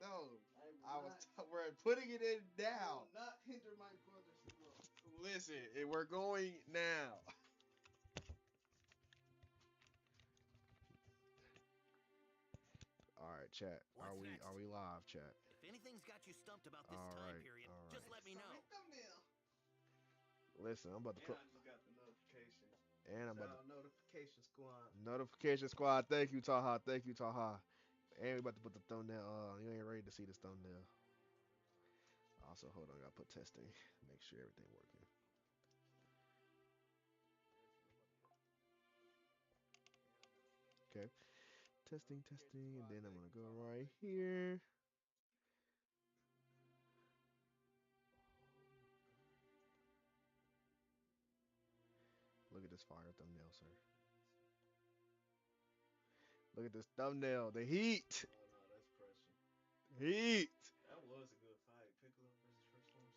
No, I I will was. not. We're putting it in I now. will not hinder my brother's flow. Listen, we're going now. All right, chat. What's next? Are we live, chat? If anything's got you stumped about this All time right, period, all just right. let me know. Thumbnail. Listen, I'm about to And put. I just got the notification. And I'm Shout about out notification squad. to notification squad. Thank you, Taha. Thank you, Taha. And we about to put the thumbnail. You ain't ready to see this thumbnail. Also, hold on. I gotta put testing. Make sure everything working. Okay. Testing, testing, and then I'm gonna go right here. Look at this fire thumbnail, sir. Look at this thumbnail. The heat. Oh no, that's pressure. Heat. That was a good fight. Piccolo versus First Form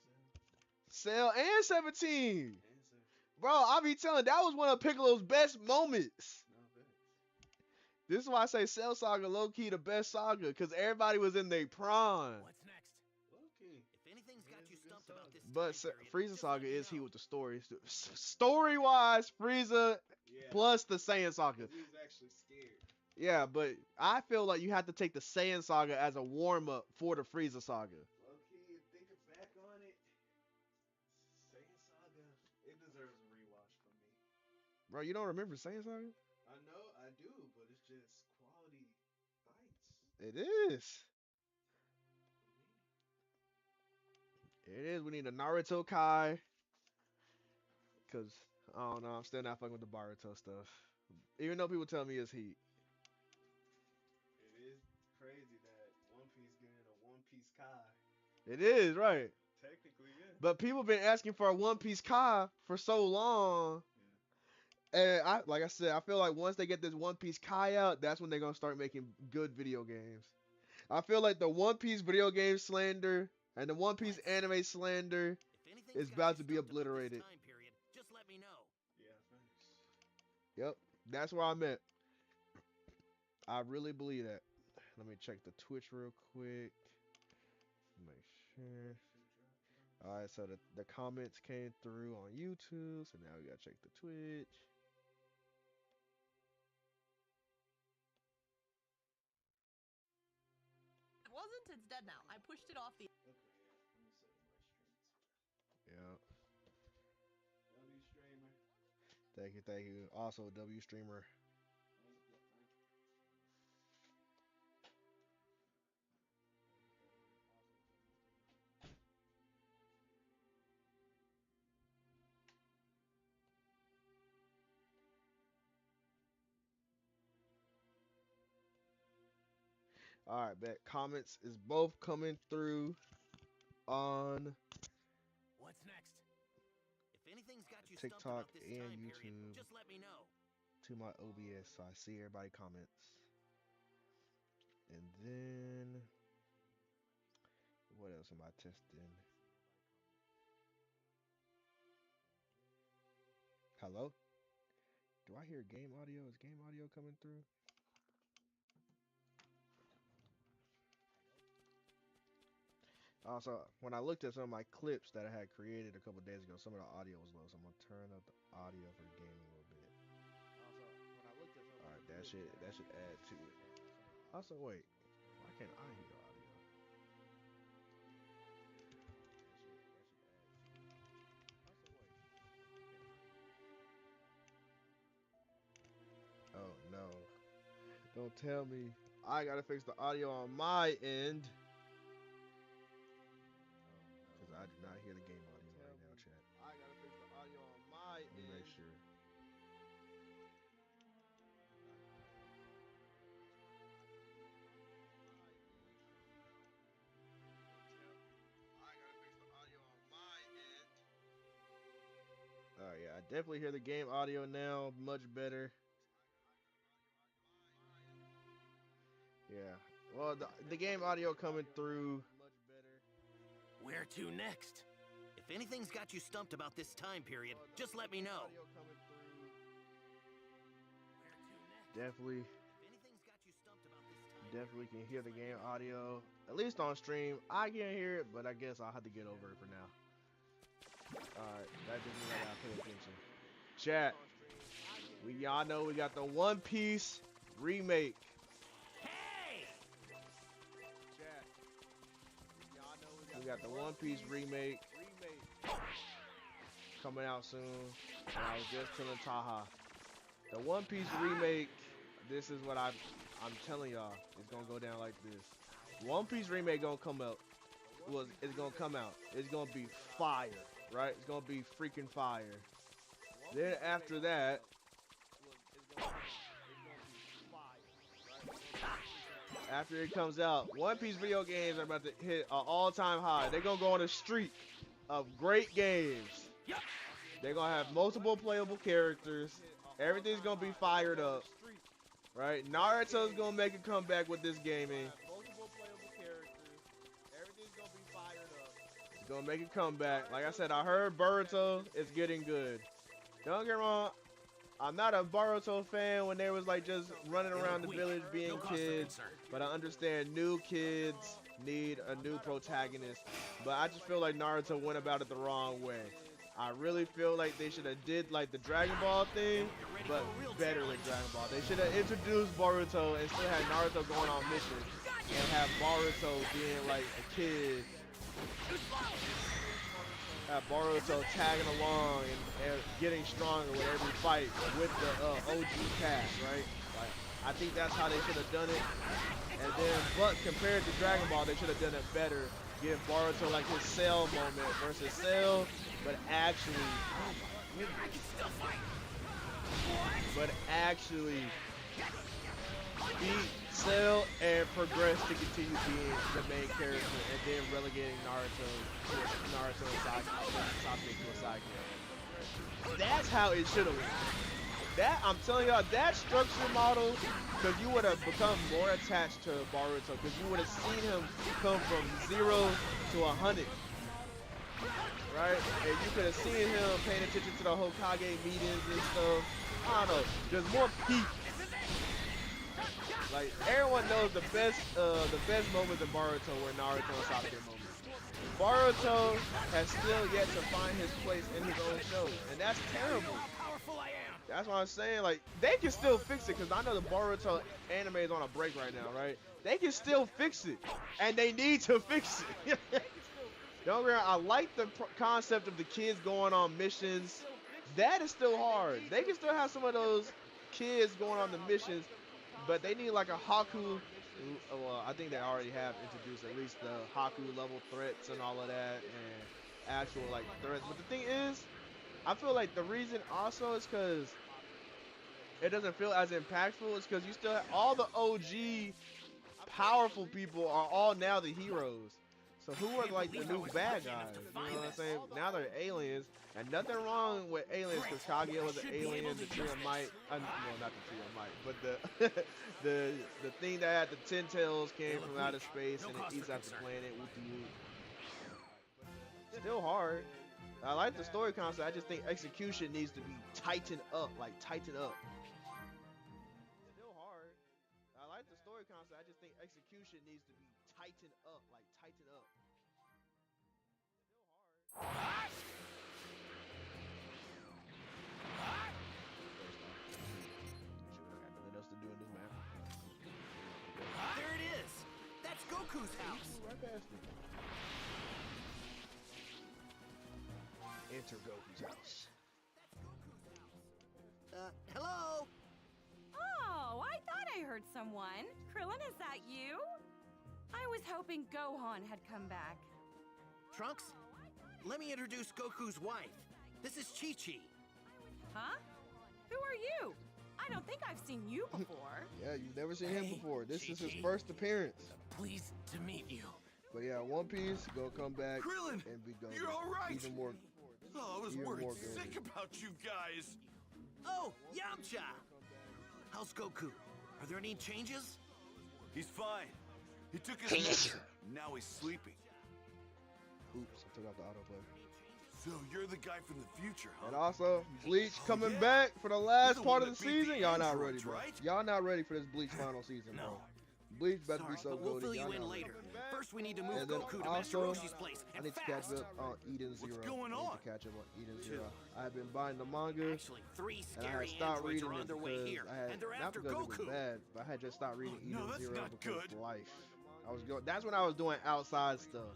Cell and 17. And so, Bro, I be telling that was one of Piccolo's best moments. no thanks. This is why I say Cell Saga low key the best saga, because everybody was in their prime. What's next? Okay. If anything's got Here's you a good stumped about saga. this But time period, Frieza just Saga let me is he know. with the story. Story wise, Frieza Yeah. plus the Saiyan Saga. He was actually scared. Yeah, but I feel like you have to take the Saiyan Saga as a warm up for the Frieza Saga. Okay, thinking back on it, Saiyan Saga, it deserves a rewatch from me. Bro, you don't remember Saiyan Saga? I know I do, but it's just quality fights It is. for me. It is. We need a Naruto Kai. Cause I don't know, I'm still not fucking with the Baruto stuff. Even though people tell me it's heat. It is crazy that One Piece getting a One Piece Kai. It is, right. Technically, yeah. But people been asking for a One Piece Kai for so long. Yeah. And like I said, I feel like once they get this One Piece Kai out, that's when they're gonna start making good video games. I feel like the One Piece video game slander and the One Piece anime slander If anything's is got about you to be stumped about this obliterated. time period, just let me know. Yeah, thanks. Yep, that's where I'm at. I really believe that. Let me check the Twitch real quick. Make sure. Alright, so the comments came through on YouTube, so now we gotta check the Twitch. It wasn't, it's dead now. I pushed it off the. Okay, yeah. Let me set my streams. Yeah. W streamer. Thank you, thank you. Also, W streamer. All right, bet comments is both coming through on What's next? If anything's got you stumped TikTok about this and time period, YouTube just let me know. to my OBS, so I see everybody comments. And then what else am I testing? Hello? Do I hear game audio? Is game audio coming through? Also, when I looked at some of my clips that I had created a couple days ago, some of the audio was low, so I'm gonna turn up the audio for the game a little bit. Also, when I looked at some, all right, that should add to it. Also, wait, why can't I hear the audio? Oh no. Don't tell me. I gotta fix the audio on my end. Because I do not hear the game audio right now, chat. I gotta fix the audio on my end. Let me make sure. Alright, yeah, I definitely hear the game audio now much better. Yeah. Well, the game audio coming through much better. Where to next? If anything's got you stumped about this time period, just let me know. Definitely. definitely can hear the game audio. At least on stream, I can't hear it, but I guess I'll have to get over it for now. Alright, that just means I gotta pay attention. Chat, y'all know we got the One Piece remake. Hey! Chat, y'all know we got the One Piece remake coming out soon. And I was just telling Taha, the One Piece remake. This is what I'm telling y'all. It's gonna go down like this. One Piece remake gonna come out. It's gonna come out. It's gonna be fire, right? It's gonna be freaking fire. Then after that, after it comes out, One Piece video games are about to hit an all-time high. They're gonna go on a streak of great games. They're gonna have multiple playable characters. Everything's gonna be fired up. Right? Naruto's gonna make a comeback with this gaming. He's gonna make a comeback. Like I said, I heard Boruto is getting good. Don't get me wrong, I'm not a Boruto fan when they was like just running around the village being kids. But I understand new kids need a new protagonist. But I just feel like Naruto went about it the wrong way. I really feel like they should have did like the Dragon Ball thing, but better than Dragon Ball. They should have introduced Boruto and still had Naruto going on missions and have Boruto being like a kid. Have Boruto tagging along and getting stronger with every fight with the OG cast, right? Like, I think that's how they should have done it. And then, but compared to Dragon Ball, they should have done it better. Give Boruto like his Cell moment versus Cell, but actually, beat Cell and progress to continue being the main character, and then relegating Naruto and Sasuke to a side character. That's how it should have went. That, I'm telling y'all, that structure model, because you would have become more attached to Boruto, because you would have seen him come from 0 to 100, right? And you could have seen him paying attention to the Hokage meetings and stuff. I don't know, there's more peak. Like, everyone knows the best moments of Boruto were Naruto and Sasuke moments. Boruto has still yet to find his place in his own show, and that's terrible. That's what I'm saying. Like, they can still fix it, because I know the Boruto anime is on a break right now, right? They can still fix it, and they need to fix it. Don't get me wrong, I like the concept of the kids going on missions. That is still hard. They can still have some of those kids going on the missions, but they need like a Haku. Well, I think they already have introduced at least the Haku level threats and all of that, and actual like threats. But the thing is, I feel like the reason also is because it doesn't feel as impactful. Is because you still have all the OG powerful people are all now the heroes. So who are like the new bad guys? You know what I'm saying? Now they're aliens, and nothing wrong with aliens because Kaguya was an alien, the Tree of Might. Well, not the Tree of Might, but the thing that had the 10 tails came from outer space and it eats out the planet. Still hard. I like the story concept. I just think execution needs to be tightened up, like tighten up. Still hard. I like the story concept. I just think execution needs to be tightened up, like tighten up. Still hard. Got nothing else to do in this map. There it is. That's Goku's house. Right past it. Enter Goku's house. Hello? Oh, I thought I heard someone. Krillin, is that you? I was hoping Gohan had come back. Trunks, let me introduce Goku's wife. This is Chi-Chi. Huh? Who are you? I don't think I've seen you before. Yeah, you've never seen him before. This is his Chi-Chi. first appearance. Pleased to meet you. But yeah, One Piece, go come back Krillin, and be gone. you're all right. Even more. Oh, I was Even worried more sick goated. about you guys. Oh, Yamcha! How's Goku? Are there any changes? He's fine. He took his medicine. Now he's sleeping. Oops, I took out the autoplay. So you're the guy from the future, huh? And also, Bleach Oh, coming yeah. back for the You're last the part one of the that beat the season. Y'all not ready, androids, bro. right? Y'all not ready for this Bleach final season, bro. No. Bleach about to be Sorry, so but we'll goated. fill Y'all you in know later. that. First, we need to move And then Goku to Master also, Roshi's place, I and need to catch fast. up on Eden Zero. going I need on? to catch up on Eden Zero. I have been buying the manga, Actually, 3 and I had scary stopped androids reading are on it their way because here, I had and they're not after because it was Goku. bad, but I had just stopped reading No, Eden that's Zero not because good. life. That's when I was doing outside stuff.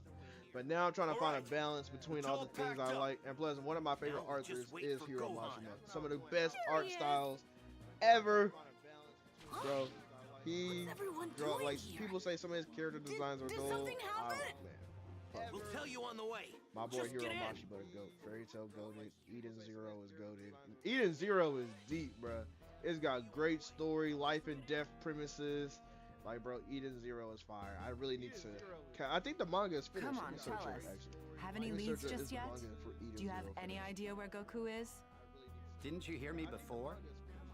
But now I'm trying to find a Alright, balance between it's all all the things I packed up. like. And plus, one of my favorite Now, just authors wait is for Hiro Gohan. Mashima. Some of the best There art he is. styles ever. Bro, he everyone draw doing like here? people say some of his character designs are did dull. something happen? Man. We'll tell you on the way. My boy Just Hiro get in. Mashima the GOAT. Fairy Tail goated. Eden Zero is goated. Eden Zero is deep, bruh. It's got great story, life and death premises. Like, bro, Eden Zero is fire. I really need to. I think the manga is finished. Come Let on, me search tell it, us. actually. Have any Let me leads search it. just Is the yet? manga for Eden Do you have Zero any finished? idea where Goku is? Didn't you hear me before?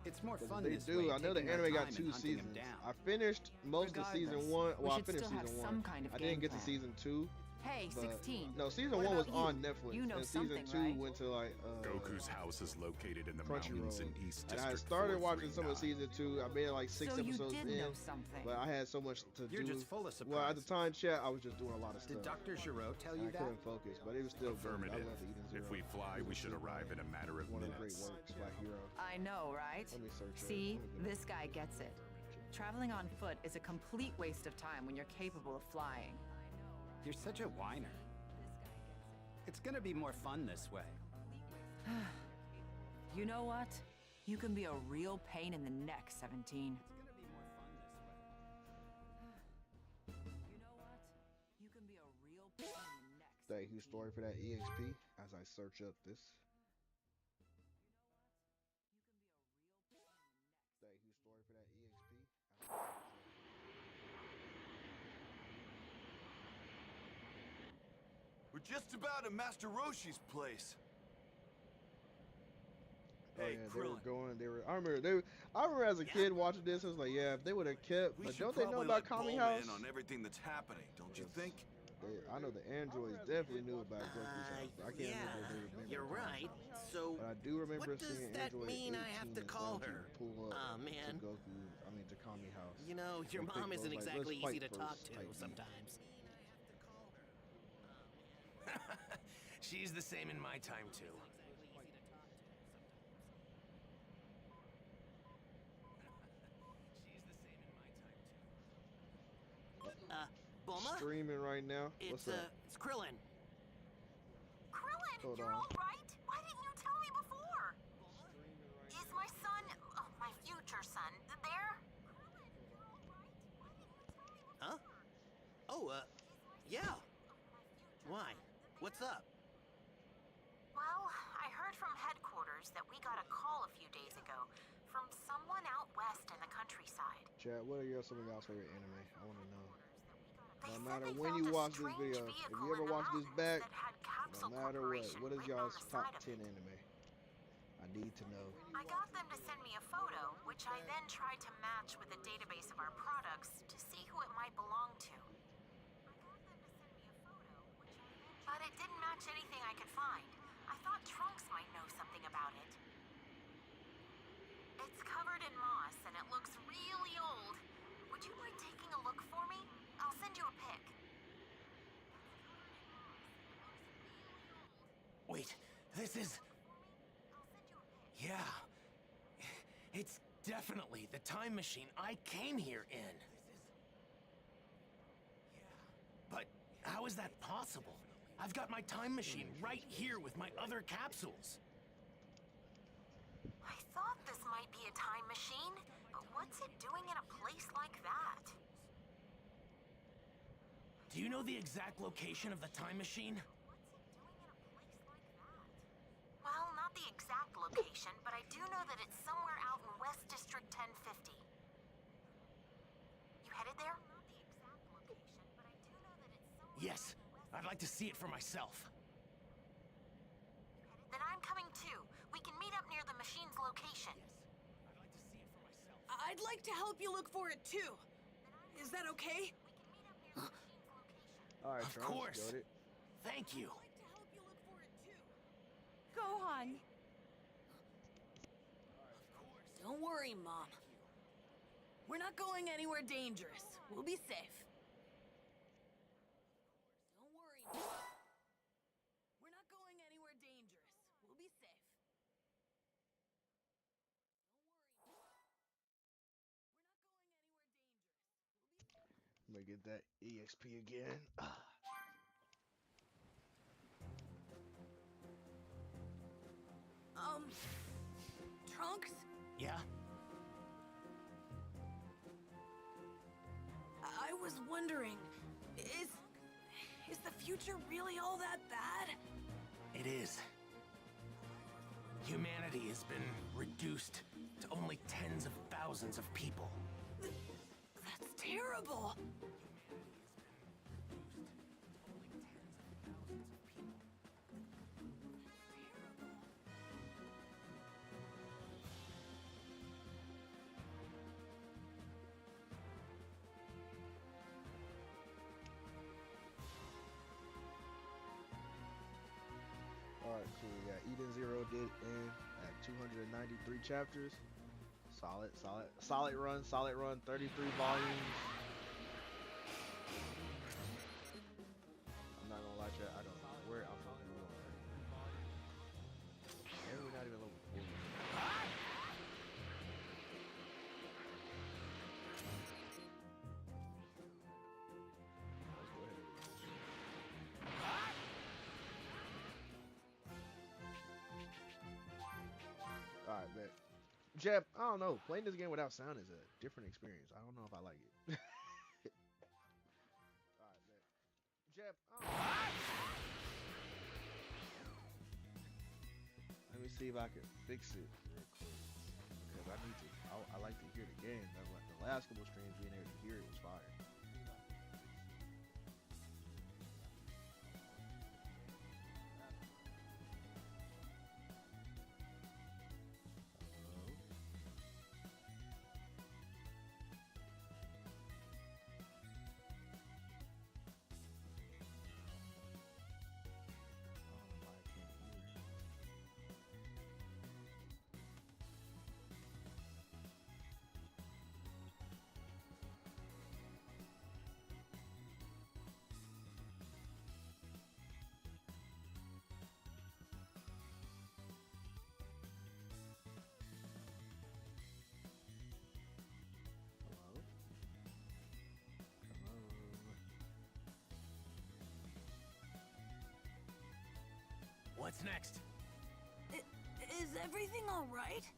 It's more Because fun they this do. way, I know the taking our anime got time 2 and hunting him seasons. down. I finished most of season Regardless, 1. we Well, I should finished still have season 1. some kind of I didn't game get to plan. season 2. Hey, But 16. no, season What 1 was about on you? Netflix, You know and season something, 2 right? went to like Goku's house is located in the Crunchyroll. mountains in East And I District started watching some of 439. season 2. I made like 6 So you episodes did in, know something. but I had so much to You're do. just full of Well, at the surprises. time, chat, I was just doing a lot of Did stuff. Dr. Giro tell And you I that? couldn't focus, but it was still good. I Affirmative. love Eden Zero. If we fly, we should arrive in a matter of One of the great minutes. works by Hero. I know, right? Let me search it. See, Let me go. this guy gets it. Traveling on foot is a complete waste of time when you're capable of flying. You're such a whiner. It's gonna be more fun this way. You know what? You can be a real pain in the neck, 17. You know what? You can be a real pain in the neck. Thank you, story, for that EXP as I search up this. Thank you, story, for that EXP. As I search up. We're just about at Master Roshi's place. Oh Hey, yeah, they were Krillin. going. They were. I remember as a kid watching this. I was like, yeah, if they would have kept. We But should don't they know probably about let Kami Bulma House? in on everything that's happening, don't you Yes. think? I know the androids definitely knew about Goku's house. I can't Yeah, remember if they remember. you're right. So, But I do remember what does seeing that Android mean 18 I have to and call 17 her? pull up Aw, man. to Goku. I mean to Kami House. you know, your And mom Piccolo's isn't like, "Let's exactly fight easy to talk first," to type beat. sometimes. She's the same in my time, too. Bulma? Streaming right now. It's, What's up? it's Krillin. Krillin, Hold you're on. all right? Why didn't you tell me before? Is my son, oh, my future son, there? Krillin, you're all right? Why didn't you tell me before? Huh? Oh, yeah. Why? What's up? Well, I heard from headquarters that we got a call a few days ago from someone out west in the countryside. Chat, what are some of y'all's favorite anime? I want to know. They No said matter they when found you a watch this strange video, if vehicle you ever in the watch this mountains back, that had no Capsule matter what, Corporation what is written on y'all's the top side of 10 it. anime? I need to know. I got them to send me a photo, which I then tried to match with a database of our products to see who it might belong to. But it didn't match anything I could find. I thought Trunks might know something about it. It's covered in moss and it looks really old. Would you mind taking a look for me? I'll send you a pic. Wait, this is... Yeah. It's definitely the time machine I came here in. But how is that possible? I've got my time machine right here with my other capsules. I thought this might be a time machine, but what's it doing in a place like that? Do you know the exact location of the time machine? Well, not the exact location, but I do know that it's somewhere out in West District 1050. You headed there? Not the exact location, but I do know that it's somewhere. Yes, I'd like to see it for myself. Then I'm coming too. We can meet up near the machine's location. I'd like to see it for myself. I'd like to help you look for it too. Is that okay? All right, Of Trunks, course. got it. Thank you. I'd like to help you look for it too. Gohan. Don't worry, Mom. We're not going anywhere dangerous. We'll be safe. Don't worry. We're not going anywhere dangerous. We'll be safe. Let me get that EXP again. Trunks? Yeah? I was wondering, is the future really all that bad? It is. Humanity has been reduced to only tens of thousands of people. That's terrible. Alright, cool. Yeah, Eden Zero did end at 293 chapters. Solid run, 33 volumes. I'm not gonna lie to you, I don't know where I'm fucking going. And we're not even level 40. Let's go ahead. Alright, bet. Jeff, I don't know. Playing this game without sound is a different experience. I don't know if I like it. Alright, bet. Jeff, I don't know. Let me see if I can fix it real quick. Because I need to. I like to hear the game. The last couple streams being able to hear it was fire. What's next? Is everything all right?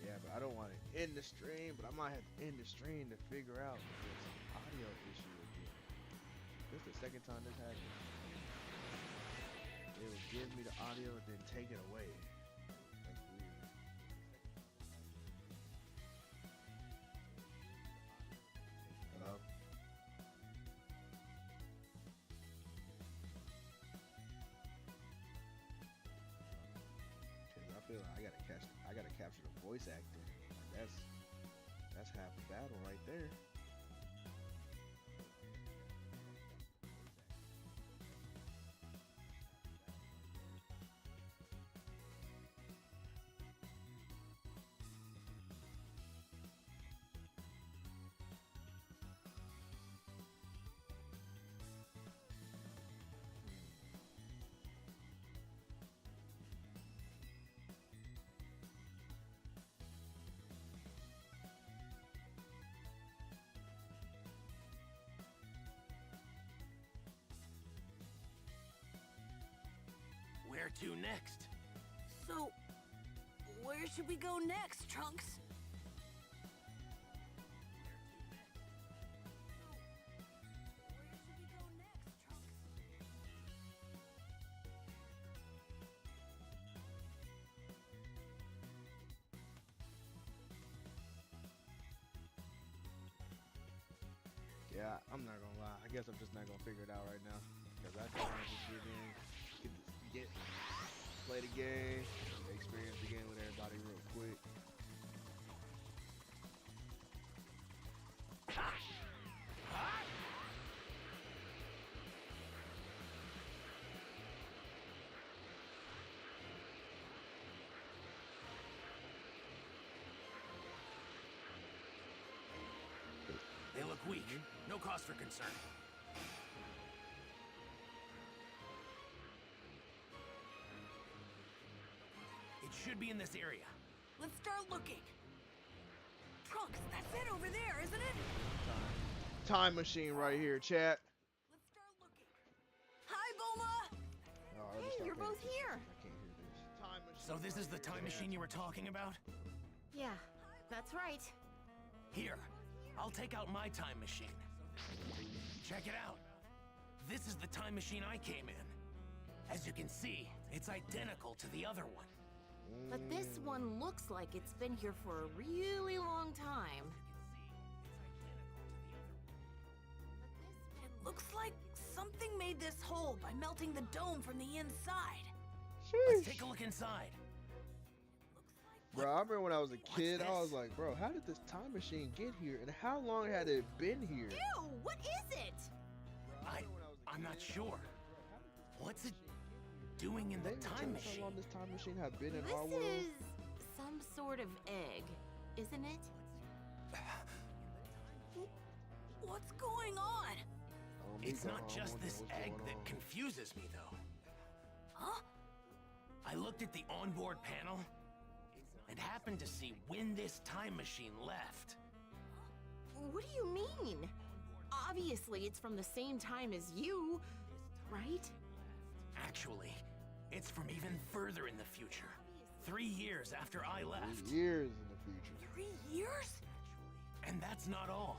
Yeah, but I don't want to end the stream, but I might have to end the stream to figure out this audio issue again. This is the second time this happened. It would give me the audio and then take it away. That's weird. Hello? Cause I feel like I gotta capture the voice acting. Like that's half the battle right there. Where to next? So, where should we go next, Trunks? Yeah, I'm not gonna lie. I guess I'm just not gonna figure it out right now. Because I just want to just get play the game, experience the game with everybody real quick. They look weak. No cause for concern. It should be in this area. Let's start looking. Trunks, that's it over there, isn't it? Time machine right here, chat. Let's start looking. Hi, Bulma! Oh, Hey, you're both here. I can't hear this. Time machine. So this is the time machine you were talking about? Yeah, that's right. Here, I'll take out my time machine. Check it out. This is the time machine I came in. As you can see, it's identical to the other one. But this one looks like it's been here for a really long time. It looks like something made this hole by melting the dome from the inside. Let's take a look inside. Bro, I remember when I was a kid, I was like, bro, how did this time machine get here? And how long had it been here? Ew, what is it? I'm not sure. What's it doing in the time How machine? long this time machine have been in This our world? is some sort of egg, isn't it? What's going on? It's not just this egg that confuses me, though. Huh? I looked at the onboard panel and happened to see when this time machine left. What do you mean? Obviously, it's from the same time as you, right? Actually, it's from even further in the future. 3 years after I left. Years in the future. 3 years? And that's not all.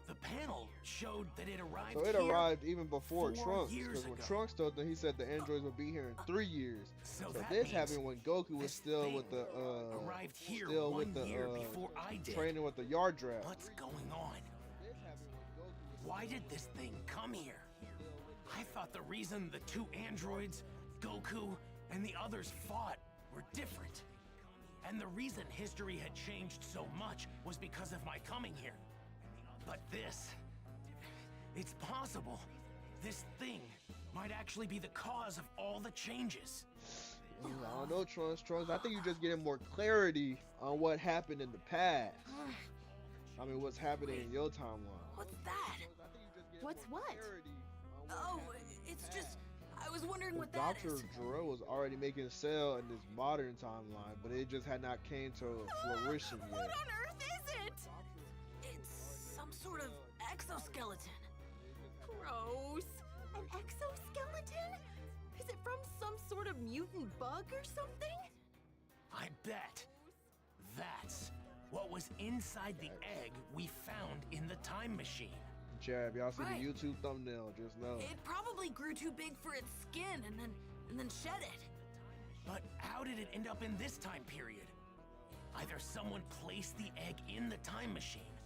The panel showed that it arrived So it here arrived even before 4 Trunks. years Because when ago. Trunks told them, he said the androids would be here in 3 years. So So that this means happened when Goku was this still thing with the arrived here still 1 with the year before I did. training with the yard draft. What's going on? This happened when Goku was Why did this thing come here? I thought the reason the 2 androids, Goku, and the others fought were different. And the reason history had changed so much was because of my coming here. But this... it's possible. This thing might actually be the cause of all the changes. I don't know, Trunks. I think you're just getting more clarity on what happened in the past. I mean, what's happening in your timeline. What's that? What's what? Oh, it's just... I was wondering what that Dr. is. Gero was already making Cell in this modern timeline, but it just had not came to fruition What yet. on earth is it? It's some sort of exoskeleton. Gross. An exoskeleton? Is it from some sort of mutant bug or something? I bet. That's what was inside the egg we found in the time machine. Chad, if y'all see Right. the YouTube thumbnail, just know. It probably grew too big for its skin and then shed it. But how did it end up in this time period? Either someone placed the egg in the time machine,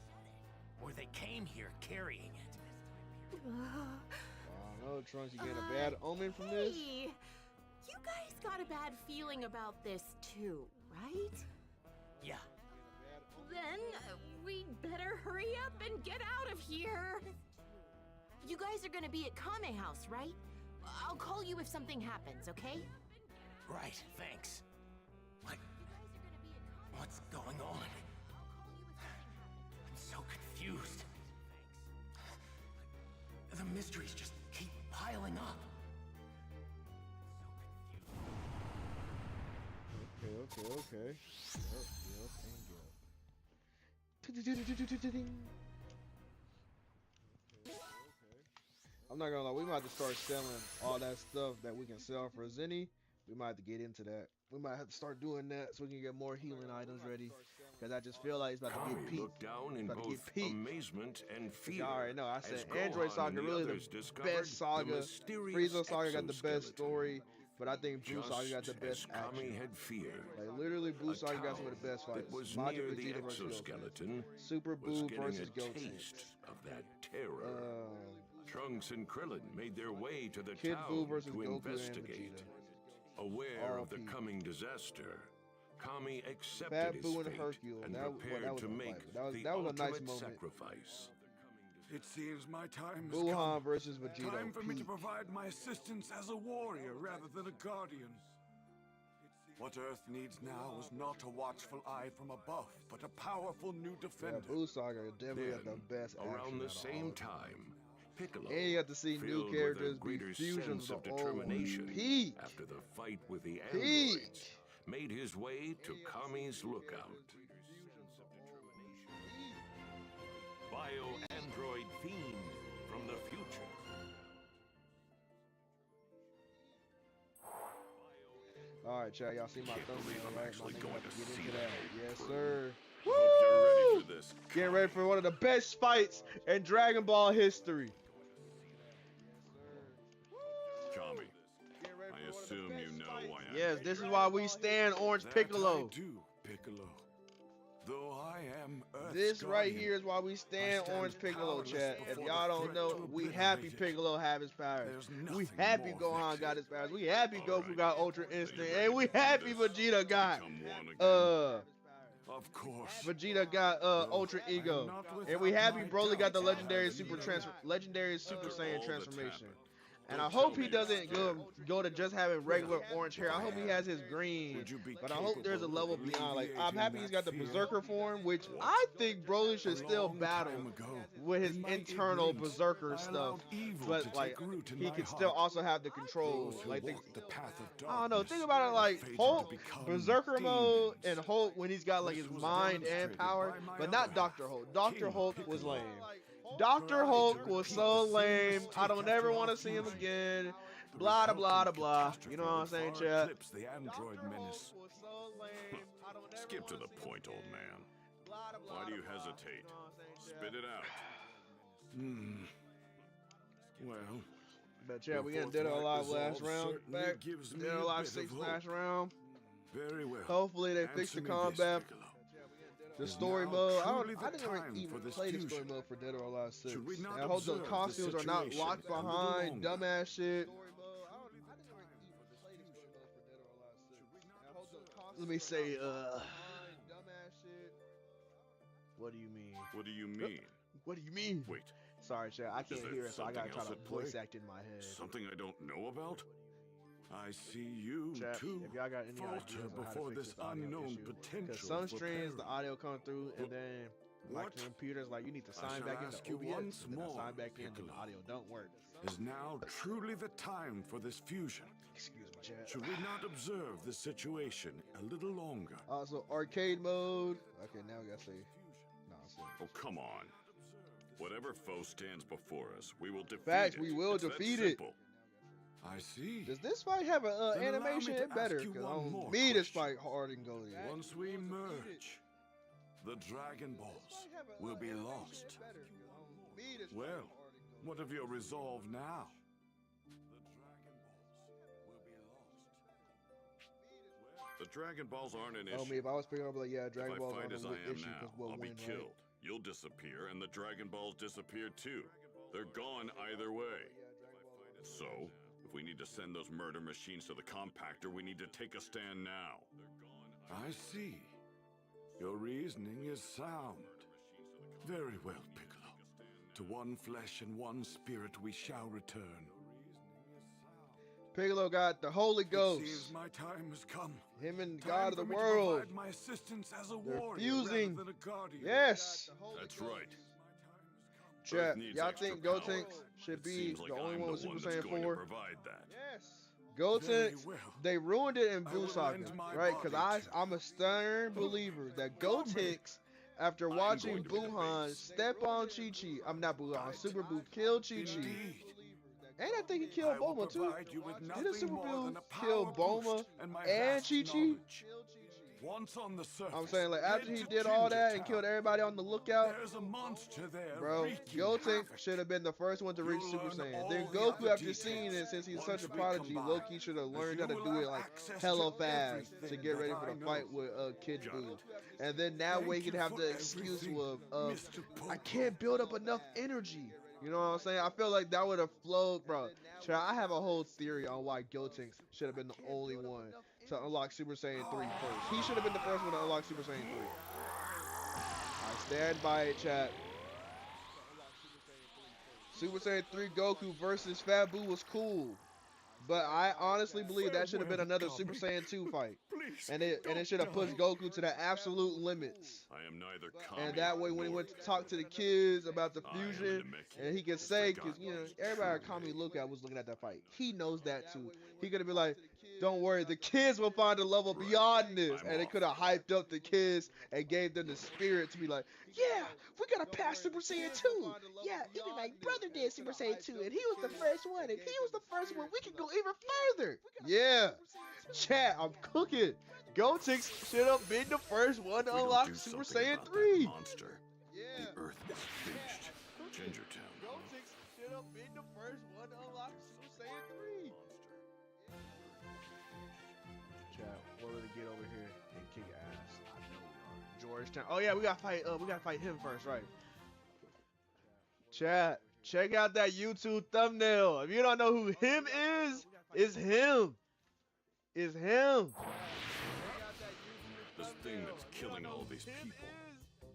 or they came here carrying it. I don't know, Trunks, you getting a bad omen from this? Hey, you guys got a bad feeling about this too, right? Yeah, Then we'd better hurry up and get out of here. You guys are gonna be at Kame House, right? I'll call you if something happens, okay? right, thanks. What's going on? I'm so confused. The mysteries just keep piling up. Okay. I'm not gonna lie, we might have to start selling all that stuff that we can sell for Zenny. We might have to get into that. We might have to start doing that so we can get more healing items ready. Because I just feel like it's about to Kami get peaked. looked down in About to both get peaked. amazement and fear. Y'all already know. I said as Android Gohan Saga and the really the others discovered best saga. the mysterious Frieza Saga got the best exoskeleton. story. but I think Blue Saga got the best Just as Kami action. had feared, Like literally, Blue a Saga got some town of the best that fights. was Majin near the Vegeta versus Goku. exoskeleton Super was Buu getting versus a Gotenks. taste of that terror. Trunks and Krillin made their way to the Kid Buu town versus to Goku and investigate. Vegeta. Aware of the RP. coming disaster, Kami accepted Fat his Buu and fate Hercule. and That prepared was to a make fight. the That was a nice ultimate moment. sacrifice. It seems my time has Buhan come. versus Vegeta. Time for me to Peak. provide my assistance as a warrior rather than a guardian. What Earth needs now is not a watchful eye from above, but a powerful new Yeah, defender. Buu Saga definitely got Then, the best action around the out of all same of them. time, Piccolo, And you got to see new filled with characters a be greater fusions sense of of the old ones. determination Peak. after the fight with the Peak. androids, made his way to Kami's lookout. Bio-android fiend from the future. All right, chat. Y'all see my Can't believe thumbnail, I'm right? actually My nigga going about to get see into that. that. Yes, sir. I hope you're ready for this. Getting ready for one of the best fights in Dragon Ball history. Kami, I assume you know why I'm Yes, here. this is why we stand Orange That Piccolo. I do, Piccolo. Though I am Earth's This right guardian, here is why we stand stand Orange Piccolo, powerless chat. If before y'all the don't threat know, to we obliterate happy it. Piccolo have his powers. There's We nothing happy more Gohan vexing. got his powers. We happy All Goku right. got Ultra So you Instinct, ready and we to do happy this? Vegeta got Become one again? Of course. Vegeta got Though Ultra I am Ego, not and we without happy my Broly got the doubts legendary as you. legendary Super After Saiyan all that's transformation. happened, And don't I hope tell he me you're doesn't scared. go to just having regular orange hair. I if I hope he am, has his green, would you be but I hope there's a capable level of beyond. Like I'm alleviating happy he's got the that fear? Berserker form, which What? I think Broly should A still long battle time ago, with his in my internal ignorance, Berserker I stuff. allowed evil But to like take root in he my can still heart. also have the control. Those who Like walk the path of I don't know. darkness Think about it are like fated Hulk, to become Berserker mode, demons. and Hulk when he's got like This his was mind and demonstrated power, by my but not other Doctor half, Hulk. Doctor King Hulk was Piccolo. lame. Doctor Were I Hulk to was repeat so the same lame. I mistake don't ever after want our to see him fusion, again. the Blah da resulting blah da blah. You know what I'm catastrophe saying, would chat? far eclipse the android Dr. menace. Hulk was so lame. I don't ever Skip to wanna the see him point, old again. man. Blah da blah Why do da you blah. hesitate? You know what I'm saying, Spit chat? it out. Well, But yeah, we your got Dead or forthright Alive last resolve round. certainly Back. gives me Dead or a Alive bit 6 of last hope. round. very well. Hopefully they fix Answer the me this, combat. Piccolo. The Is story now mode. truly I the didn't time even for this play the story fusion? mode for Dead or Alive 6. Should we not And I hope the observe the costumes are not situation locked a little behind longer? dumbass shit. Let me say, what do you mean? What do you mean? What do you mean? Wait, Sorry, chat. I can't there hear it, so I gotta something try else to at play? voice act in my head. something I don't know about? I see you Chat, too if y'all got any falter ideas on how to before fix this this audio unknown issue, potential. because some for streams the peril. audio come through and then my What? computer's like you need to I sign shall back into ask you OBS, once and then I more, sign back in and the Piccolo. audio don't work. Is now truly the time for this fusion? Excuse me, chat. Should we not observe the situation a little longer? Also, arcade mode. Okay, now we gotta say. No, it's Oh, come on. Whatever foe stands before us, we will defeat Facts, it. we will It's that defeat it. simple. I see. Does this fight have an Then allow me animation? to It better, ask you because one on more me this question. fight hard and go there. Once we merge, the Dragon Balls will be lost. Well, what of your resolve now? The Dragon Balls aren't an Oh, issue. me, if I was picking up, like, yeah, If Dragon I Ball's fight on as a I am issue now, because we'll I'll be win, right? killed. You'll disappear, and the Dragon Balls disappear too. They're gone either way. So, if we need to send those murder machines to the compactor, we need to take a stand now. I see. Your reasoning is sound. Very well, Piccolo. To one flesh and one spirit we shall return. Piccolo got the Holy It Ghost. seems my time has come. Him and Time God of for the me to world. provide my assistance as a They're warrior fusing. rather than a guardian. Yes. That's right. Chat, Earth needs y'all extra think power. Gotenks should It be seems the like only I'm one the with Super one that's Saiyan going 4? to provide that. Yes. Gotenks, well. they ruined it in I Blue will Saga, lend my right? Because body to- I'm a stern believer that Gotenks, after watching going to be the Buhan base. step on Chi-Chi, I'm not Buhan, Super Buu kill Chi-Chi. Indeed. And I think he killed I will Bulma too. provide you with Didn't nothing Super more Buu than a kill power Bulma boost and my and vast Chi-Chi? knowledge. Once on the surface, I'm saying, like, after head he to did all that and Ginger killed Town. everybody on the lookout, There's a monster there, bro, wreaking Gotenks havoc. should have been the first one to reach You'll Super learn Saiyan. all Then the Goku, other after seeing it, details since he's once such a we prodigy, combine, Loki should have as learned you how to will do it have like access hella to fast to everything get ready that for the I fight know. with Kid Got Buu. it. And then that way he Thank can you have for the excuse everything, of Mr. I Popo. can't build up enough energy. You know what I'm saying? I feel like that would have flowed, bro. I have a whole theory on why Gotenks should have been the only one to unlock Super Saiyan 3 first. He should have been the first one to unlock Super Saiyan 3. I stand by it, chat. Super Saiyan 3 Goku versus Fat Buu was cool. But I honestly believe that should have been another Super Saiyan 2 fight. Please, And it should have pushed Goku to the absolute limits. I am neither Kami And that way, when he nor went to talk to the kids about the I am fusion, an Namek. and he could say, because, you know, everybody at Kami Lookout was looking at that fight. He knows that, too. He could have been like, don't worry, the kids will find a level Right. beyond this. I'm And they off. could have hyped up the kids and gave them the spirit to be like, yeah, we got to pass Super Saiyan 2. Yeah, even my brother did Super Saiyan 2, and he was the first one, and he was the first one. We can go even further. Yeah. Chat, I'm cooking. Gotenks should have been the first one to We don't unlock do Super something Saiyan about 3. that monster. The Earth is finished. Ginger Town. Gotenks should have been the first one to unlock Super Saiyan 3. Chat, we're gonna get over here and kick ass. I know we are. Georgetown. Oh yeah, we gotta fight him first, right? Chat, check out that YouTube thumbnail. If you don't know who him is, it's him. It's him. This thing that's killing all these people.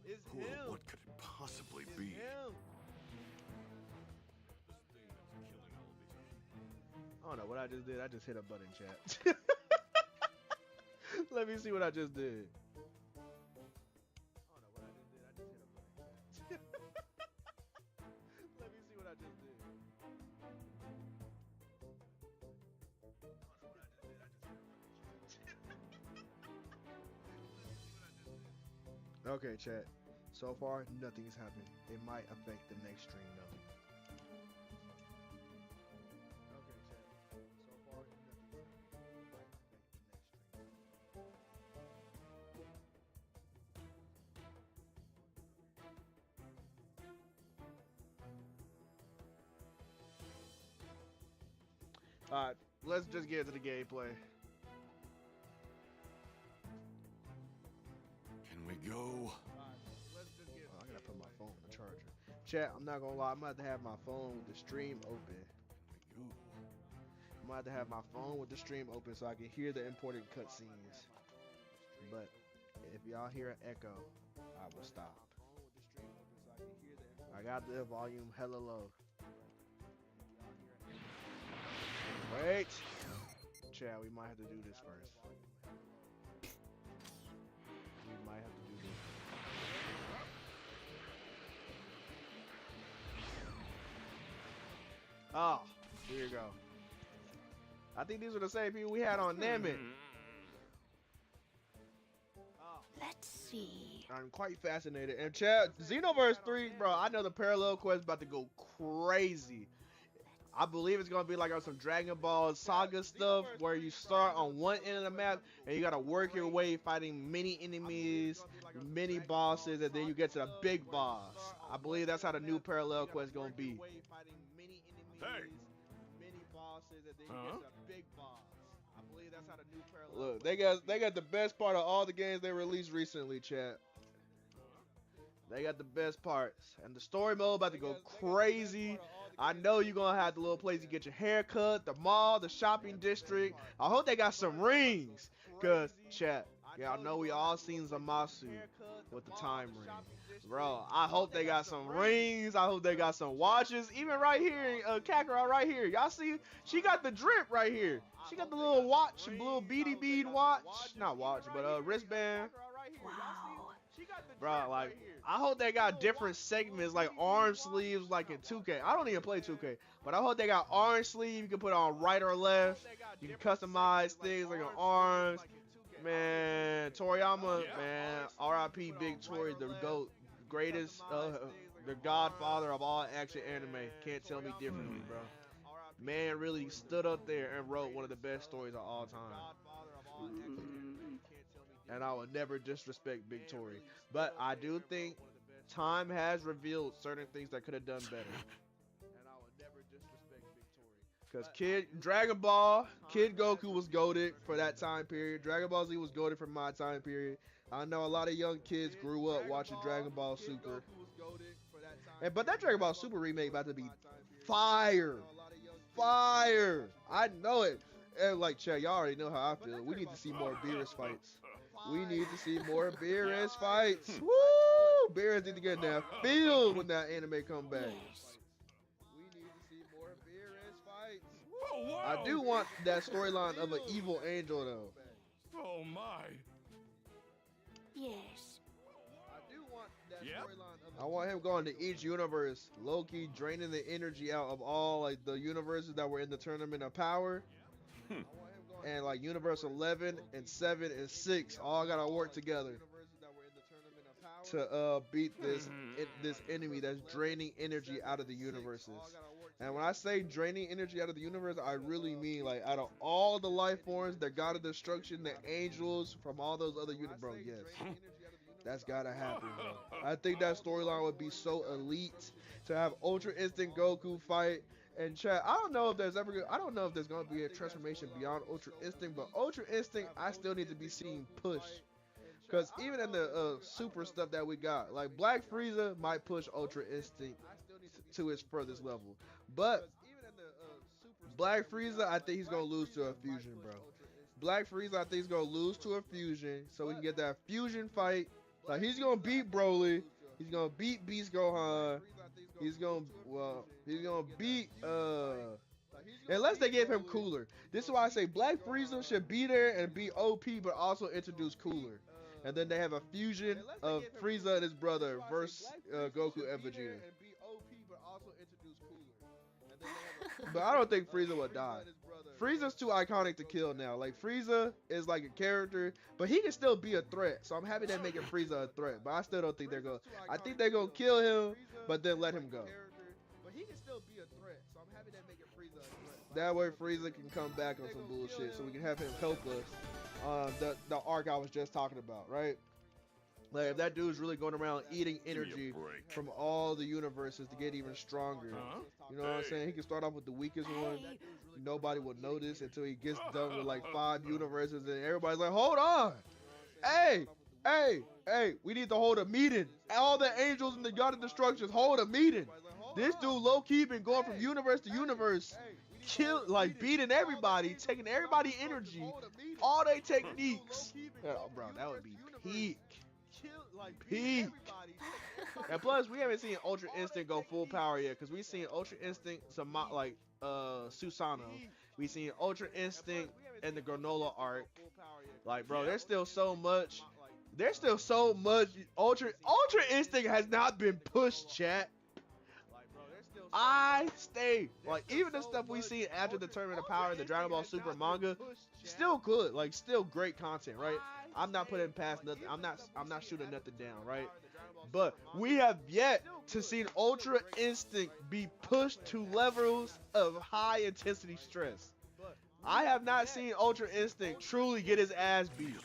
It's Who or him. what could it possibly be? Him. I don't know what I just did. I just hit a button, chat. Let me see what I just did. Let me see what I just did. Okay, chat. So far, nothing has happened. It might affect the next stream, though. Okay, chat. So far, nothing has happened. It might affect the next stream. Alright, let's just get into the gameplay. Can we go? I gotta put my phone on the charger. Chat, I'm not gonna lie, I'm gonna have to have my phone with the stream open. I'm gonna have to have my phone with the stream open so I can hear the important cutscenes. But if y'all hear an echo, I will stop. I got the volume hella low. Wait! Chat, we might have to do this first. We might have to do this. Oh, here you go. I think these are the same people we had on Namek. Let's see. I'm quite fascinated. And Chad, Xenoverse 3, bro, I know the parallel quest about to go crazy. I believe it's gonna be like on some Dragon Ball Saga stuff where you start on one end of the map and you gotta work your way fighting many enemies, many bosses, and then you get to the big boss. I believe that's how the new parallel quest gonna be. Hey. Huh? Look, they got the best part of all the games they released recently, chat. They got the best parts, and the story mode about to go crazy. I know you're gonna have the little place you get your hair cut, the mall, the shopping district. I hope they got some rings, cause chat, y'all know we all seen Zamasu with the time ring. Bro, I hope they got some rings. I hope they got some watches. Even right here, Kakarot right here. Y'all see, she got the drip right here. She got the little watch, little beady bead watch. Not watch, but wristband. Wow. Bro, like, I hope they got different segments, like arm sleeves, like in 2K. I don't even play 2K, but I hope they got arm sleeve. You can put on right or left. You can customize things like your arms. Man, Toriyama, man, R.I.P. Big Tori, the GOAT, greatest, the godfather of all action anime. Can't tell me differently, bro. Man really stood up there and wrote one of the best stories of all time. and I will never disrespect Big Tori. But I do think time has revealed certain things that could have done better. And I will never disrespect Big Tori. Because Dragon Ball, Kid Goku was goated for that time period. Dragon Ball Z was goated for my time period. I know a lot of young kids grew up watching Dragon Ball Super. But that Dragon Ball Super remake about to be fire. Fire. I know it. And like, Chad, y'all already know how I feel. We need to see more Beerus fights. We need to see more Beerus fights. Woo! Beerus need to get in that field when that anime come back. We need to see more Beerus fights. I do want that storyline of an evil angel though. Oh my. Yes. I do want that storyline. I want him going to each universe, Loki draining the energy out of all like the universes that were in the Tournament of Power. And like universe 11 and 7 and 6 all gotta work together to beat this enemy that's draining energy out of the universes. And when I say draining energy out of the universe, I really mean like out of all the life forms, the god of destruction, the angels from all those other universes. Bro, yes, that's gotta happen, bro. I think that storyline would be so elite to have Ultra Instinct Goku fight. And chat, I don't know if there's gonna be a transformation beyond Ultra Instinct, but Ultra Instinct I still need to be seeing pushed. Cause even in the super stuff that we got, like Black Frieza might push Ultra Instinct to its furthest level. But Black Frieza, I think he's gonna lose to a fusion, bro. Black Frieza, I think he's gonna lose to a fusion, so we can get that fusion fight. Like he's gonna beat Broly, he's gonna beat Beast Gohan. He's gonna beat unless they gave him Cooler. This is why I say Black Frieza should be there and be OP, but also introduce Cooler. And then they have a fusion of Frieza and his brother versus Goku and Vegeta. But I don't think Frieza would die. Frieza's too iconic to kill now. Like Frieza is like a character, but he can still be a threat. So I'm happy they're making Frieza a threat. But I still don't think they're gonna. I think they're gonna kill him, but then let him go. But he can still be a threat. So I'm happy they're making Frieza a threat. That way Frieza can come back on some bullshit, so we can have him help us. The arc I was just talking about, right? Like if that dude's really going around eating energy from all the universes to get even stronger. You know what I'm saying? He can start off with the weakest one. Nobody will notice until he gets done with like 5 universes and everybody's like, hold on. Hey, we need to hold a meeting. All the angels and the god of destruction hold a meeting. This dude low-key been going from universe to universe, beating everybody, taking everybody energy, all they techniques. Oh, bro, that would be peak. And plus, we haven't seen Ultra Instinct go full power yet, because we've seen Ultra Instinct Susanoo. We've seen Ultra Instinct in the Granola arc. Like, bro, there's still so much. Ultra Instinct has not been pushed, chat. Even the stuff we seen after the Tournament of Power in the Dragon Ball Super manga, still good. Like, still great content, right? I'm not putting past nothing. I'm not shooting nothing down, right? But we have yet to see Ultra Instinct be pushed to levels of high intensity stress. I have not seen Ultra Instinct truly get his ass beat,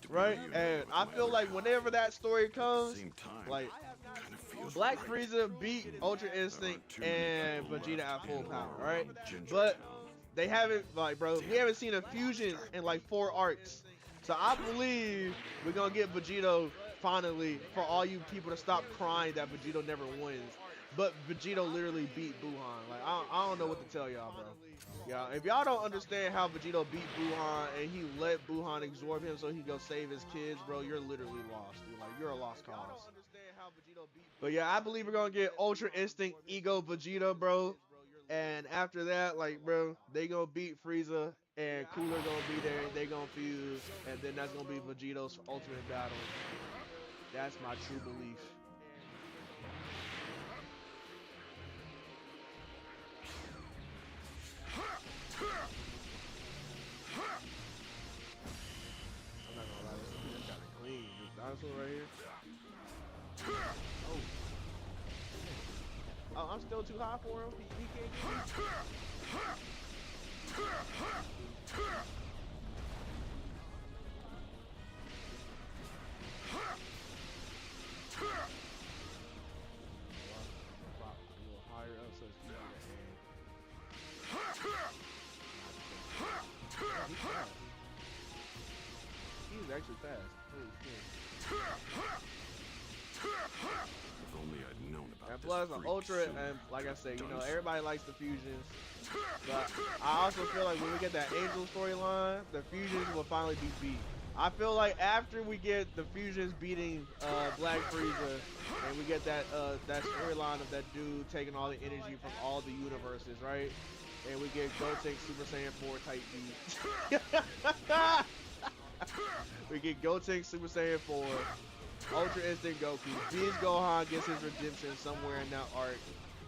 right? And I feel like whenever that story comes, like Black Frieza beat Ultra Instinct and Vegeta at full power, right? But they haven't, we haven't seen a fusion in like 4 arcs. So I believe we're gonna get Vegito finally, for all you people to stop crying that Vegito never wins. But Vegito literally beat Buhan. Like I don't know what to tell y'all, bro. Yeah, if y'all don't understand how Vegito beat Buhan and he let Buhan absorb him so he go save his kids, bro, you're literally lost, dude. Like you're a lost cause. But yeah, I believe we're gonna get Ultra Instinct Ego Vegeta, bro. And after that, like, bro, they gonna beat Frieza and Cooler gonna be there, they gonna fuse, and then that's gonna be Vegito's ultimate battle. That's my true belief. I'm not gonna lie, this is kind of clean. This dinosaur right here. Oh, I'm still too high for him. He can't get me. too fast. Holy shit. If only I'd known about And this plus, the freak Ultra, sooner. and like I said, you know, Done so. everybody likes the fusions. But I also feel like when we get that Angel storyline, the fusions will finally be beat. I feel like after we get the fusions beating Black Frieza, and we get that that storyline of that dude taking all the energy from all the universes, right? And we get Gotenks Super Saiyan 4 type beat. We get Gotenks Super Saiyan 4, Ultra Instinct Goku, Beast Gohan gets his redemption somewhere in that arc,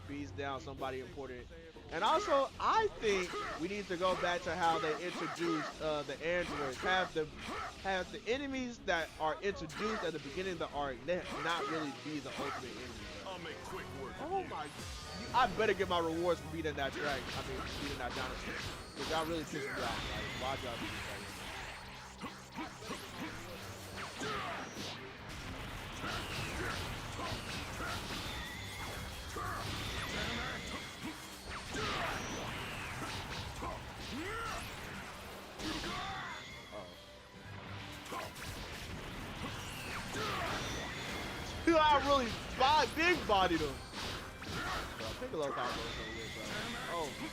beats down somebody important. And also, I think we need to go back to how they introduced the androids. Have the enemies that are introduced at the beginning of the arc not really be the ultimate enemy. I'll make quick work of Oh you. my! I better get my rewards for beating that dragon. I mean, beating that dinosaur. Cause y'all really pissed me off. Like, why y'all do this? I really big bodied him. Bro, Piccolo combo is so lit, bro. Oh my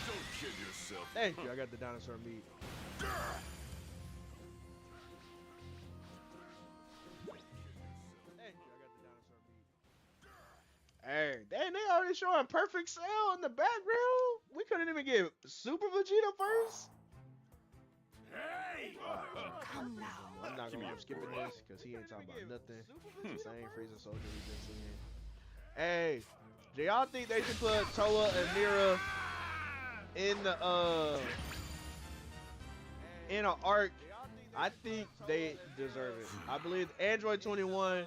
Don't kid yourself. Thank you, I got the dinosaur meat. Hey, dang, they already showing Perfect Cell in the background. We couldn't even get Super Vegeta first. Hey! Come now. I'm not Give me gonna a skip break. this because he ain't talking about nothing. Same Frieza soldier we've been seeing. Hey, do y'all think they should put Toa and Mira in the in an arc? I think they deserve it. I believe Android 21,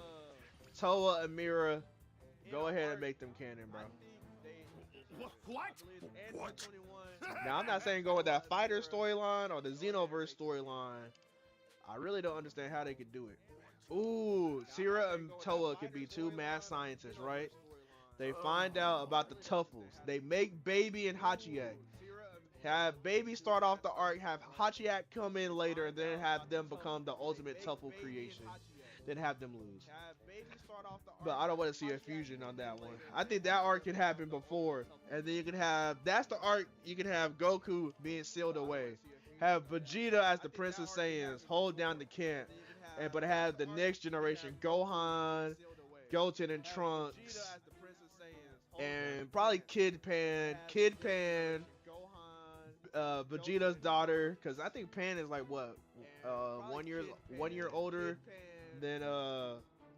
Toa and Mira, go ahead and make them canon, bro. What? What? Now I'm not saying go with that fighter storyline or the Xenoverse storyline. I really don't understand how they could do it. Ooh, Sierra and Toa could be two mad scientists, right? They find out about the Tuffles. They make Baby and Hachiyak. Have Baby start off the arc, have Hachiyak come in later, and then have them become the ultimate Tuffle creation. Then have them lose. But I don't want to see a fusion on that one. I think that arc can happen before. And then you can have, that's the arc, you can have Goku being sealed away. Have Vegeta as the Prince of Saiyans, hold down the camp. But have the next generation, Gohan, Goten, and Trunks. And probably Kid Pan, Vegeta's daughter, because I think Pan is like what, 1 year older than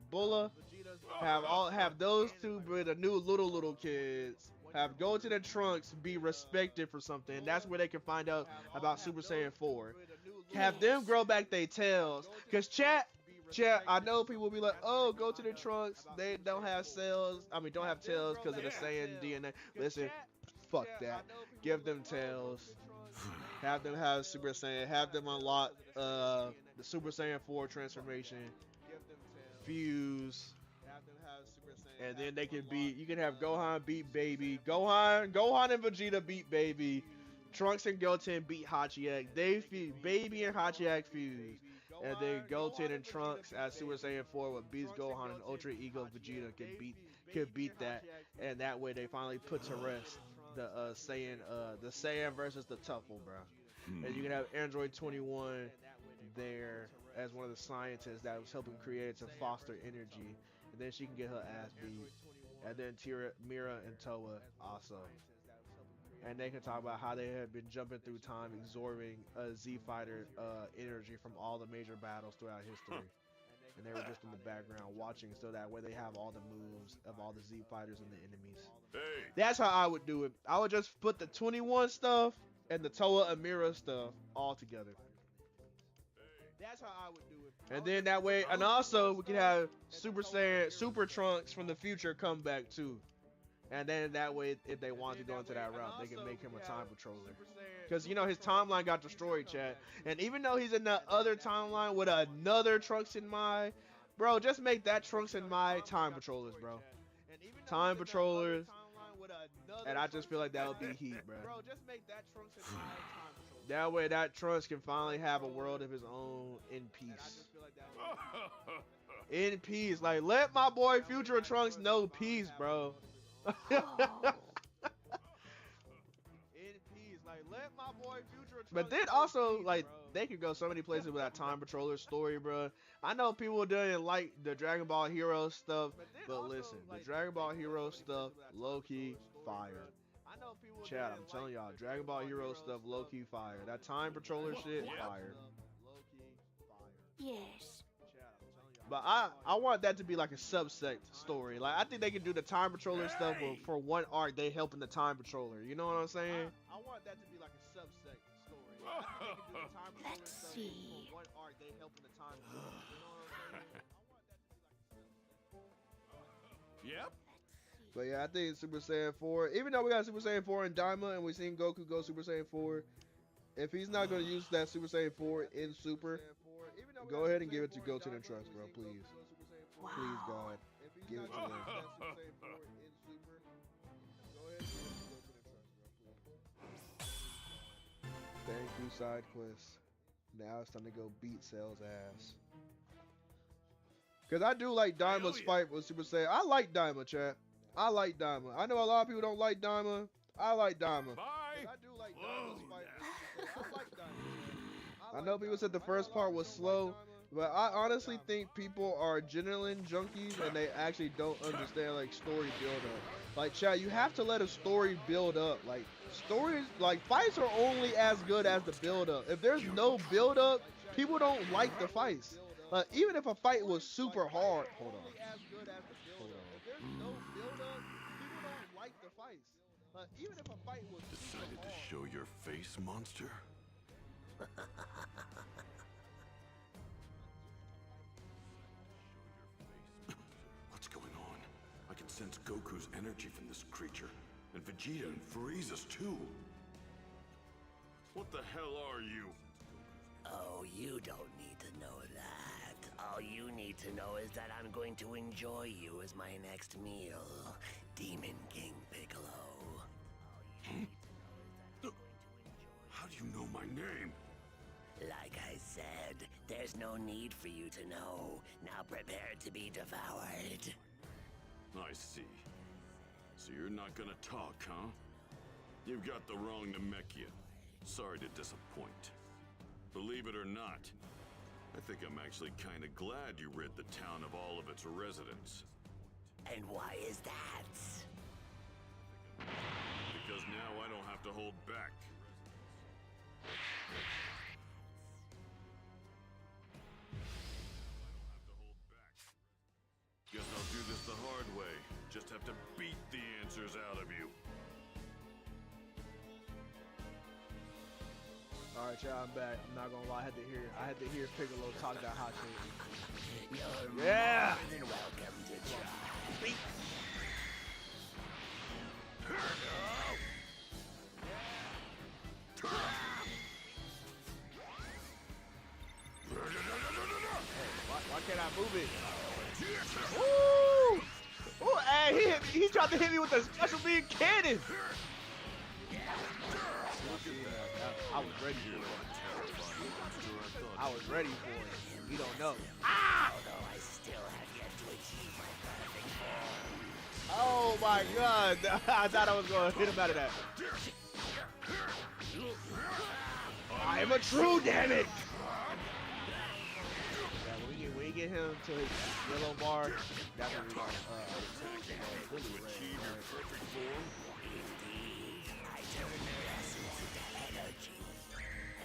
Bulla. Have those two be the new little kids. Have Goten and Trunks be respected for something. That's where they can find out about Super Saiyan 4. Have them grow back their tails. Cause chat, I know people will be like, oh, Goten and Trunks, they don't have cells. I mean, don't have tails because of the Saiyan DNA. Listen, fuck that. Give them tails. Have them have Super Saiyan. Have them unlock the Super Saiyan 4 transformation. Fuse. And then they can beat. You can have Gohan beat Baby. Gohan and Vegeta beat Baby. Trunks and Goten beat Hachiyak. They feud. Baby and Hachiyak fuse. And then Goten and Trunks as Super Saiyan 4 with Beast Gohan and Ultra Ego Vegeta can beat that. And that way they finally put to rest the Saiyan versus the Tuffle, bro. And you can have Android 21 there as one of the scientists that was helping create to foster energy. And then she can get her ass beat. And then Mira and Toa also. And they can talk about how they have been jumping through time, absorbing Z Fighter energy from all the major battles throughout history. And they were just in the background watching, so that way they have all the moves of all the Z Fighters and the enemies. Hey! That's how I would do it. I would just put the 21 stuff and the Toa and Mira stuff all together. That's how I would do it. And then that way, and also we can have Super Saiyan, Super Trunks from the future come back too. And then that way, if they want to go into that route, they can make him a time patroller. Because, you know, his timeline got destroyed, chat. And even though he's in that other timeline with another Trunks in mind, Bro, just make that Trunks and my time patrollers, bro. Time patrollers. And I just feel like that would be heat, bro. That way that Trunks can finally have a world of his own in peace. In peace. Like, let my boy Future Trunks know peace, bro. In peace. Like, let my boy Future Trunks. But then also, like, they could go so many places with that Time Patroller story, bro. I know people didn't like the Dragon Ball Hero stuff, but listen, the Dragon Ball Hero stuff, low-key fire. Chat, I'm telling y'all, Dragon Ball Hero stuff, low-key fire. That Time Patroller shit, fire. Yes. But I want that to be like a subsect story. Like, I think they can do the Time Patroller stuff where for one arc they helping the Time Patroller. You know what I'm saying? I want that to be like a subsect story. Like, I think they can do the Time Patroller Let's stuff see. for one arc they helping the Time Patroller. You know what I'm saying? Yep. But yeah, I think Super Saiyan 4, even though we got Super Saiyan 4 in Daima and we seen Goku go Super Saiyan 4, if he's not going to use that Super Saiyan 4 in Super, go ahead and give it to Goten and Trunks, bro, please. Please, God, give it to them. Thank you, side quests. Now it's time to go beat Cell's ass. Because I do like Daima's fight with Super Saiyan. I like Daima, chat. I like Daima. I know a lot of people don't like Daima. I like Daima. Bye. I do like Daima's fight with Super Saiyan. I like Daima. I know people said the first part was slow, but I honestly think people are adrenaline junkies and they actually don't understand like story build up. Like, chat, you have to let a story build up. Like, stories, like, fights are only as good as the build up. If there's no build up, people don't like the fights. Even if a fight was super hard, hold on. Even if a fight was Decided to show your face, monster? What's going on? I can sense Goku's energy from this creature, and Vegeta and Frieza's too. What the hell are you? Oh, you don't need to know that. All you need to know is that I'm going to enjoy you as my next meal, Demon King Piccolo. How do you know my name? Like I said, there's no need for you to know. Now prepare to be devoured. I see. So you're not gonna talk, huh? You've got the wrong Namekian. Sorry to disappoint. Believe it or not, I think I'm actually kinda glad you rid the town of all of its residents. And why is that? Because now I don't have to hold back. Guess I'll do this the hard way. Just have to beat the answers out of you. Alright, y'all, I'm back. I'm not gonna lie, I had to hear Piccolo talk that hot shit. You're Yeah! more than welcome to try. Why can't I move it? Ooh! Ooh, hey, he tried to hit me with a special beam cannon! I was ready for it. I was ready for it. You don't know. Ah! Although I still have yet to achieve my perfect form. Oh my god! I thought I was gonna hit him out of that. I am a true, damn it! Yeah, when we get him to his yellow bar, that's when we Indeed, I turn their essence into energy,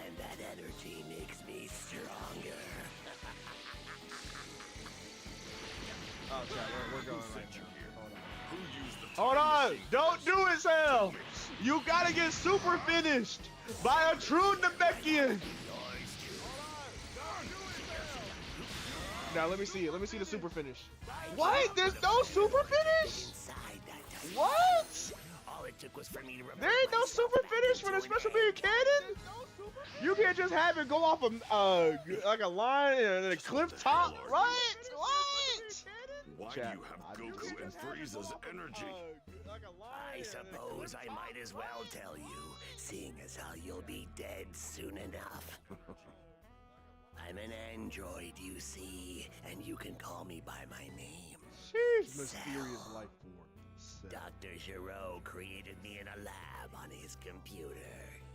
and that energy makes me stronger. Oh, sorry, we're going right now. Who used the Hold on! Don't do it, Sam! You gotta get super finished by a true Namekian! Now let me see it. Let me see the super finish. What? There's no super finish? What? All it took was for me to revert There ain't no myself super back finish for into the an special being egg. cannon. You can't just have it go off like a line and a Just cliff what the top. hell are What? What? Why Chat, do you have I Goku and Frieza's energy? I suppose I might as well tell you, seeing as how you'll be dead soon enough. I'm an android, you see, and you can call me by my name. Sheesh, mysterious life form. Dr. Giraud created me in a lab on his computer.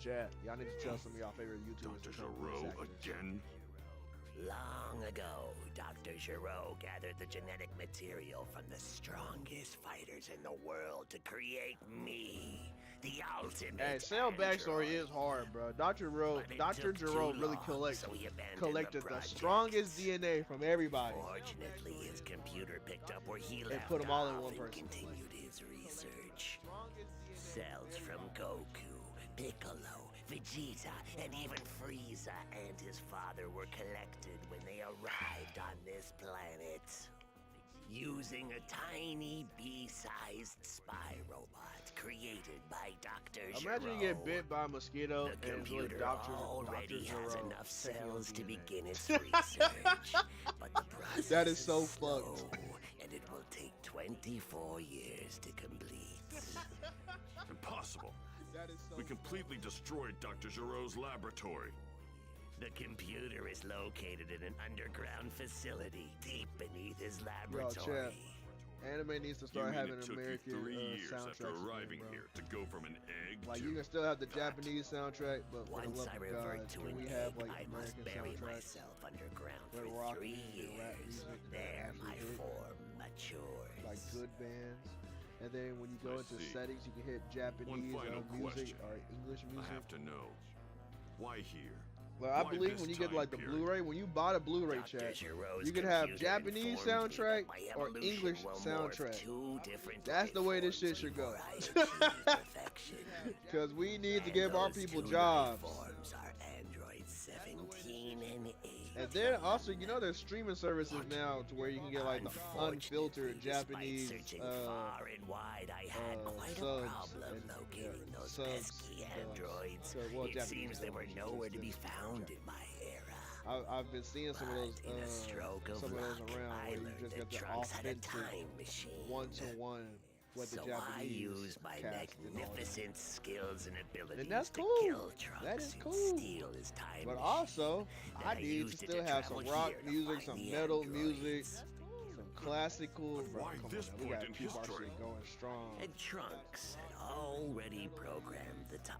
Chat, y'all need to tell some of y'all favorite YouTubers. Dr. to come Giraud voice actors. again? Long ago, Dr. Giraud gathered the genetic material from the strongest fighters in the world to create me, the ultimate. Hey, Cell backstory is hard, bro. Dr. Giraud really collected the strongest DNA from everybody Fortunately, his computer picked up where he and left put them all in off one and person. continued his research. Cells from Goku, Piccolo, Vegeta, and even Frieza and his father were collected when they arrived on this planet. Using a tiny bee-sized spy robot created by Dr. Giraud. Imagine you get bit by a mosquito The and it's like computer Dr. already has Giraud enough taking your cells to DNA. begin its research, but the process That is so slow, fucked. and it will take 24 years to complete. Impossible. That is so We completely destroyed Dr. Giraud's laboratory. The computer is located in an underground facility deep beneath his Yo, laboratory. chat. Anime needs to You start mean having it an took American you 3 years soundtrack. after arriving here to go from an egg Like to you can still have the Japanese soundtrack, but for the Once love I of revert God, to can an we egg, have like I must American bury soundtracks? myself underground Where for rock 3 music and rap years. music that There, actually my hit, form matures. like good bands. And then when you go I into see. settings, you can hit Japanese final music question. or English I music. have to know. Why here? Like, I Why believe this when you get time like the period? Blu-ray, when you buy the Blu-ray Dr. chat, Giroud's you can have computer Japanese informed me that soundtrack my or evolution English will morph soundtrack. 2 different That's the way this life shit should forms go. before I achieve perfection. Because we need to And give our those people 2 jobs. life forms are androids 17 and 8. And then also, you know, there's streaming services now to where you can get like the unfiltered Japanese Despite searching far and wide, I had quite a subs problem and, locating those subs, pesky androids. so, well, It Japanese seems they were subs, nowhere to be just- found in my era. I've been seeing some of those, But in a stroke of some of those luck, around I where you learned just that got the Trunks had a authentic time machine. one-to-one with the So Japanese I used my cast and all that. magnificent skills and abilities that's to cool. kill Trunks That is and cool. steal his time But machine. also, Then I I need to used it still to have some travel rock here to music, find some the metal androids. music, some classical. Bro, why come this on, now. We point gotta in keep our history? shit going strong. And Trunks had already programmed the time.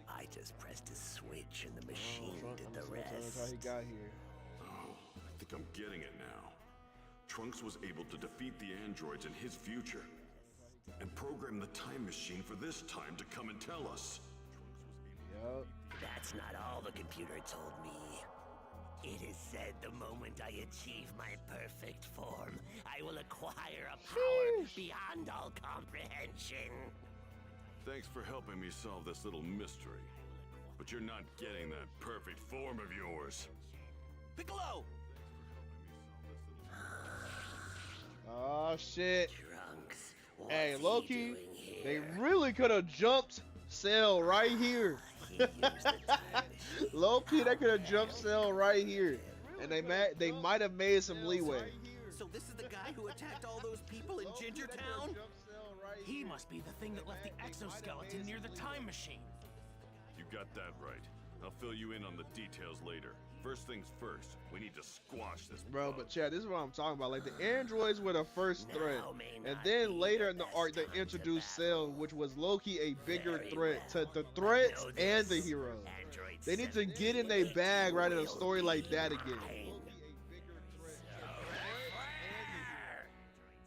I just pressed a switch and the machine did the That's how rest. he got here. Oh, I think I'm getting it now. Trunks was able to defeat the androids in his future and program the time machine for this time to come and tell us. Yup. That's not all the computer told me. It is said the moment I achieve my perfect form, I will acquire a power beyond all comprehension. Thanks for helping me solve this little mystery. But you're not getting that perfect form of yours. Piccolo! Oh shit. Trunks, Hey, what's Loki, he doing they here? really could have jumped Cell right here. He used the time machine. Loki, they could have jumped Cell right here, and they might have made some leeway. So this is the guy who attacked all those people in Gingertown? He must be the thing that left the exoskeleton near the time machine. You got that right. I'll fill you in on the details later. First things first, we need to squash this Bro, bug. but Chad, this is what I'm talking about. Like, the androids were the first threat. Now may And not then be later the in the best arc, they time to introduced battle. Cell, which was Loki a bigger Very threat well. to the I threats know and the this. heroes. Android They need to get in their 78 bag right in a will story like be that again. mine.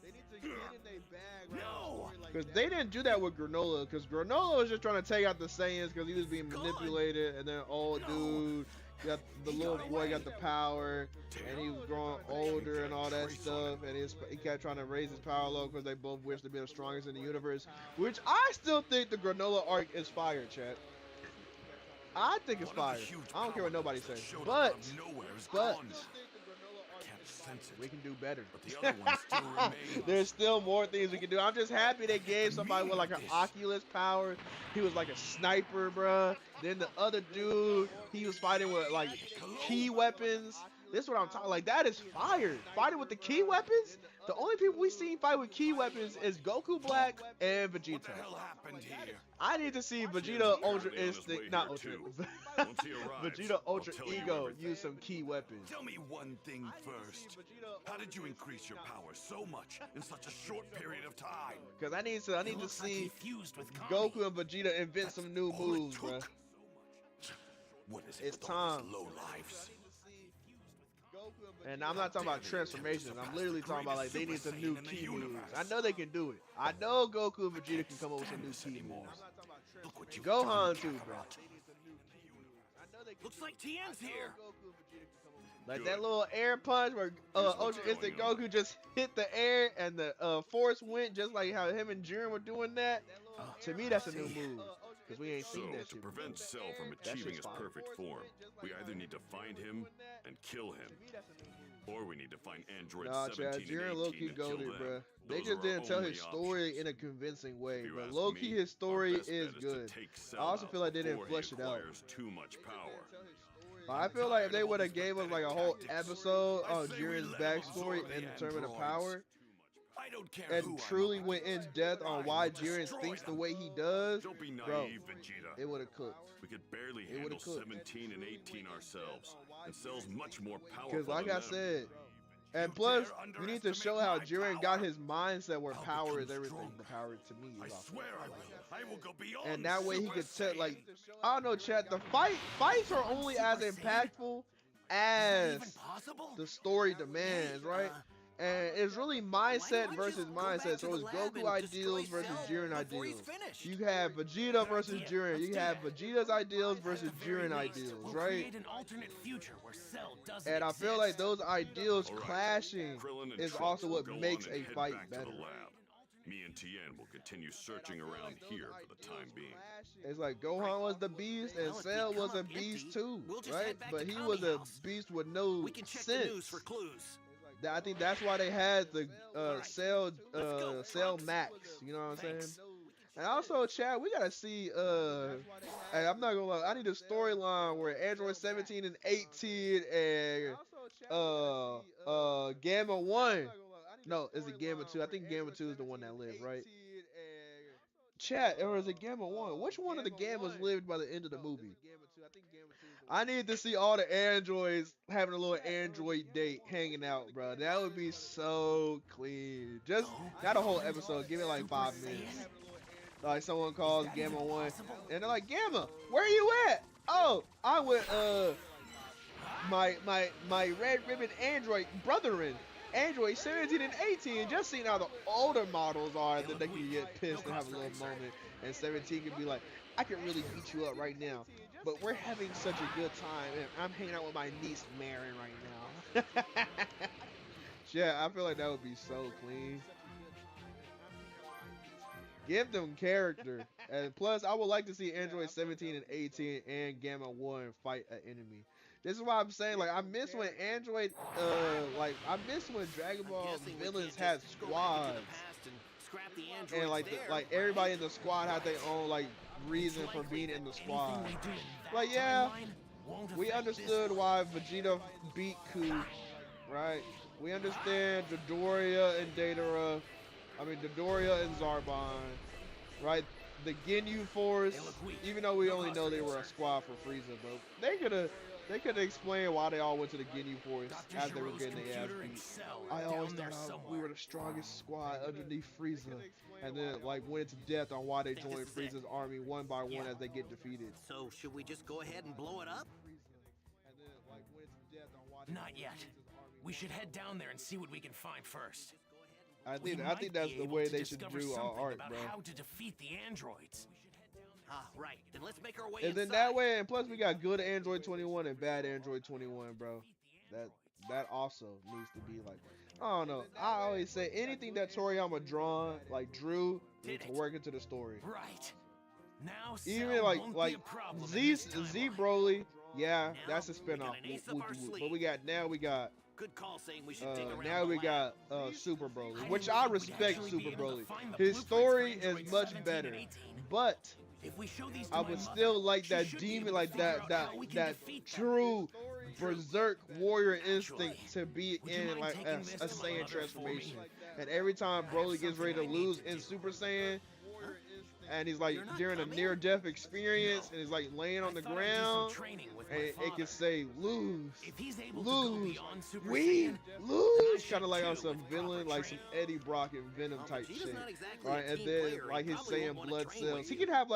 They need to get in their bag right No! Because they didn't do that with Granola. Because Granola was just trying to take out the Saiyans because he was being manipulated. And then old dude, got the little boy got the power. And he was growing older and all that stuff. And he kept trying to raise his power level because they both wished to be the strongest in the universe. Which I still think the Granola arc is fire, chat. I think it's fire. I don't care what nobody says. But sense it. We can do better. But the other one still remains. There's still more things we can do. I'm just happy they gave somebody with like an This. Oculus power. He was like a sniper, bruh. Then the other dude, he was fighting with like key weapons. This is what I'm talking. Like that is fire. Fighting with the key weapons. The only people we seen fight with key weapons is Goku Black and What Vegeta. the hell happened here? I need to see Vegeta Ultra Instinct, not Ultra, Once he arrives, Vegeta Ultra I'll tell you Ego everything. use some key weapons. Tell me one thing first. How did you increase your power so much in such a short period of time? Cause I need to see fused with Goku and Vegeta invent some new All it moves, took? bro. What is It's it with all time. these low lives? And I'm not talking about transformations. I'm literally talking about like they need some new key moves. I know they can do it. I know Goku and Vegeta can come up with some new key moves. Look what you've Gohan done, too, bro. Kakarot. Looks like Tien's here. Like that little air punch where Ultra Instinct Goku just hit the air and the force went just like how him and Jiren were doing that. To me, that's a new move. Cause we ain't So, seen that to shit prevent before. Cell from That achieving shit's his fire. perfect form, we either need to find him and kill him, or we need to find Android Nah, 17 Chad, and Jiren 18 low-key and kill goated, them. bruh. They Those just are didn't our tell only his story options. in a convincing way, If you but ask low-key me, his story our best is bet good. to take I Cell also out feel like they didn't before flesh he it out. acquires too much power. I feel like if they would have gave us like a whole episode on Jiren's backstory and determined the power, I don't care and who truly I'm went in depth on why Jiren thinks the way he does, Don't be naive, bro, Vegeta. it would have cooked. We could barely It handle would've cooked. 17 and 18 ourselves, and Cell's much more powerful Because like than I them. said, and plus, you need to show how Jiren got his mindset where power is everything. The power to me I is awesome. swear I will. I will go beyond. And that way he Super could tell, Saiyan. like, I don't know, chat. The fights are only as impactful as Possible? the story demands, right? And it's really mindset versus mindset. So it's Goku ideals versus Jiren ideals. You have Vegeta versus Jiren. You have Vegeta's ideals versus Jiren ideals, We'll right? create an alternate future where Cell doesn't And I feel like those ideals All right, clashing Krillin and is Trunks also will what go makes on a and head fight back better. To the lab. Me and Tien will continue searching around here for the time being. It's like Gohan was the beast and Well, if we Cell come was a up beast empty, too, we'll just right? head back But to he Kami was a House. beast with no We can check the news sense. for clues. I think that's why they had the Cell go, Cell Trunks. Max. You know what I'm Thanks. saying? And also, Chad, we gotta see. Hey, I'm not gonna lie. I need a storyline where Android 17 and 18 and Gamma 1. No, is it Gamma 2? I think Gamma 2 is the one that lived, right? Chat, or is it Gamma 1? Which one of the Gammas lived by the end of the movie? I need to see all the androids having a little android date hanging out, bro. That would be so clean. Just not a whole episode. Give it like 5 minutes. Like someone calls Gamma 1 and they're like, Gamma, where you at? Oh, I'm with my red ribbon android brotherin. Android 17 and 18, just seeing how the older models are, that they can get pissed and have a little moment. And 17 can be like, I can really beat you up right now, but we're having such a good time, and I'm hanging out with my niece Marin right now. Yeah, I feel like that would be so clean. Give them character. And plus, I would like to see Android 17 and 18 and Gamma 1 fight an enemy. This is why I'm saying, like, I miss when Android, I miss when Dragon Ball villains had squads. And like everybody in the squad had their own like reason for being in the squad. Like yeah, we understood why Vegeta beat Ku, right? We understand Dodoria and Datara. I mean Dodoria and Zarbon, right? The Ginyu Force, even though we only know they were a squad for Frieza, but they could have explained why they all went to the Ginyu Force as they were getting their ass beat. I always thought we were the strongest squad underneath Frieza, and then like went into depth on why they joined Frieza's army one by one as they get defeated. So should we just go ahead and blow it up? Not yet. We should head down there and see what we can find first. I We think might that's be the able way to they should discover do our something art, about bro. how to defeat the androids. Ah, right. Then let's make our way And then inside. that way, and plus we got good Android 21 and bad Android 21, bro. That also needs to be like, I don't know. I always say anything that Toriyama drew needs to work into the story. Right. Now Even Cell like won't like be a problem in Z this Z timeline. Broly, yeah, Now that's a we got spinoff. an ace up our But sleeve. we got Good call saying we should dig around now the we lab. got Super Broly, I which didn't I think we'd respect actually Super be able to Broly. find the His blueprints for story is androids much 17 better, and 18. but If we show these to I my would mother, still like she that should be demon, able to like figure that out that how we can that defeat them. true berserk warrior Naturally. instinct to be Would you in mind like taking a this to my Saiyan mother for transformation. me? And every time I have Broly gets ready to something I need lose to in do. Super Saiyan, and he's like You're not during a coming? near-death experience, and he's like laying I on the thought I'd do some ground, training with and my it father. can say lose, If he's able to go lose, beyond Super we Saiyan, then I lose, should kind of like on too some with villain, proper like some training. Eddie Brock and Venom type Vegeta's shit, not exactly right? a And team then player. like He his probably Saiyan won't wanna blood train cells, with he you. can have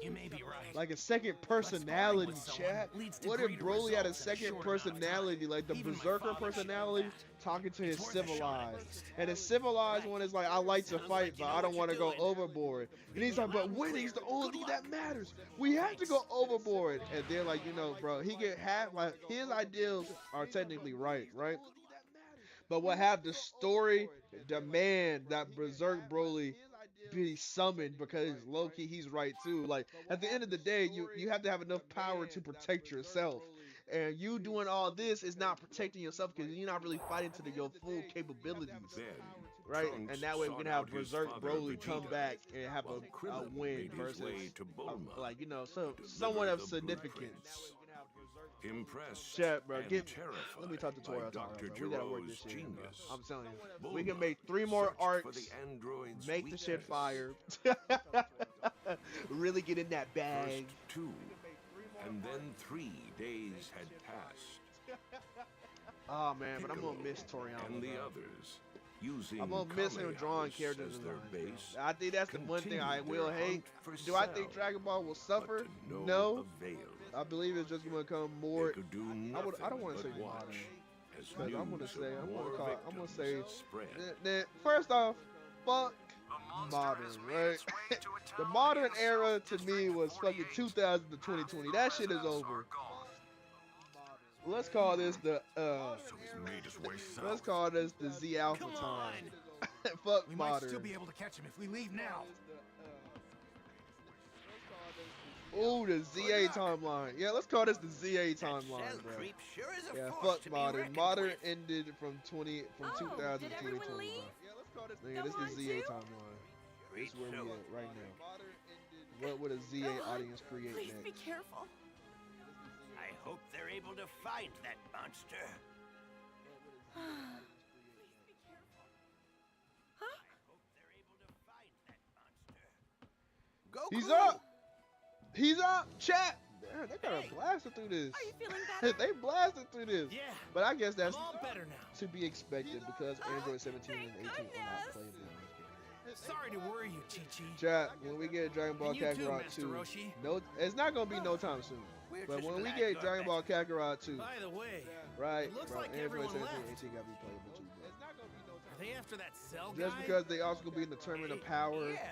You may be right. like a second But sparring personality, with someone chat. leads to What if greater Broly had a results in a second short amount of personality, time. like the Even my berserker father should know personality, that. talking to his It's worth a shot at civilized? least. And his civilized one is like, I like to Sounds fight, like you but know I don't what want to you're go doing. overboard. And he's Read like, me but loud and winning's the clear. only Good thing luck. that matters. We have to go overboard. And then like, you know, bro, he get half like his ideals are technically right, right? But what have the story demand that Berserk Broly be summoned, because low key he's right too. Like at the end of the day, you have to have enough power to protect yourself. And you doing all this is not protecting yourself because you're not really fighting to your full capabilities. Then, Right? Trunks And that way we sought can have out his Berserk father, Broly come Vegeta, back and have while a Krillin win made his versus way to Bulma like, you know, so to someone deliver of the significance. blueprints. Impressed Chat, bro. and Let me talk to terrified Tori by Otaro, Dr. bro. We gotta work this Giro's shit, in, bro. genius, I'm telling you. Bulma We can make 3 more searched for arcs, the android's make the shit weakness. fire. Really get in that bag. First 2, and then 3 days had passed, Oh man, but I'm gonna miss Toriyama. and the bro. others, using I'm gonna miss him Kame drawing House characters as in their base. base, I think that's the one thing I continued will their hate. hunt for Do I think Cell, Dragon Ball will but suffer? to No. avail. I believe it's just gonna become They more. could do I don't want to nothing say but modern. watch as Because I'm gonna news say, of I'm more gonna call, I'm gonna say, victims spread. first off, fuck modern, right? The modern era to me was fucking 2000 to 2020. That shit is over. Let's call this the So he's made his way south. let's call this the Z Alpha Come time. on. Fuck We might modern. still be able to catch him if we leave now. Ooh, the ZA timeline. Yeah, let's call this the ZA That timeline, cell bro. creep sure is a Yeah, force fuck to be modern. reckoned Modern with. ended from 2000 Oh, to did everyone 2020. leave? Nigga, Go this on is the ZA too? timeline. This is where Great we show. at right now. What would a ZA Go on. audience create Please be next? careful. I hope they're able to find that monster. Goku! He's up! He's up! Chat! Damn, they got Hey. a blasted through this. Are you feeling better? They blasted through this. Yeah, But I guess I'm that's all better now. to be expected because Android 17 and 18 are not goodness. playable in this game. Sorry to worry you, Chi-Chi. Chat, when we get Dragon Ball And you too, Kakarot Master 2, Roshi. no, it's not gonna be no time soon. We're But just when we glad get you're Dragon Ball Kakarot 2, By the way, right, it looks bro, like Android everyone 17 left. and 18 gotta be playable too, bro. are they after that cell Just guy? because they also gonna be in the tournament of power. Yeah.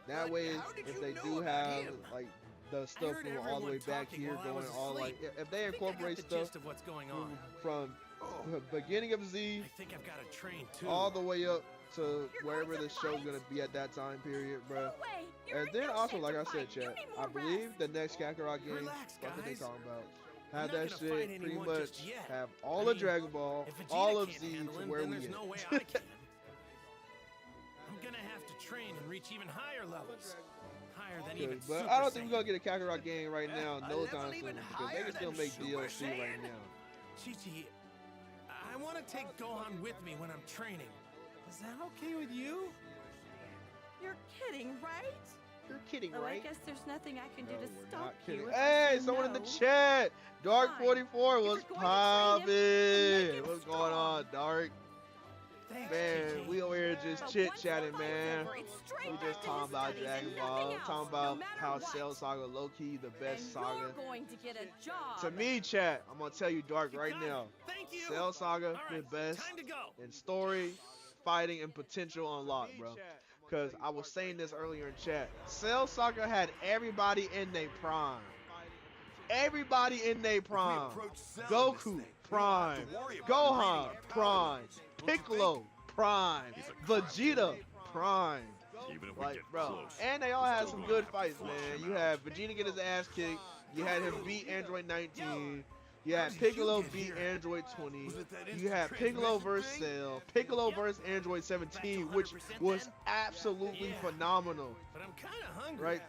That But way, how did if you they know do about have him? like the stuff heard from all the way everyone back talking here while I going was all like asleep. if they I think I got incorporate the stuff gist of what's going on. from Oh. the beginning of Z I think I've got to train too. all the way up to You're wherever going the to show's fight? gonna be at that time period, bro. No way. You're And in then no also, shape like to I said, fight. You chat, need I more believe rest. the next Kakarot game, Relax, what are they guys. talking about? I'm Have not that gonna shit fight pretty anyone much just yet. have I all of mean, Dragon Ball, If Vegeta all of can't Z handle to him, where then we there's at. no way I can. I'm gonna have to train and reach even higher levels. Higher than even But Super I don't think we're Saiyan. gonna get a Kakarot game right now, A no level time soon, even because they higher can still than make Super DLC right Saiyan? now. Chi-Chi, I want to take Gohan with me when I'm training. Is that okay with you? You're kidding, right? You're kidding, Oh, I right? guess there's nothing I can do No, to we're stop not you. kidding. if I Hey, say someone in the no. chat. Dark Fine. 44 If was you're going to train him, popping. then make him What's going strong. on, Dark? Thanks, Man, Chi-Chi. we over here just But chit once chatting, the fight's man. over, it's straight We back just to talking his about studies Dragon and Ball, nothing else, talking no about matter how what. Cell Saga low key the best And saga. you're going to get a job. To me, chat, I'm gonna tell you, Dark, right Got it. now. Thank you. Cell Saga All the right, best time to go. in story, fighting, and potential unlocked, bro. Because I was saying this earlier in chat. Cell Saga had everybody in their prime. Everybody in their prime. Goku, prime. Gohan, prime. Piccolo, prime. Vegeta, prime. Even if we Like, get bro. close. And they all had some good Still gonna have fights, to flush man. him You out. had Vegeta get his ass kicked. You had him beat Android 19. You How had did you Piccolo get beat here? Android 20. Was it that You instant had Piccolo transmission versus thing? Cell. Piccolo versus Android 17, which 100% was then? absolutely Yeah. phenomenal. But I'm kind of hungry. Right?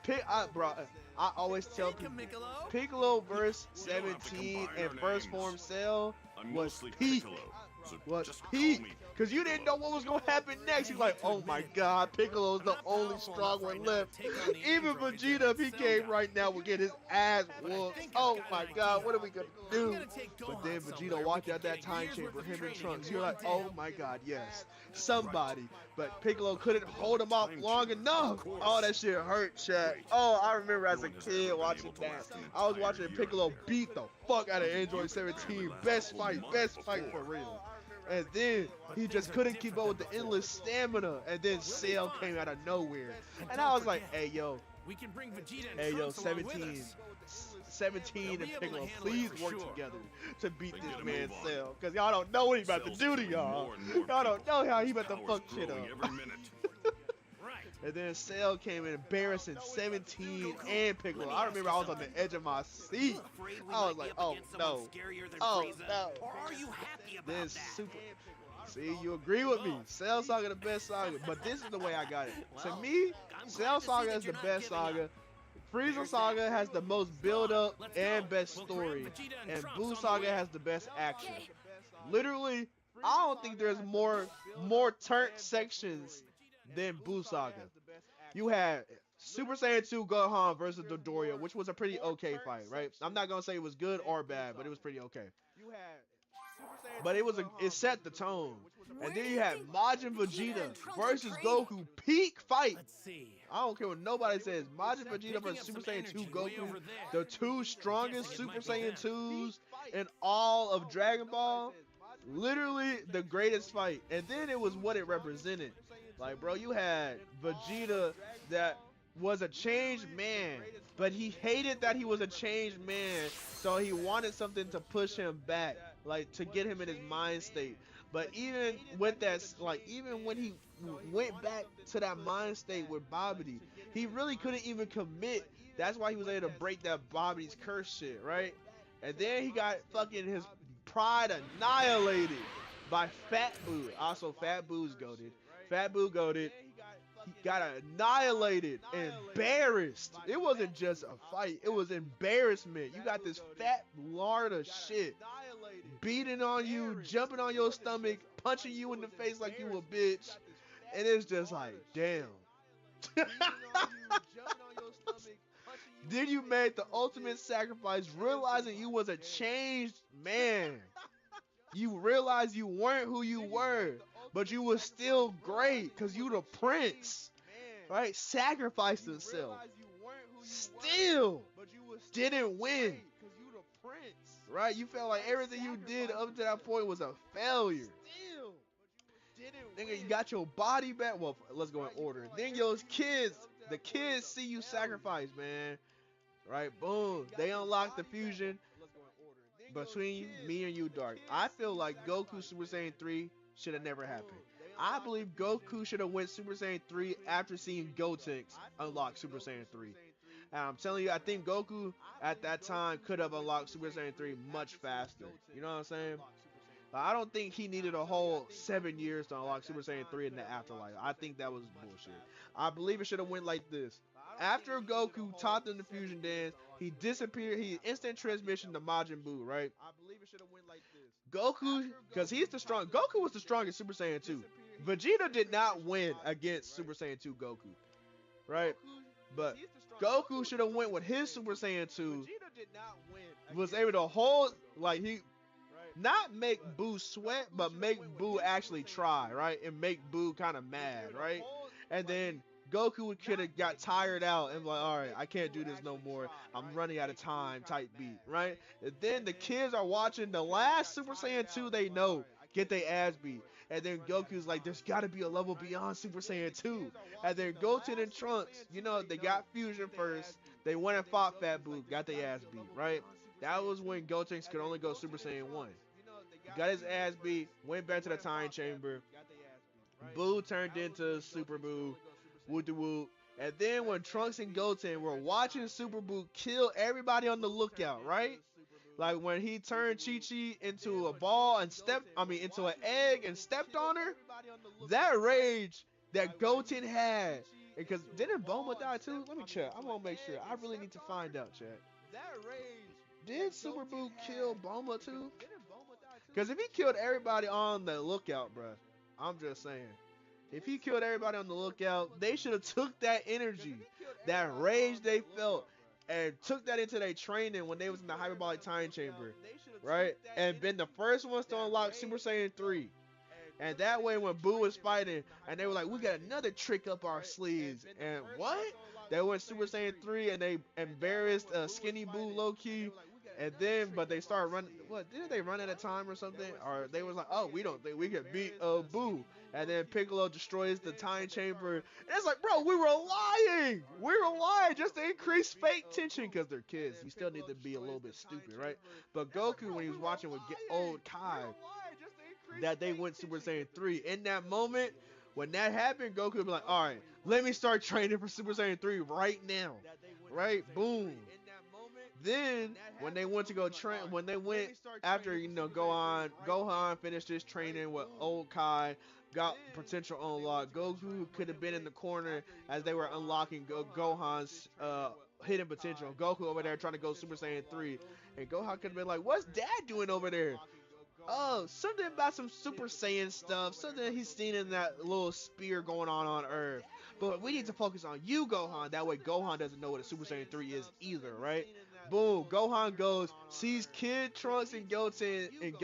I always tell people Piccolo. Piccolo versus We don't have to 17 combine and our first names. form Cell I'm was mostly peak. Piccolo, so Was just peak. call me Because you didn't know Piccolo. what was going to happen next. You're like, I hate to oh my admit it, god, Piccolo's I'm the not only powerful strong enough right one now to left. take on the Even androids Vegeta, that if he Cell came got. right now, would get his ass But I whooped. think I've Oh got my an god, idea. what are we going to I'm do? gonna take But Gohan then somewhere Vegeta we walked can out get that a time year's chamber, worth of him and training Trunks. in You're one like, day. oh my god, yes. Somebody. But Piccolo couldn't hold him off Time long chamber, enough. of course. Oh, that shit hurt, chat. Great. Oh, I remember as No a one has kid ever been watching able to that. last an I was entire watching year Piccolo in there. beat the fuck out of Even Android you could barely 17. last a Best whole fight, month best fight for before. real. And then he just couldn't keep up with the endless stamina. And then Cell came out of nowhere. And I was like, hey yo, We can bring Vegeta and hey yo, Trunks along with 17. us. 17 They'll and be able to Piccolo, handle it please for work sure. together to beat Then this get a man move on. Cell. Cause y'all don't know what he about to Cell's do to killing y'all. more and more Y'all don't people. know how he His about to power's fuck shit growing up. every minute. Right. And then Cell came in embarrassing 17 and Piccolo. I remember I was on the edge of my seat. I was like, oh no. Oh no. Or are you happy about This that? super. See, you agree with me. Cell Saga the best saga, but this is the way I got it. To me, Cell Saga is the best saga. Frieza Saga has the most build up and best story, and Buu Saga has the best action. Literally, I don't think there's more turn sections than Buu Saga. You had Super Saiyan 2 Gohan versus Dodoria, which was a pretty okay fight, right? I'm not gonna say it was good or bad, but it was pretty okay. But it set the tone. And then you had Majin Vegeta versus Goku, peak fight. Let's see. I don't care what nobody says. Majin Vegeta versus Super Saiyan 2 Goku, the two strongest Super Saiyan 2s in all of Dragon Ball. Literally the greatest fight. And then it was what it represented. Like, bro, you had Vegeta that was a changed man, but he hated that he was a changed man, so he wanted something to push him back, like to get him in his mind state. But even with that, like even when he went back to that mind state with Babidi, he really couldn't even commit. That's why he was able to break that Babidi's curse shit, right? And then he got fucking his pride annihilated by Fat Boo. Also, Fat Boo's goated. Fat Boo goated. He got annihilated, embarrassed. It wasn't just a fight, it was embarrassment. You got this fat lard of shit beating on you, jumping on your stomach, punching you in the face like you a bitch. And it's just like, damn. Then you made the ultimate sacrifice, realizing you was a changed man. You realized you weren't who you were, but you was still great because you the prince, right? Sacrificed himself. Still didn't win, right? You felt like everything you did up to that point was a failure. Nigga, you got your body back. Well, let's go in order. Then your kids, the kids see you sacrifice, man. Right? Boom. They unlock the fusion between me and you, Dark. I feel like Goku Super Saiyan 3 should have never happened. I believe Goku should have went Super Saiyan 3 after seeing Gotenks unlock Super Saiyan 3. And I'm telling you, I think Goku at that time could have unlocked Super Saiyan 3 much faster. You know what I'm saying? I don't think he needed a whole 7 years to unlock Super Saiyan 3 in the afterlife. I think that was bullshit. I believe it should have went like this. After Goku taught them the fusion dance, he disappeared. He instant transmission to Majin Buu, right? Goku, because Goku was the strongest Super Saiyan 2. Vegeta did not win against Super Saiyan 2 Goku, right? But Goku should have went with his Super Saiyan 2. Was able to hold, like he, not make Buu sweat, but make Buu actually try, right? And make Buu kind of mad, right? And then Goku could have got tired out and like, all right, I can't do this no more. I'm running out of time type beat, right? And then the kids are watching the last Super Saiyan 2 they know get their ass beat. And then Goku's like, there's got to be a level beyond Super Saiyan 2. And then Goten and Trunks, you know, they got fusion first. They went and fought Fat Buu, got their ass beat, right? That was when Gotenks could only go Super Saiyan 1. Got his ass beat, went back to the time chamber. Buu turned into Super Buu. Woo-de-woo. And then when Trunks and Goten were watching Super Buu kill everybody on the lookout, right? Like when he turned Chi-Chi into a ball and into an egg and stepped on her. That rage that Goten had. Because didn't Bulma die too? Let me check. I want to make sure. I really need to find out, chat. Did Super Boo kill Bulma too? Because if he killed everybody on the lookout, bruh, I'm just saying. If he killed everybody on the lookout, they should have took that energy, that rage they felt, and took that into their training when they was in the hyperbolic time chamber, right? And been the first ones to unlock Super Saiyan 3. And that way when Boo was fighting, and they were like, we got another trick up our sleeves. And what? They went Super Saiyan 3 and they embarrassed Skinny Boo low-key. And then, but they started running, what, didn't they run at a time or something? Or they was like, oh, we don't think we can beat Boo. And then Piccolo destroys the time chamber. And it's like, bro, we were lying. We were lying just to increase fake tension because they're kids. You still need to be a little bit stupid, right? But Goku, when he was watching with old Kai, that they went Super Saiyan 3. In that moment, when that happened, Goku would be like, all right, let me start training for Super Saiyan 3 right now. Right? Boom. Then, when they went to go train, when they went after, Gohan finished his training with old Kai, got potential unlocked. Goku could have been in the corner as they were unlocking Gohan's hidden potential. Goku over there trying to go Super Saiyan 3. And Gohan could have been like, what's Dad doing over there? Oh, something about some Super Saiyan stuff. Something he's seen in that little spear going on Earth. But we need to focus on you, Gohan. That way Gohan doesn't know what a Super Saiyan 3 is either, right? Boom. Gohan goes, sees Kid Trunks and Goten in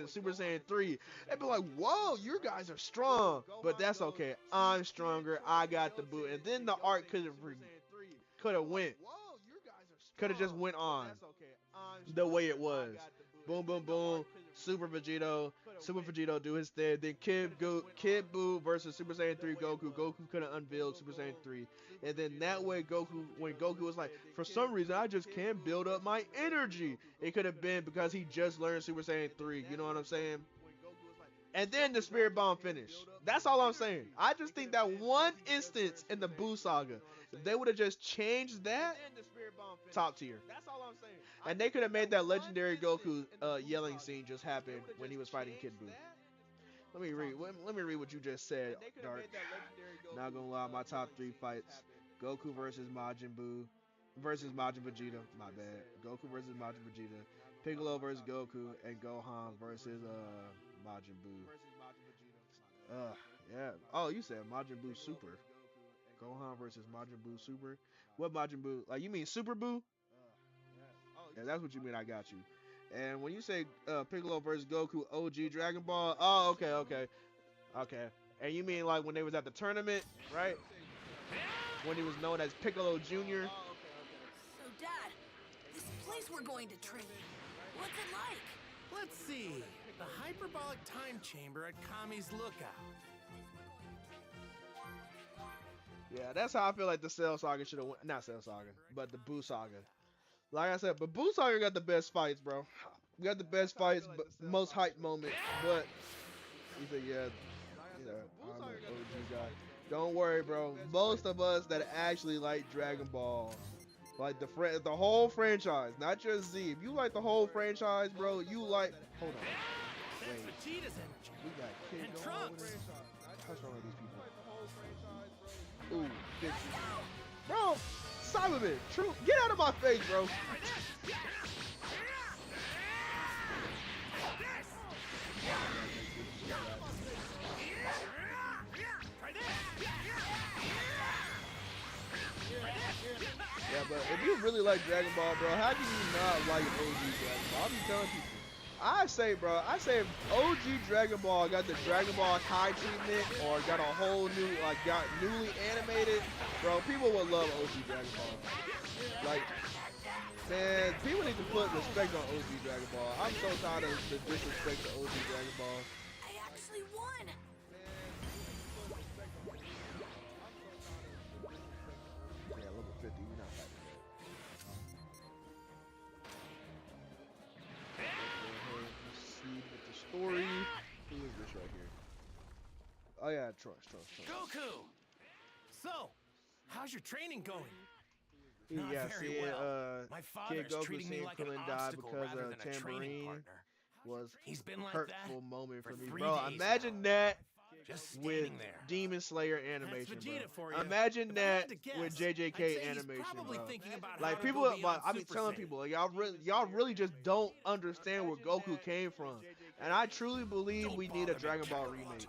Super Saiyan 3. They'd be like, whoa, you guys are strong. But that's okay. I'm stronger. I got the boot. And then the arc could have just went on the way it was. Boom, boom, boom. Super Vegito do his thing. Then Kid Buu versus Super Saiyan 3 Goku. Goku could have unveiled Super Saiyan 3. And then that way when Goku was like, for some reason I just can't build up my energy. It could have been because he just learned Super Saiyan 3. You know what I'm saying? And then the Spirit Bomb finished. That's all I'm saying. I just think that one instance in the Buu saga, if they would have just changed that, top tier. And they could have made that legendary Goku yelling scene just happen when he was fighting Kid Buu. Let me read what you just said, Dark. Not gonna lie, my top 3 fights: Goku versus Majin Buu versus Majin Vegeta. My bad. Goku versus Majin Vegeta. Piccolo versus Goku, and Gohan versus Majin Buu. Yeah. Oh, you said Majin Buu Super. Gohan versus Majin Buu Super. What Majin Buu? Like, you mean Super Buu? Yeah, that's what you mean. I got you. And when you say Piccolo versus Goku OG Dragon Ball, oh, okay. And you mean like when they was at the tournament, right? When he was known as Piccolo Jr. So, Dad, this place we're going to train, what's it like? Let's see. The hyperbolic time chamber at Kami's Lookout. Yeah, that's how I feel like the Cell Saga should have went. Not Cell Saga, but the Buu Saga. Like I said, but Buu Saga got the best fights, bro. We got the best fights, but most hype moment. But he said, yeah, I'm an OG guy. Don't worry, bro. Most of us that actually like Dragon Ball, like the whole franchise, not just Z. If you like the whole franchise, bro, you like. Hold on. Wait. We got Kid going over there. What's wrong with these people? Ooh, 50. Bro, Cyberman, true. Get out of my face, bro. Yeah, but if you really like Dragon Ball, bro, how can you not like OG Dragon Ball? I'll be telling people. I say if OG Dragon Ball got the Dragon Ball Kai treatment or got a whole new, like, got newly animated, bro, people would love OG Dragon Ball. Like, man, people need to put respect on OG Dragon Ball. I'm so tired of the disrespect to OG Dragon Ball. I actually won! Yeah, level 50, we're not fighting that. Proceed with the story. Who is this right here? Oh yeah, Trunks. Goku! So, how's your training going? Not Yeah, very seeing well. My Kid father's Goku treating me seeing like an Krillin die obstacle because rather of than a training Tambourine partner. was He's been like hurtful that moment for for me, 3 bro. days Imagine now. that Just with standing there. Demon Slayer That's animation, bro. Vegeta for you. Imagine If I had that to guess, with I'd JJK say he's animation, probably bro. thinking about Like how to people, go but beyond I be Super telling Saiyan. people, like y'all really just don't understand where Goku came from, and I truly believe Don't we need a bother me, Dragon Ball Kakarot. remake.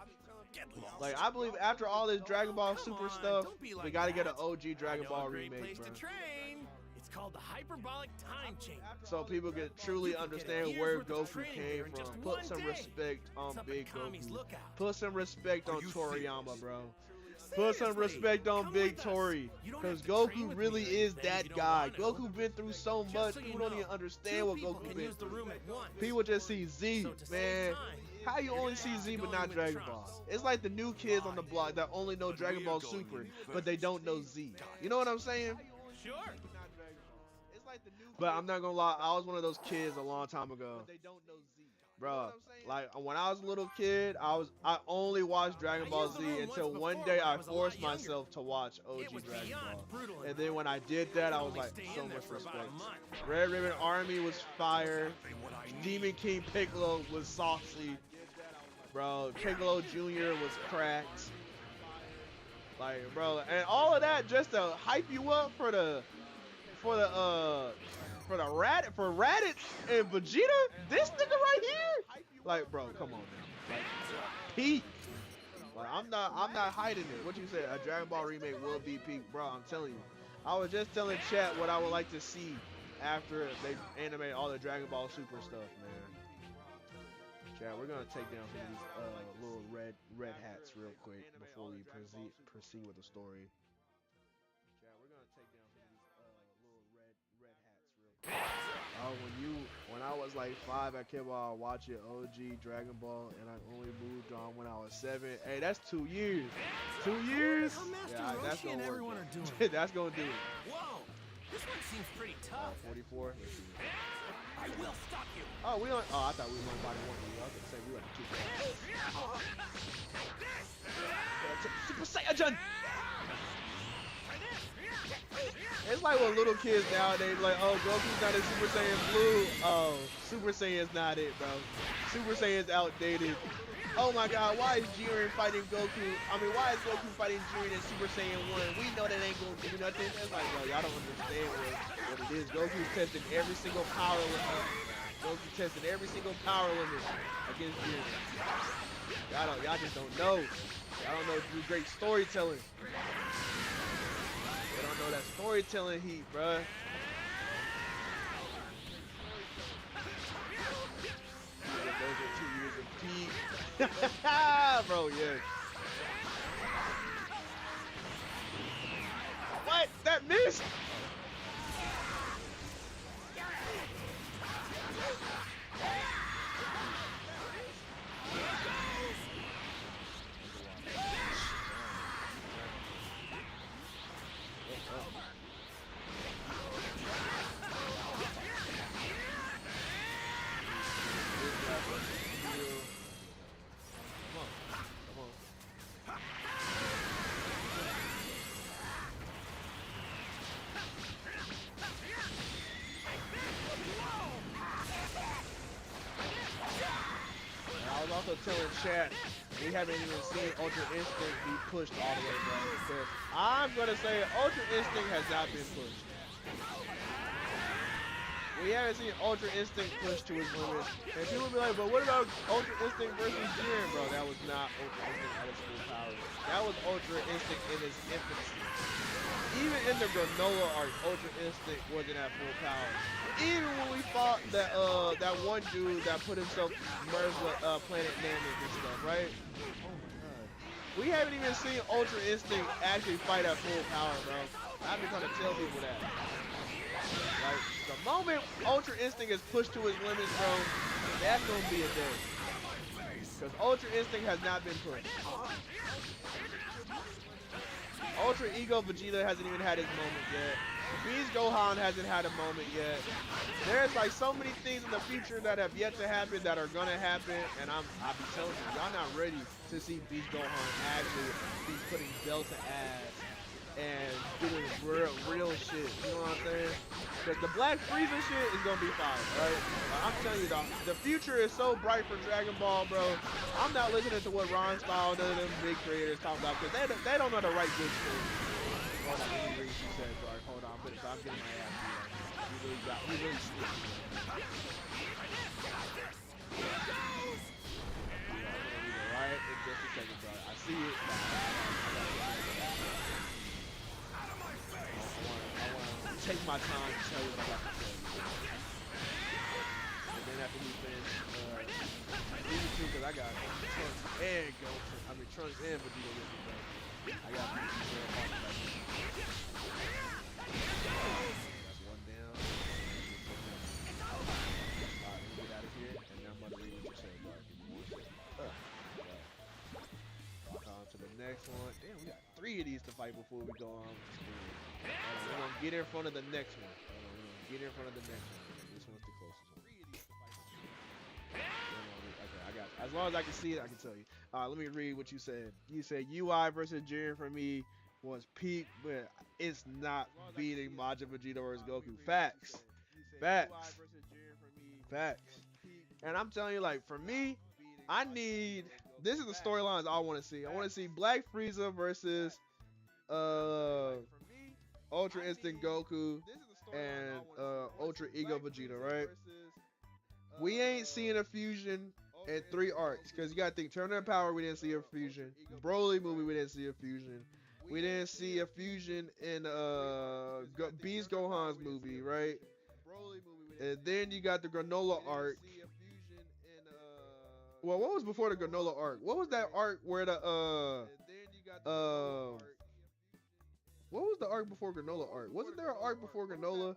Get lost. Like I believe after all this Dragon Ball Come Super on, stuff, don't be we like gotta get an that. OG Dragon I know Ball a great remake, place bro. to train. It's called the Hyperbolic Time Chamber. So people can truly You could get a understand year's where worth of Goku training came there in just from. one Put some day. respect on It's up Big at Kami's Goku. Lookout. Put some respect Are on you Toriyama, serious? bro. Put some Seriously, respect on come Big with us. Tori, You don't because have to train Goku with really me or is anything if that you don't guy. want to. Goku been through so Just much, so you people don't know, even understand two what people Goku can been use the through. room at once. People just see Z, So to save man. time, How you you're only gonna see have to Z go but in not with Dragon Trunks. Ball? It's like the new kids on the block that only know But Dragon we're Ball going Super, in but they first. don't know Z. You know what I'm saying? Sure. But I'm not gonna lie, I was one of those kids a long time ago. Bro, like when I was a little kid, I only watched Dragon I Ball used the Z room until once one before day when I I was a lot forced younger. myself to watch OG It was Dragon beyond Ball. brutal And then when I did that, I was only like, stay so in there much for about a respect. month. Red Ribbon Army was fire. Exactly what I need. Demon King Piccolo was saucy. Bro, Piccolo Jr. was cracked. Like, bro, and all of that just to hype you up for Raditz and Vegeta? This nigga right here? Like, bro, come on now. Like, peak. Like, I'm not hiding it. What you say? A Dragon Ball remake will be peak, bro. I'm telling you. I was just telling chat what I would like to see after they animate all the Dragon Ball Super stuff, man. Chat, we're gonna take down some of these little red hats real quick before we proceed with the story. Chat, we're gonna take down some of these little red hats real quick. Oh, when I was like 5, I kept on watching OG Dragon Ball, and I only moved on when I was 7. Hey, that's 2 years. 2 years? How Master Yeah, that's Roshi and gonna everyone work. are doing. That's gonna do it. Whoa, this one seems pretty tough. 44. Let's see. I will stop you. Oh, we on. Oh, I thought we were on body 1. I was gonna say we like to keep that. Super Saiyan. It's like when little kids nowadays like, oh, Goku's not in Super Saiyan Blue. Oh, Super Saiyan's not it, bro. Super Saiyan's outdated. Oh my God, why is Jiren fighting Goku? I mean, why is Goku fighting Jiren in Super Saiyan 1? We know that ain't gonna do nothing. It's like, bro, y'all don't understand what it is. Goku's testing every single power limit. Goku testing every single power limit against Jiren. Y'all just don't know. Y'all don't know do great storytelling. They don't know that storytelling heat, bruh. Those are 2 years of peak. Bro, yeah. What? That missed? Also telling chat we haven't even seen Ultra Instinct be pushed all the way, bro. Because I'm gonna say Ultra Instinct has not been pushed. We haven't seen Ultra Instinct pushed to his limits. And people be like, but what about Ultra Instinct versus Jiren, bro? That was not Ultra Instinct at its full power. That was Ultra Instinct in its infancy. Even in the Granola arc, Ultra Instinct wasn't at full power. Even when we fought that one dude that put himself merged with Planet Namek and stuff, right? Oh my God. We haven't even seen Ultra Instinct actually fight at full power, bro. I've been trying to tell people that. Like, the moment Ultra Instinct is pushed to his limits, bro, that's gonna be a day. Because Ultra Instinct has not been pushed. Ultra Ego Vegeta hasn't even had his moment yet. Beast Gohan hasn't had a moment yet. There's like so many things in the future that have yet to happen that are gonna happen, and I'll be telling you, y'all not ready to see Beast Gohan actually be putting belt to ass and doing real shit. You know what I'm saying? Because the Black Frieza shit is gonna be fire, right? I'm telling you, dog, the future is so bright for Dragon Ball, bro. I'm not listening to what Ron Style, none of them big creators talk about, because they don't know the right good shit. Hold on, let me read what you said, bro. Hold on, I'm getting my ass beat right now. You really right in just a second, bro. I see it. I want to take my time to tell you what I got to tell you. And then after we finish, these two, because I got Trunks and Goku. I mean, Trunks and Vegeta with me, bro. I got these two right now. That's one down. Alright, let me get out of here, and then I'm about to read what you said, bro. Give me 1 second. To the next one. Damn, we got 3 of these to fight before we go on. We're gonna get in front of the next one. We're gonna get in front of the next one. This one's the closest one. Okay, I got you. As long as I can see it, I can tell you. Let me read what you said. You said UI versus Jiren for me was peak, but it's not beating Majin Vegeta versus Goku. Facts. Facts. Facts. And I'm telling you, like, for me, I need. This is the storylines I want to see. I want to see Black Frieza versus Ultra Instinct Goku and Ultra Ego Vegeta, right? We ain't seen a fusion in 3 arcs, because you gotta think Turner and Power, we didn't see a fusion. Broly movie, we didn't see a fusion. We didn't see a fusion in Beast Gohan's movie, right? And then you got the Granola arc. Well, what was before the Granola arc? What was that arc where the what was the arc before Granola arc? Wasn't there an arc before Granola?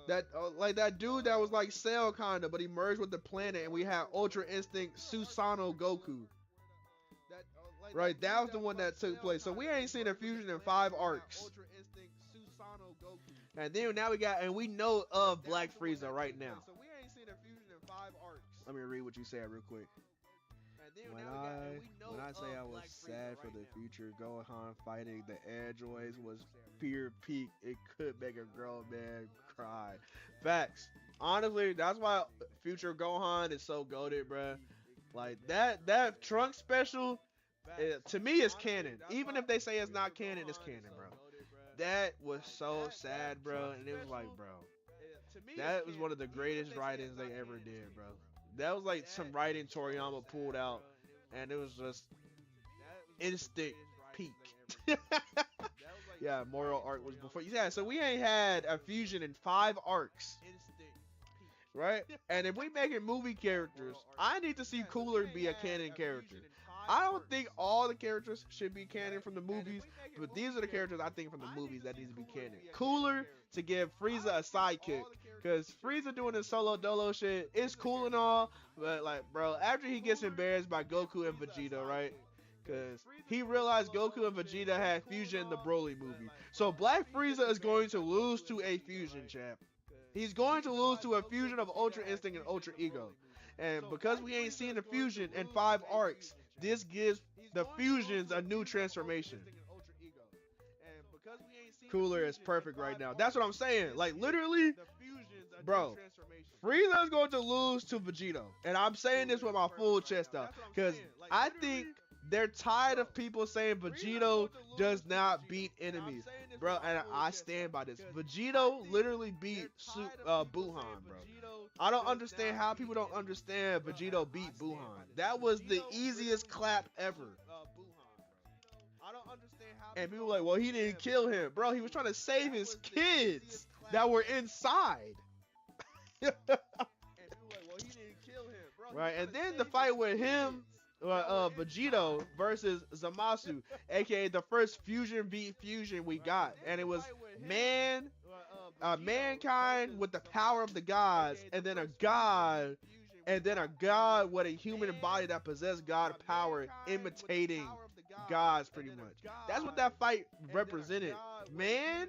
That like that dude that was like Cell kinda, but he merged with the planet, and we had Ultra Instinct Susanoo Goku. Right, that was the one that took place. So we ain't seen a fusion in 5 arcs. And then now we know of Black Frieza right now. Let me read what you said real quick. When I say I was sad for the future, Gohan fighting the androids was pure peak. It could make a grown man cry. Facts. Honestly, that's why future Gohan is so goated, bruh. Like that Trunks special, to me, is canon. Even if they say it's not canon, it's canon, bro. That was so sad, bro. And it was like, bro, that was one of the greatest writings they ever did, bro. That was like some writing Toriyama pulled out, and it was just instant peak. Yeah, Moral arc was before. Yeah, so we ain't had a fusion in 5 arcs. Right? And if we making movie characters, I need to see Cooler be a canon character. I don't think all the characters should be canon from the movies, but these are the characters I think from the movies that needs to be canon. Cooler to give Frieza a sidekick, because Frieza doing his solo dolo shit is cool and all, but like, bro, after he gets embarrassed by Goku and Vegeta, right? Because he realized Goku and Vegeta had fusion in the Broly movie. So Black Frieza is going to lose to a fusion, champ. He's going to lose to a fusion of Ultra Instinct and Ultra Ego. And because we ain't seen a fusion in 5 arcs, this gives the fusions a new transformation. Cooler is perfect right now. That's what I'm saying. Like, literally, bro, Frieza is going to lose to Vegeta. And I'm saying this with my full chest out, because I think they're tired of people saying Vegito does not beat enemies. Bro, and I stand by this. Vegito literally beat Buhan, bro. I don't understand how people don't understand Vegito beat Buhan. That was the easiest clap ever. And people were like, well, he didn't kill him. Bro, he was trying to save his kids that were inside. Right, and then the fight with him, Vegito versus Zamasu, aka the first fusion beat fusion we got, and it was mankind with the power of the gods, and then a god with a human body that possessed god power, imitating gods pretty much. That's what that fight represented. Man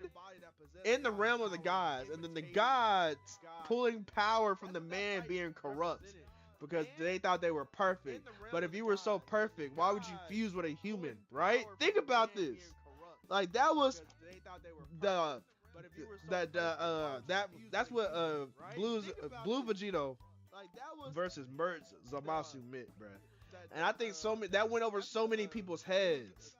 in the realm of the gods, and then the gods pulling power from the man being corrupt, because they thought they were perfect. But if you were so perfect, why would you fuse with a human, right? Think about this. Like that was They thought they were the but if you were so that that's what Blue Vegito like that was versus Merch Zamasu meant, bruh. And I think so many that went over so many people's heads.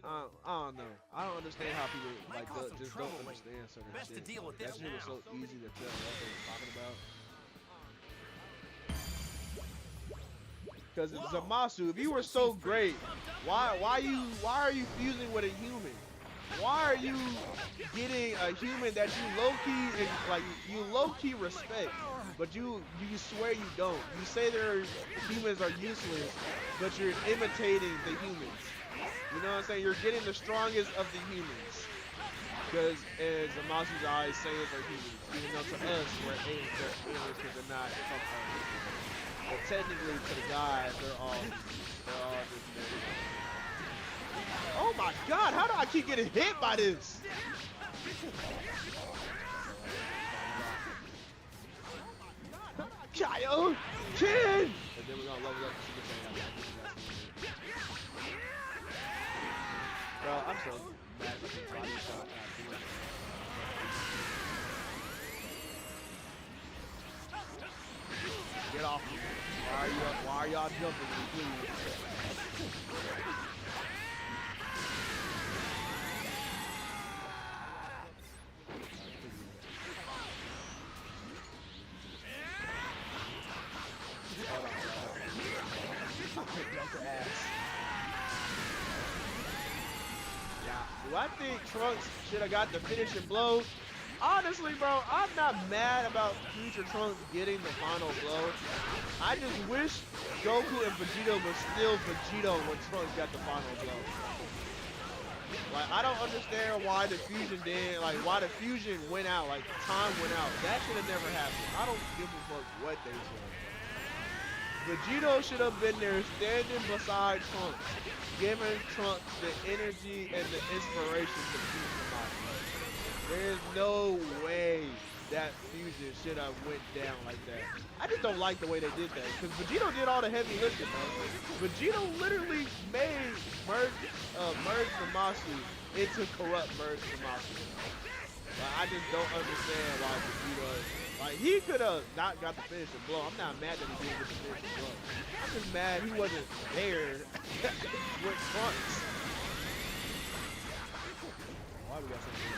I don't know. I don't understand how people like just don't understand certain Best to shit. deal with That this shit was now. so easy to tell what they were talking about. Because Zamasu, if you were so great, why are you fusing with a human? Why are you getting a human that you low key respect, but you swear you don't? You say their humans are useless, but you're imitating the humans. You know what I'm saying? You're getting the strongest of the humans. Because in Zamasu's eyes, Saiyans are humans, even though to us we're aliens because they're not from Earth. But technically, to the guys, they're all just men. Oh my God! How do I keep getting hit by this? Kyle, Ken. And then we're gonna level up the Super Saiyan. Bro, I'm so mad at this body shot. Get off me. Why are y'all jumping me, please? Do I think Trunks should have got the finishing blow? Honestly, bro, I'm not mad about future Trunks getting the final blow. I just wish Goku and Vegito were still Vegito when Trunks got the final blow. Like, I don't understand why the fusion why the fusion went out, like, time went out. That should have never happened. I don't give a fuck what they said. Vegito should have been there standing beside Trunks, giving Trunks the energy and the inspiration to beat him out. There's no way that fusion should have went down like that. I just don't like the way they did that, because Vegito did all the heavy lifting, bro. Vegito literally made Merge Zamasu into corrupt Merge Zamasu. Like, I just don't understand why Vegito, like, he could have not got the finishing blow. I'm not mad that he didn't get the finishing blow. I'm just mad he wasn't there with Trunks. Why we got something?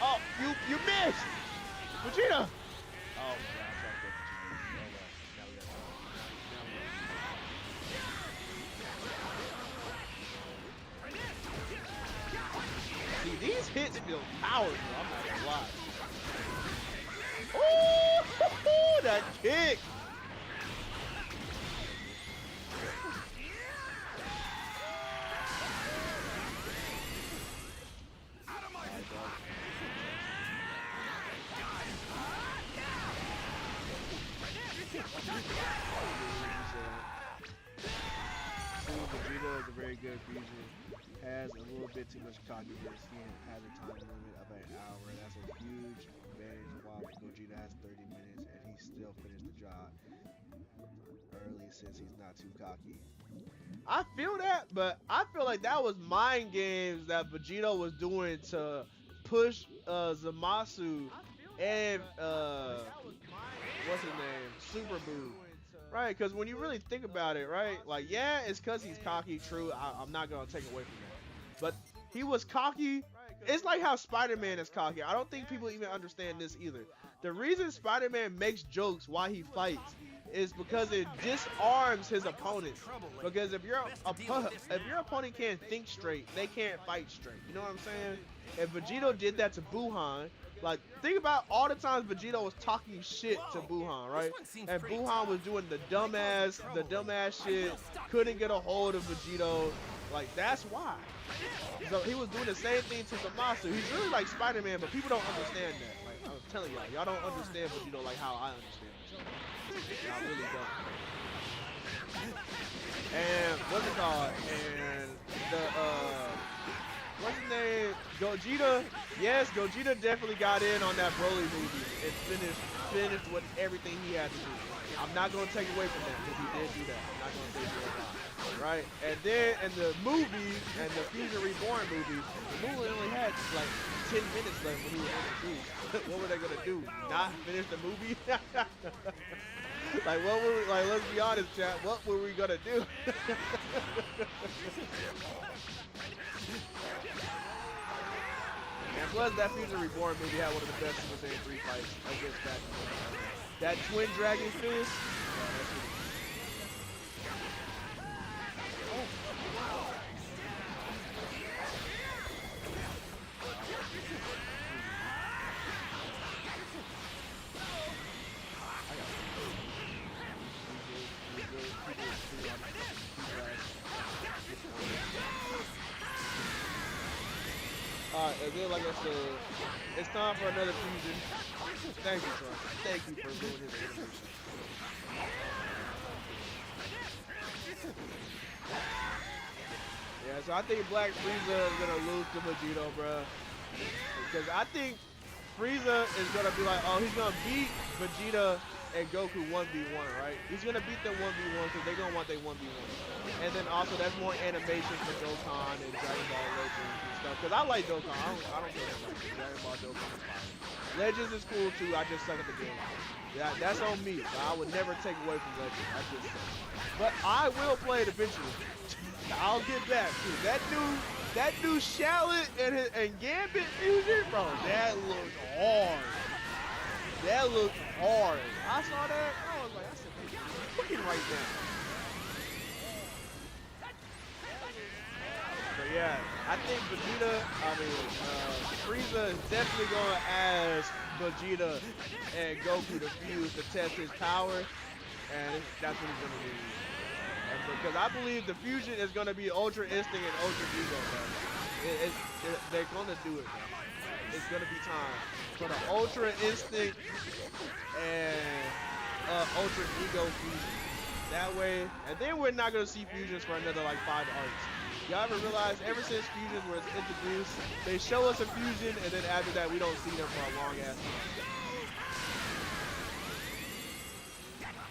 Oh, you missed! Vegeta! Oh my god, I tried to go for 2 minutes. Oh well, see, these hits feel powerful, I'm not gonna lie. Oh, that kick! Vegeta is a very good fusion. Has a little bit too much cockiness. He has a time limit of an hour. That's a huge advantage. While Gogeta has 30 minutes and he still finished the job early since he's not too cocky. I feel that, but I feel like that was mind games that Vegeta was doing to push Zamasu and what's his name, Super Buu. Right, because when you really think about it, right, like, yeah, it's because he's cocky, true, I'm not going to take away from that. But he was cocky. It's like how Spider-Man is cocky. I don't think people even understand this either. The reason Spider-Man makes jokes while he fights is because it disarms his opponent. Because if your opponent can't think straight, they can't fight straight. You know what I'm saying? If Vegito did that to Buhan, like, think about all the times Vegito was talking shit to Buhan, right? And Buhan was doing the dumbass shit, couldn't get a hold of Vegito. Like, that's why. So he was doing the same thing to Zamasu. He's really like Spider-Man, but people don't understand that. Like, I was telling y'all don't understand Vegito like how I understand Vegito. Y'all really don't. And what's it called? And the what's his name? Gogeta. Yes, Gogeta definitely got in on that Broly movie and finished with everything he had to do. I'm not gonna take away from that because he did do that. I'm not gonna say he did not. Right? And then in the movie and the Fusion Reborn movie, the movie only had like 10 minutes left when he was introduced. What were they gonna do? Not finish the movie? Like what were we, like? Let's be honest, chat. What were we gonna do? And plus, that Fusion Reborn movie had one of the best Super Saiyan 3 fights against that Twin Dragon Fist. Alright, and then like I said, it's time for another fusion. Thank you, Trump. Thank you for doing his animation. Yeah, so I think Black Frieza is gonna lose to Vegito, bro. Because I think Frieza is gonna be like, oh, he's gonna beat Vegeta and Goku 1v1, right? He's gonna beat them 1v1 because they're gonna want their 1v1. And then also that's more animation for Dokkan and Dragon Ball Legends and stuff. Because I like Dokkan. I don't care about Dragon Ball Dokkan is fine. Legends is cool too. I just suck at the game. Yeah, that's on me. So I would never take away from Legends. I just suck. But I will play it eventually. I'll get back to that new Shallot and Gambit fusion, bro. That looked hard. That looked hard. I saw that. I was like, I said, looking right now. But yeah, I think Frieza is definitely gonna ask Vegeta and Goku to fuse to test his power, and that's what he's gonna do. And because I believe the fusion is gonna be Ultra Instinct and Ultra Ego, bro. They're gonna do it, bro. It's gonna be time for the Ultra Instinct and Ultra Ego fusion. That way, and then we're not gonna see fusions for another like 5 arcs. Y'all ever realize ever since fusions was introduced, they show us a fusion and then after that we don't see them for a long ass time. Hold on,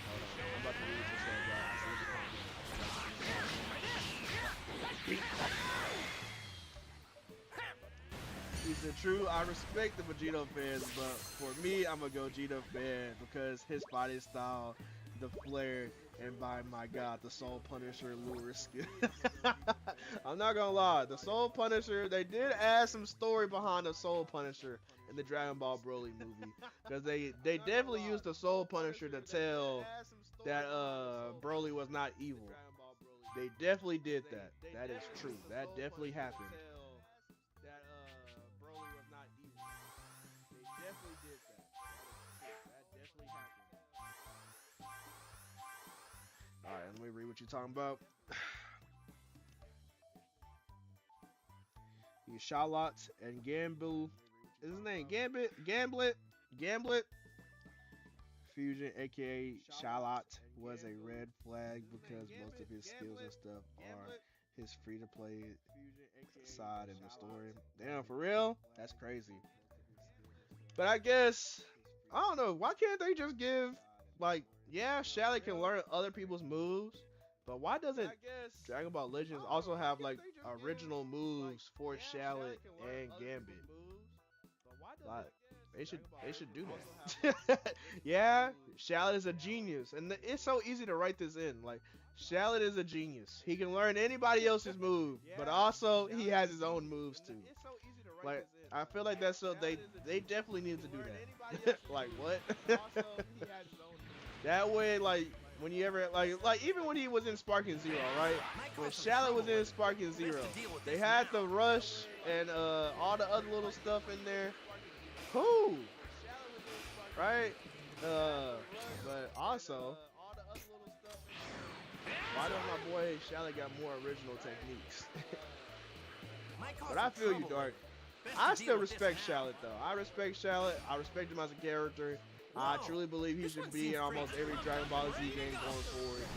I'm about to read what you said, guys. He said, true, I respect the Vegito fans, but for me, I'm a Gogeta fan because his fighting style, the flair, and by my god, the Soul Punisher lure skill. I'm not gonna lie, the Soul Punisher, they did add some story behind the Soul Punisher in the Dragon Ball Broly movie. Because they definitely used the Soul Punisher to tell that Broly was not evil. They definitely did that. That is true. That definitely happened. Alright, let me read what you're talking about. You Charlotte and Gamble. Is his name Gambit? Fusion, aka Charlotte, was a red flag because most of his skills and stuff are his free to play side in the story. Damn, for real? That's crazy. But I guess, I don't know, why can't they just give, like, yeah, Shallot can learn other people's moves, but why doesn't Dragon Ball Legends also have like original moves for Shallot and Gambit? Like, they should do that. Yeah, Shallot is a genius, and it's so easy to write this in. Like, Shallot is a genius. He can learn anybody else's move, but also he has his own moves too. Like, I feel like that's so they definitely need to do that. Like, what? That way, like, when you ever, like even when he was in Sparking Zero, right? When Shallot was in Sparking Zero, they had the rush and all the other little stuff in there. Cool. Right? But also, why don't my boy Shallot got more original techniques? But I feel you, Dark. I still respect Shallot, though. I respect Shallot. I respect him as a character. I truly believe he should be in almost every Dragon Ball Z game going forward.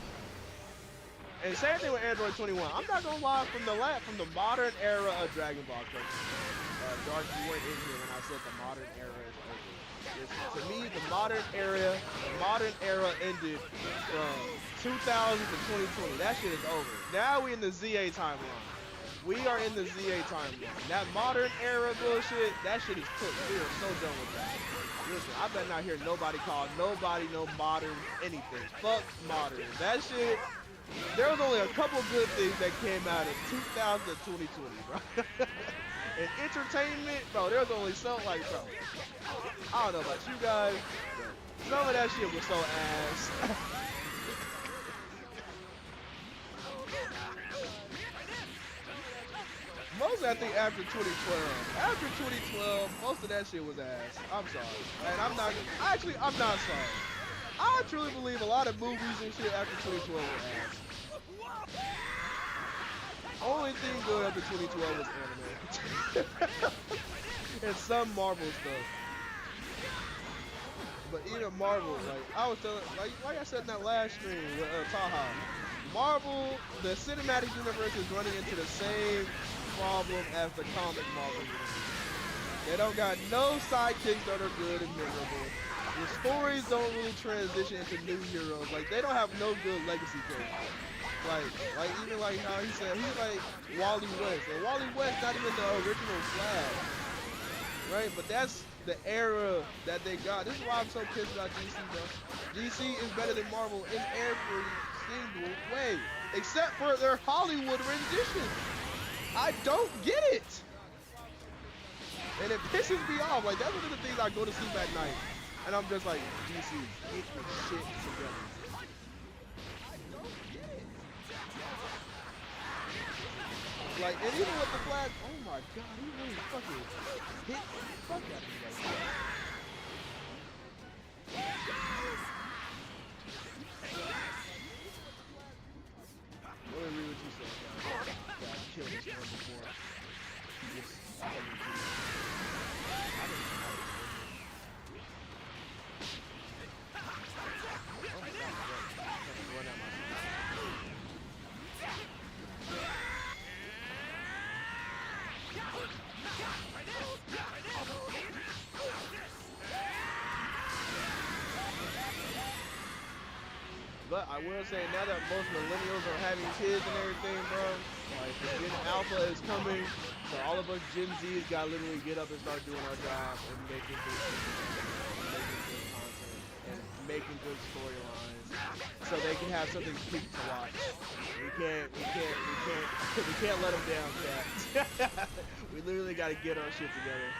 And same thing with Android 21. I'm not gonna lie, from the modern era of Dragon Ball, Dark, you weren't in here when I said the modern era is over. To me, the modern era ended from 2000 to 2020. That shit is over. Now we in the ZA timeline. We are in the ZA timeline. That modern era bullshit, that shit is cooked. We are so done with that. Listen, I better not hear nobody call nobody no modern anything. Fuck modern. That shit, there was only a couple good things that came out of 2000 to 2020, bro. In entertainment, bro, there's only so, like, bro, I don't know about you guys, but some of that shit was so ass. Most, I think, after 2012, most of that shit was ass. I'm sorry. And I'm not sorry. I truly believe a lot of movies and shit after 2012 were ass. Only thing good after 2012 was anime. And some Marvel stuff. But even Marvel, like I was telling, like I said in that last stream with Taha, Marvel, the cinematic universe is running into the same problem as the comic Marvel universe. They don't got no sidekicks that are good and memorable. The stories don't really transition into new heroes. Like they don't have no good legacy characters. Like even like how he said he's like Wally West, and Wally West not even the original Flash, right? But that's the era that they got. This is why I'm so pissed about DC, bro. DC is better than Marvel in every single way, except for their Hollywood rendition. I don't get it, and it pisses me off. Like that's one of the things I go to sleep at night, and I'm just like, DC, get your shit together. Like, and even with the Flash, oh my god, he really fucking hit the fuck out of me right now. Let me read what you said, guys. God, kill this one before he gets fucking killed. I didn't know. Oh my god, run out my But I will say, now that most millennials are having kids and everything, bro, like the Gen Alpha is coming, so all of us Gen Z's gotta literally get up and start doing our job and making good content and making good storylines, so they can have something cute to watch. We can't let them down, cat. We literally gotta get our shit together.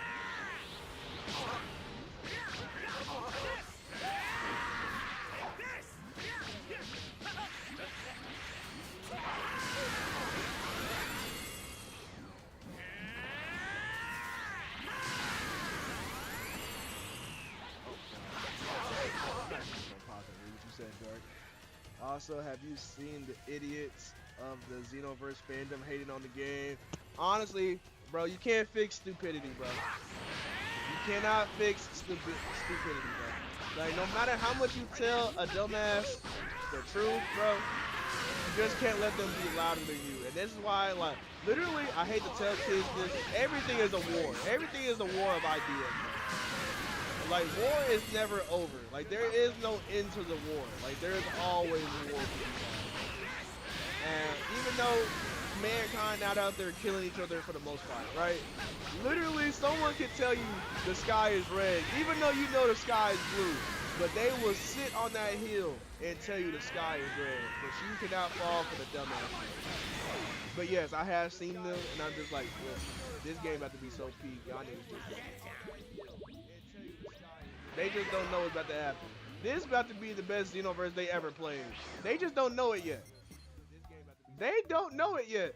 Also, have you seen the idiots of the Xenoverse fandom hating on the game? Honestly, bro, you can't fix stupidity, bro. You cannot fix stupidity, bro. Like, no matter how much you tell a dumbass the truth, bro, you just can't let them be louder than you. And this is why, like, literally, I hate to tell kids this, everything is a war. Everything is a war of ideas, bro. Like, war is never over. Like, there is no end to the war. Like, there is always war to be had. And even though mankind not out there killing each other for the most part, right? Literally, someone could tell you the sky is red, even though you know the sky is blue. But they will sit on that hill and tell you the sky is red. But you cannot fall for the dumbass. But yes, I have seen them, and I'm just like, listen, this game about to be so peak. Y'all niggas just they just don't know what's about to happen. This is about to be the best Xenoverse they ever played. They just don't know it yet. They don't know it yet.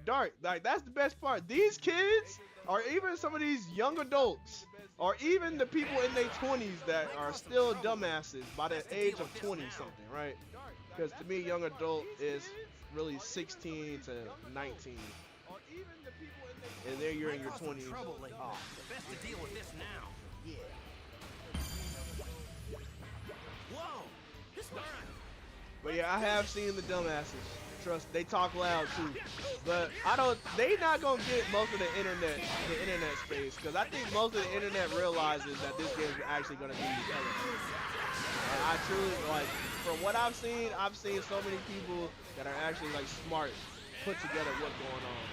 Dark, like that's the best part. These kids, or even some of these young adults, or even the people in their 20s that are still dumbasses by the age of 20 something, right? Because to me, young adult is really 16 to 19. And then you're in your 20s. Oh. Best to deal with this now. Yeah. Whoa! This guy. But yeah, I have seen the dumbasses. Trust, they talk loud too. But I don't. They not gonna get most of the internet space, because I think most of the internet realizes that this game is actually gonna be hella cheap. I truly like, from what I've seen so many people that are actually like smart put together what's going on.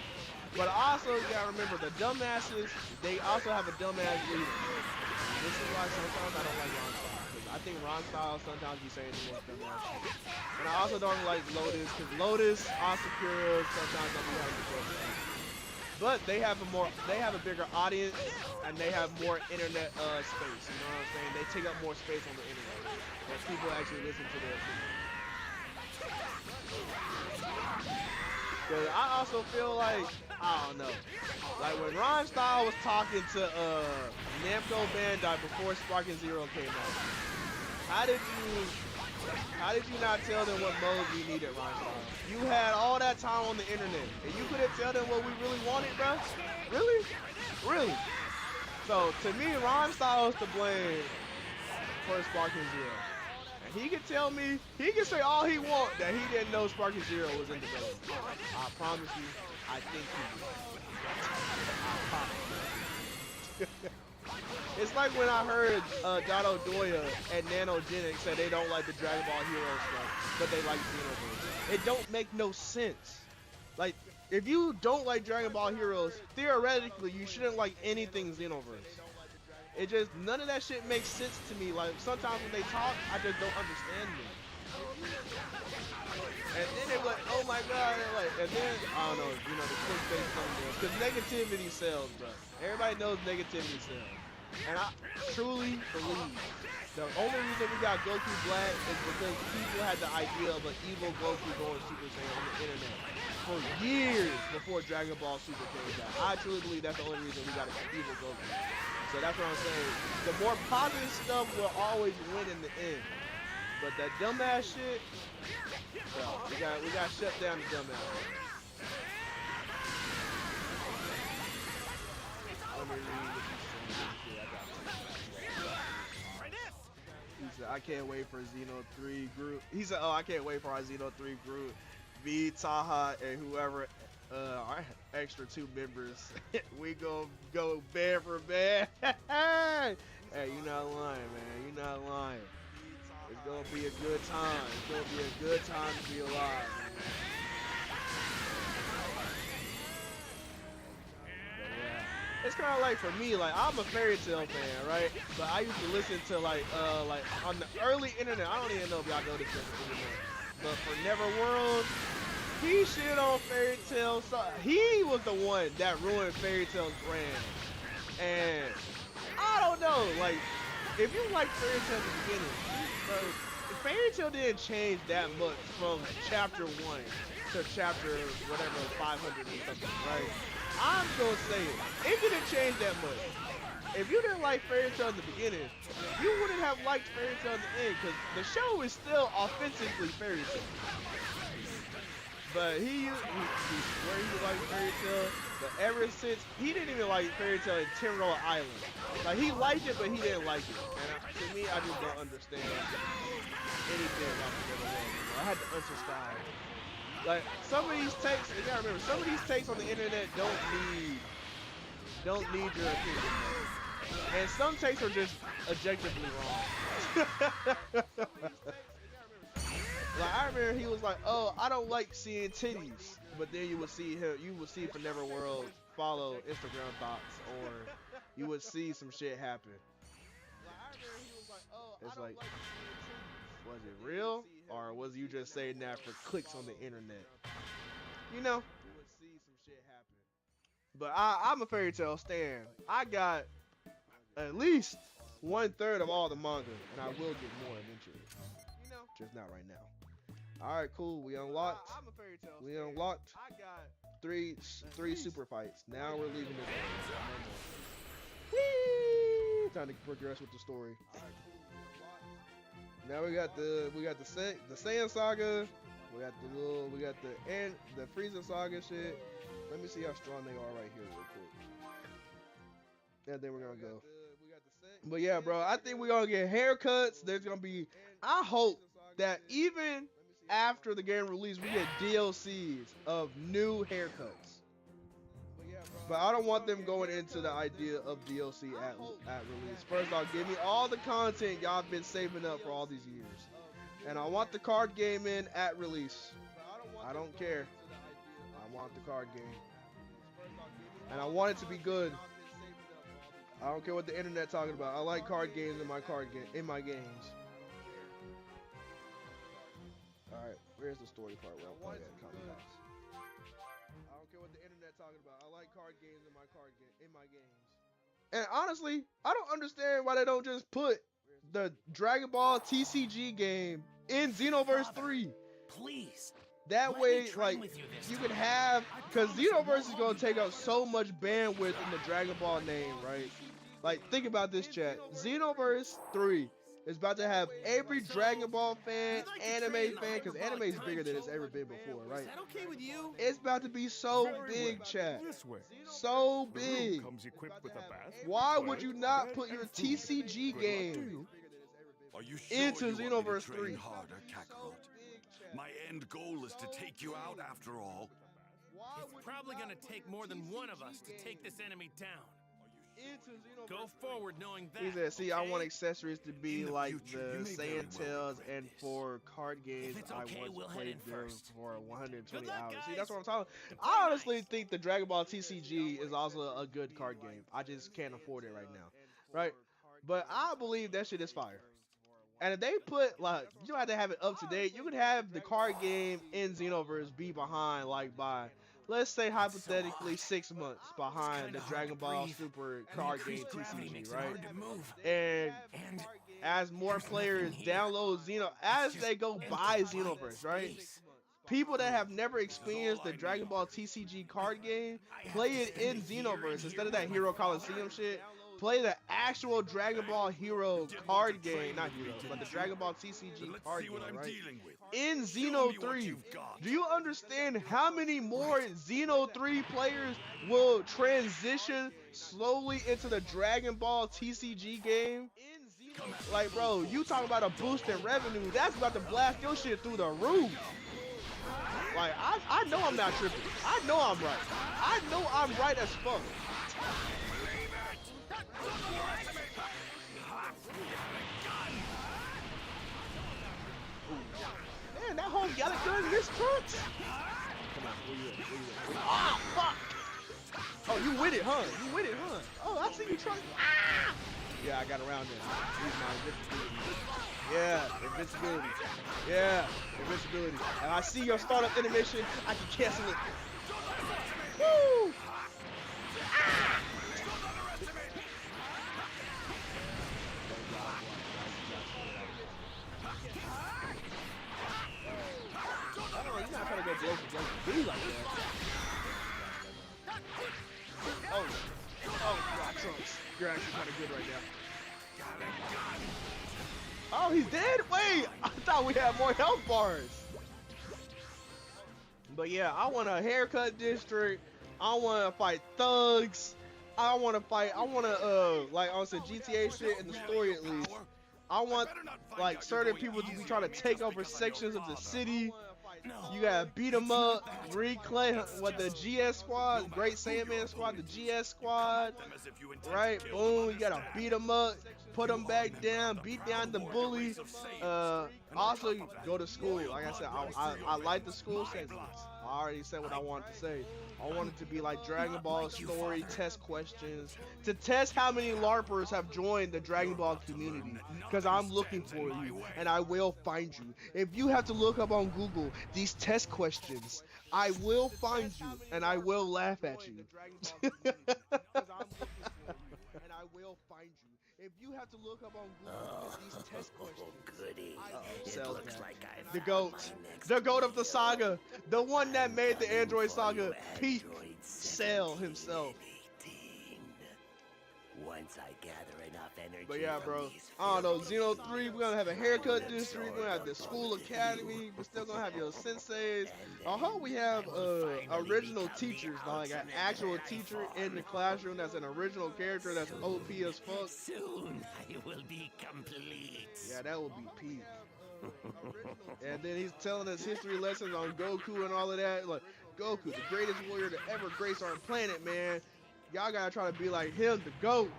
But also, you gotta remember the dumbasses. They also have a dumbass leader. This is why sometimes I don't like Ron Style, because I think Ron Style sometimes be saying the most dumbass shit. And I also don't like Lotus, because Lotus, Asakura sometimes don't be having the best. But they have a bigger audience, and they have more internet space. You know what I'm saying? They take up more space on the internet, and people actually listen to their opinion. Cause I also feel like, I don't know, like when Ron Style was talking to Namco Bandai before Sparking Zero came out, how did you not tell them what modes we needed, Ron Style? You had all that time on the internet, and you couldn't tell them what we really wanted, bro? Really? Really? So to me, Ron Style is to blame for Sparking Zero. And he can tell me, he can say all he wants that he didn't know Sparking Zero was in development. I promise you, I think he did. I promise you. It's like when I heard Dotto Doya and Nanogenic say they don't like the Dragon Ball Hero stuff, but they like Xenoverse. It don't make no sense. Like, if you don't like Dragon Ball Heroes, theoretically, you shouldn't like anything Xenoverse. It just, none of that shit makes sense to me. Like, sometimes when they talk, I just don't understand them. And then they're like, oh my god, and then, I don't know, you know, the clickbait thumbnails. Because negativity sells, bro. Everybody knows negativity sells. And I truly believe the only reason we got Goku Black is because people had the idea of an evil Goku going Super Saiyan on the internet for years before Dragon Ball Super came out. I truly believe that's the only reason we got an evil Goku. So that's what I'm saying. The more positive stuff will always win in the end. But that dumbass shit, bro, we got to shut down the dumbass. Let me read what you said. He said, I can't wait for Xeno 3 group. He said, oh, I can't wait for our Xeno 3 group. Me, Taha, and whoever, our extra 2 members. We gonna go band for band. Hey, you not lying, man. You not lying. It's gonna be a good time. It's gonna be a good time to be alive. It's kind of like, for me, like, I'm a Fairy Tail fan, right? But I used to listen to like on the early internet. I don't even know if y'all know this internet, but for Neverworld, he shit on Fairy Tail. So he was the one that ruined Fairy Tail's brand. And I don't know, like, if you like Fairy Tail at the beginning, bro, Fairy Tail didn't change that much from chapter 1 to chapter whatever 500 or something, right? I'm gonna say it didn't change that much. If you didn't like Fairy Tail in the beginning, you wouldn't have liked Fairy Tail in the end, because the show is still authentically Fairy Tail. But he swear he liked Fairy Tail, but ever since, he didn't even like Fairy Tail in Timro Island. Like, he liked it, but he didn't like it. And to me, I just don't understand anything about the Neverworld. I had to unsubscribe. Like, some of these takes, you gotta remember, some of these takes on the internet don't need your opinion. And some takes are just objectively wrong. Like, I remember he was like, oh, I don't like seeing titties. But then you would see for Neverworld follow Instagram thoughts, or you would see some shit happen. It's like, was it real? Or was you just saying that for clicks on the internet? You know? But I'm a Fairy Tail stan. I got at least 1/3 of all the manga, and I will get more eventually. Just not right now. Alright, cool. We unlocked three super fights. Now we're leaving this one. Whee! Time to progress with the story. Now we got the Saiyan saga. We got the Frieza saga shit. Let me see how strong they are right here real quick. And then we're gonna go. But yeah, bro, I think we're gonna get haircuts. There's gonna be, I hope that even after the game release, we get DLCs of new haircuts. But I don't want them going into the idea of DLC at release. First off, give me all the content y'all been saving up for all these years. And I want the card game in at release. I don't care. I want the card game. And I want it to be good. I don't care what the internet talking about. I like card games in my games. Alright, where's the story part? Well, I don't care what the internet talking about. I like card games in my games. And honestly, I don't understand why they don't just put the Dragon Ball TCG game in Xenoverse 3. Please. That way, like, you can have, because Xenoverse is going to take up so much bandwidth in the Dragon Ball name, right? Like, think about this, chat. Xenoverse 3 is about to have every Dragon Ball fan, anime fan, because anime is bigger than it's ever been before, right? Is that okay with you? It's about to be so big, chat. So big. Why would you not put your TCG game into Xenoverse 3? My end goal is to take you out after all. It's probably gonna take more than one of us to take this enemy down. Go forward knowing that. He said, see, okay? I want accessories to be like the Saiyan Tails, and for card games, I want to play them for 120 hours. See, that's what I'm talking about. I honestly think the Dragon Ball TCG is also a good card game. I just can't afford it right now, right? But I believe that shit is fire. And if they put, like, you don't have to have it up to date. You could have the card game in Xenoverse be behind, like, by, let's say, hypothetically, 6 months behind the Dragon Ball Super card game TCG, right? And as more players download as they go buy Xenoverse, right? People that have never experienced the Dragon Ball TCG card game, play it in Xenoverse instead of that Hero Coliseum shit. Play the actual Dragon Ball Hero card game, not Hero, but the Dragon Ball TCG card game, right? In Xeno 3, do you understand how many more Xeno 3 players will transition slowly into the Dragon Ball TCG game? Like, bro, you talking about a boost in revenue, that's about to blast your shit through the roof. Like, I know I'm not tripping. I know I'm right. I know I'm right as fuck. Man, that whole Gallic gun in this trunks. Come on, where you at? Ah, fuck! Oh, you with it, huh? You with it, huh? Oh, I see you trying. Ah! Yeah, I got around there. Use my invincibility. Yeah, invincibility. Yeah, invincibility. And I see your startup animation. I can cancel it. Woo! Ah! You're not trying to go blow for blow like that. Oh, God, Trunks. You're actually kind of good right now. Oh, he's dead? Wait, I thought we had more health bars. But yeah, I want a haircut district. I want to fight thugs. I want to like on some GTA shit in the story at least. I want like certain people to be trying to take over sections of the city. You gotta beat them up, reclaim what the GS squad, Great Saiyaman squad, the GS squad, right? Boom, you gotta beat them up, put them back down, beat down the bully. Also, go to school. Like I said, I like the school segments. I already said what I wanted to say. I want it to be like Dragon Ball story test questions to test how many LARPers have joined the Dragon Ball community. Because I'm looking for you and I will find you. If you have to look up on Google these test questions, I will find you and I will laugh at you. If you have to look up on Google these test questions, goody. It looks like I've the goat of the saga, the one that made the Android saga peak, Cell himself. Once I gather enough energy. But yeah, bro, I don't know, Xeno 3, we're gonna have a haircut district, we're gonna have the school academy, we're still gonna have your senseis. I hope we have original teachers, like an actual teacher in the classroom that's an original character that's OP as fuck. Soon I will be complete. Yeah, that would be peak. And then he's telling us history lessons on Goku and all of that. Like, Goku, the greatest warrior to ever grace our planet, man. Y'all gotta try to be like him, the GOAT.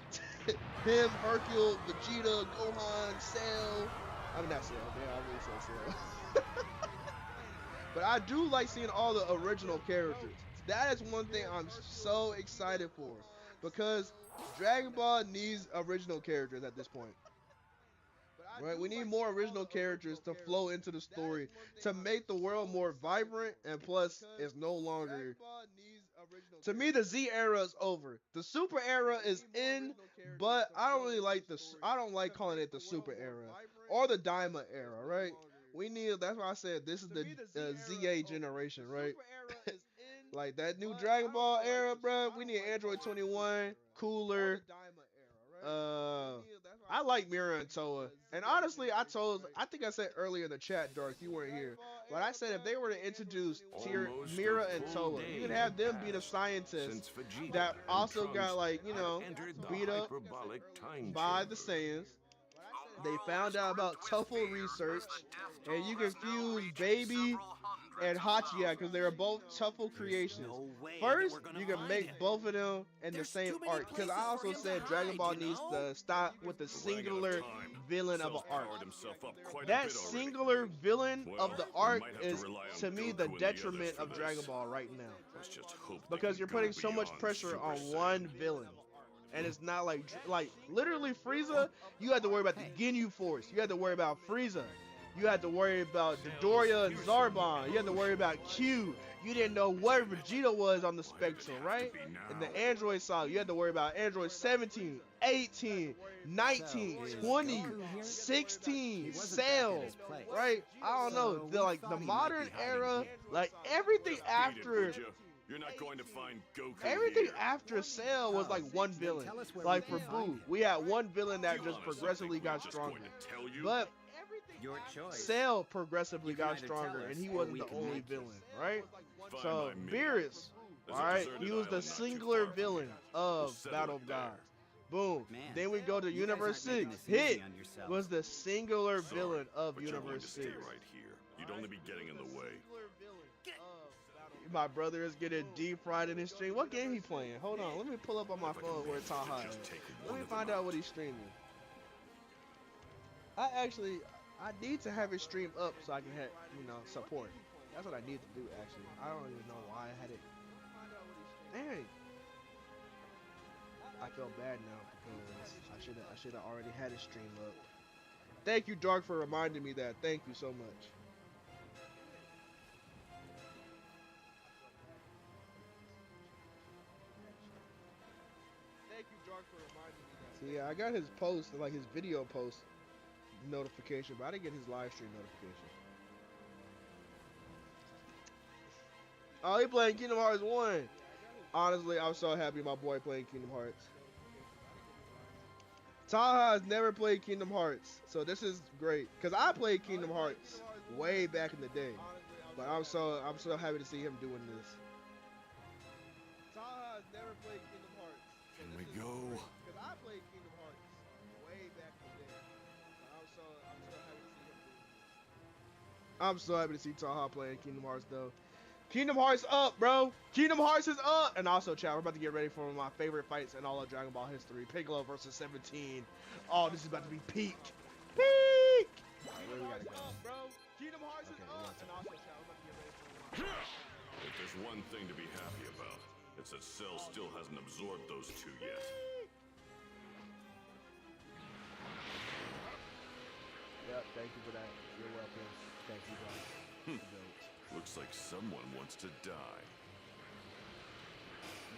Him, Hercule, Vegeta, Gohan, Cell. I mean, not Cell, man. I really said Cell. But I do like seeing all the original characters. That is one thing I'm so excited for. Because Dragon Ball needs original characters at this point. Right, we need more original characters to flow into the story to make the world more vibrant, and plus it's no longer, to me, the Z era is over. The Super era is in, but I don't really like I don't like calling it the Super era or the Daima era, right? We need, that's why I said this is the ZA generation, right? Like that new Dragon Ball era, bro. We need Android 21, Cooler. I like Mira and Toa, and honestly, I think I said earlier in the chat, Dark, you weren't here, but I said if they were to introduce Almost Mira a and full Toa, day you could have had them be the passed scientists since Vegeta that and also got, Trunks like, you had know, entered the beat up hyperbolic time by the chamber. Saiyans. They found out about Tuffle research, and you confuse Baby and Hachiya because they were both Tuffle creations. No way that First, we're gonna you can find make him. both of them in the There's same too many arc. Because I places for also him to said Dragon hide, Ball you needs know? to stop with the Ran out of singular time. villain of an Cell's arc. powered himself up quite a That bit already. singular villain Well, of the we arc might have to is, rely on to me, Goku the and the others detriment for of this. Dragon Ball right now. Let's just hope they Because can you're go putting so much beyond pressure Super on Saiyan. one villain. And it's not like literally Frieza, you had to worry about the Ginyu Force. You had to worry about Frieza. You had to worry about Dodoria and Zarbon. You had to worry about Q. You didn't know where Vegeta was on the spectrum, right? In the Android side, you had to worry about Android 17, 18, 19, 20, 16, Cell, right? I don't know. The modern era, like everything after. You're not going to find Goku Everything here. after Cell was like one villain. Like for Boo, we had one villain that just progressively got stronger. But Your choice. Cell progressively You can got either stronger, tell us and he or wasn't we the can only make you. villain, right? Fine So by me. Beerus, There's a alright, deserted he was the island not too singular far. villain of settle Battle it of there. Gods. Boom. Man, Then we go to you guys Universe aren't making 6. this easy Hit on yourself. was the singular Sorry, villain of but you're going Universe to stay 6. right here. You'd only be getting in the way. My brother is getting deep fried in his stream. What game he playing? Hold on, let me pull up on my phone where Taha is. Let me find out what he's streaming. I need to have his stream up so I can have, support. That's what I need to do, actually. I don't even know why I had it. Dang. I feel bad now because I should have already had his stream up. Thank you, Dark, for reminding me that. Thank you so much. Thank you, Dark, for reminding me that. See, I got his post, like his video post notification, but I didn't get his live stream notification. Oh, he playing Kingdom Hearts 1. Honestly, I'm so happy my boy playing Kingdom Hearts. Taha has never played Kingdom Hearts, so this is great. Cause I played Kingdom Hearts way back in the day, but I'm so happy to see him doing this. Taha has never played Kingdom Hearts. Can we go? Cause I played Kingdom Hearts way back in the day, but I'm so happy to see him doing this. I'm so happy to see Taha playing Kingdom Hearts though. Kingdom Hearts up, bro. Kingdom Hearts is up. And also, chat, we're about to get ready for one of my favorite fights in all of Dragon Ball history. Piccolo versus 17. Oh, this is about to be peak. Peak! Where we gotta go? Up, bro. Kingdom Hearts is up. And also, chat, we're about to get ready for one of my... If there's one thing to be happy about, it's that Cell still hasn't absorbed those two yet. Yep, thank you for that. You're welcome. Thank you, bro. Looks like someone wants to die.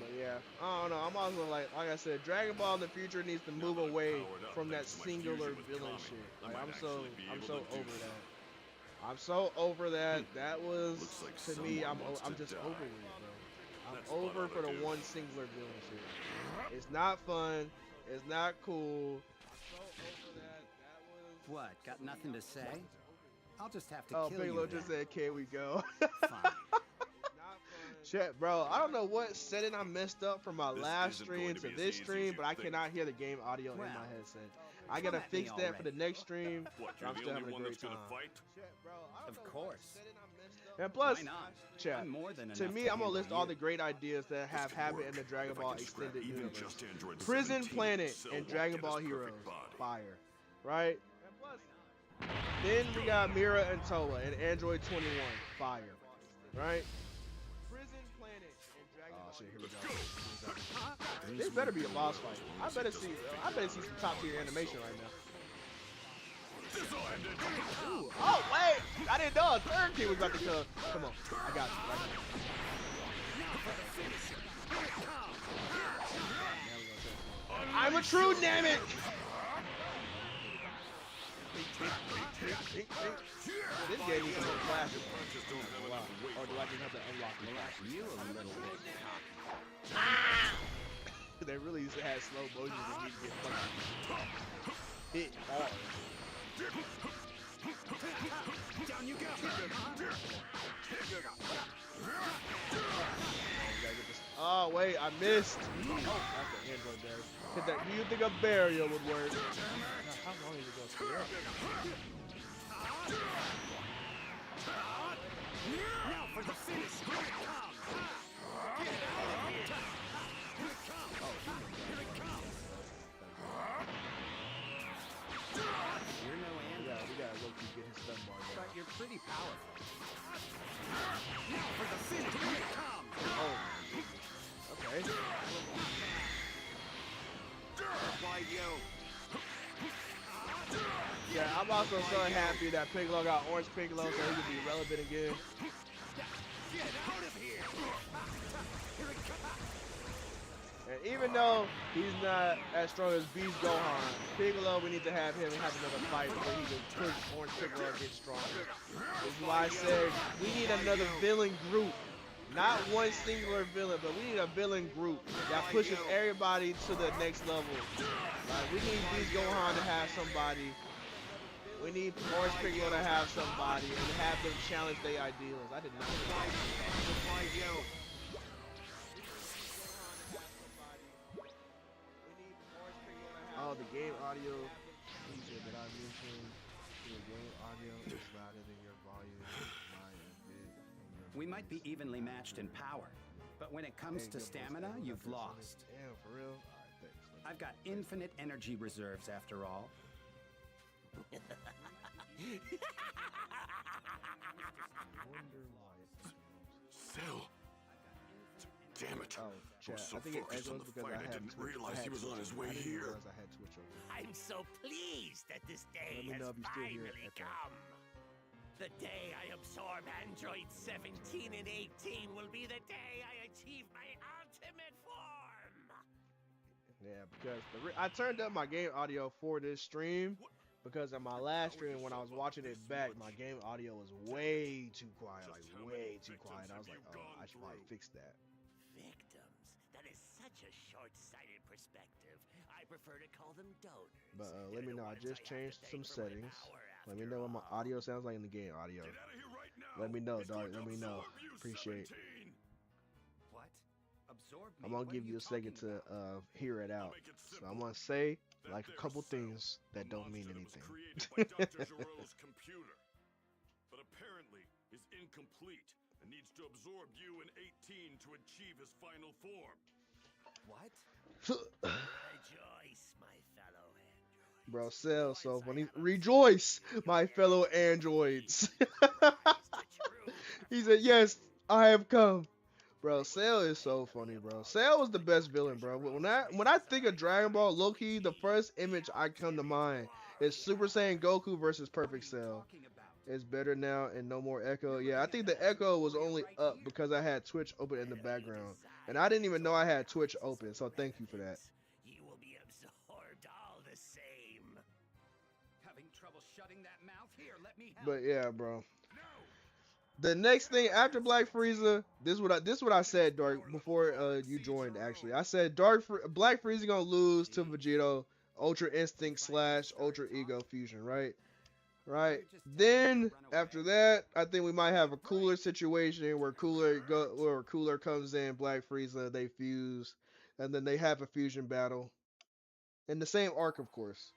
But yeah, I don't know. I'm also like I said, Dragon Ball in the future needs to move away from that singular villain shit. Like I'm so over that. I'm so over that. That was to me. I'm just over it, bro. I'm over for the one singular villain shit. It's not fun. It's not cool. I'm so over that. That was. What? Got nothing to say? I'll just have to Oh, kill Piccolo you. just said, "Can we go?" Fine. It's not fun. Shit, bro. I don't know what setting I messed up from my This last isn't going stream to to be as this easy as stream, you but I think. cannot hear the game audio in Well, my headset. I come gotta at me fix that for the already. next stream. What, but you're I'm the still only having a one great that's gonna time. fight? Shit, bro. I don't Of know course. what setting I messed up. And plus, Why not? chat. I'm more than To enough me, I'm gonna handle list all you. the great ideas that have could happened work in the Dragon if I Ball can scrap extended even universe. just Android Prison 17 Planet Cell and won't Dragon get Ball his Heroes, perfect body. fire, right? And plus, then we got Mira and Toa and Android 21, fire, right? Prison Planet and Dragon Ball. Shit, here we go. This better be a boss fight. I better see some top tier animation right now. Ooh, oh wait, I didn't know a third kid was about to come. Come on, I got you. Right here. I'm a true damn it. This game needs some flashes. Or do I just have to unlock the flashes? You a little bit. They really used to have slow motion that need to get fucking hit hard. Down you go. Oh wait, I missed. Oh, that's an Android barrier. Hit that. Do you think a barrier would work? How long is it going to stay up? Now for the finish. Here it comes. Get out of here. Here it comes. Here it comes. You're no Android. We gotta low-key get his stun bar down. But you're pretty powerful. Now for the finish. Here it comes. Oh. Okay. Why you? Yeah, I'm also so happy that Piccolo got Orange Piccolo so he can be relevant again. Get out of here. Here it comes. And even though he's not as strong as Beast Gohan, Piccolo, we need to have him have another fight where he can push Orange Piccolo and get stronger. This is why I said we need another villain group. Not one singular villain, but we need a villain group that pushes everybody to the next level. Like, we need Beast Gohan to have somebody. We need Orange Piccolo to have somebody and have them challenge their ideals. I did not know. Oh, the game audio feature that I mentioned. The game audio is louder than your volume. We might be evenly matched in power, but when it comes to stamina, you've lost. Damn, for real? Alright, thanks. I've got infinite energy reserves after all. Cell. Damn it. Oh, I chat. was so I think it focused on echoes the because fight, I I had didn't Twitch. realize he was on his way I didn't here. realize I had Twitch open. I'm so pleased that this day Let me know has if you still hear it finally echo. come. The day I absorb Android 17 and 18 will be the day I achieve my ultimate form. Yeah, because I turned up my game audio for this stream because on my last stream when I was watching it back, my game audio was way too quiet, like way too quiet. I was like, oh, I should probably fix that. Victims? That is such a short-sighted perspective. I prefer to call them donors. But let They're me the know. I ones just have to changed thank some for my settings. power, Let me after know what my all. audio sounds like in the game audio. Get out of here right now. Let me know, He's dog. going to Let me know. absorb you, Appreciate. 17. What? Absorb me? I'm gonna What give are you a second talking to about? hear it out. Make it So simple. I'm gonna say That like a there couple cell, things that a don't mean monster that was anything. created by Dr. Gero's computer. But apparently is incomplete and needs to absorb you in 18 to achieve his final form. What? Rejoice, my fellow androids. Bro, Cell, so funny. Rejoice, my fellow androids. He said, yes, I have come. Bro, Cell is so funny, bro. Cell was the best villain, bro. When I think of Dragon Ball, low-key, the first image I come to mind is Super Saiyan Goku versus Perfect Cell. Talking about. It's better now and no more echo. Yeah, I think the echo was only up because I had Twitch open in the background. And I didn't even know I had Twitch open, so thank you for that. You will be absorbed all the same. Having trouble shutting that mouth? Here, let me help. But yeah, bro. The next thing after Black Frieza, this is what I said, Dark, before you joined. Actually, I said Black Frieza gonna lose to Vegito, Ultra Instinct / Ultra Ego Fusion, right? right? Then after that, I think we might have a cooler situation where Cooler comes in, Black Frieza, they fuse, and then they have a fusion battle in the same arc, of course.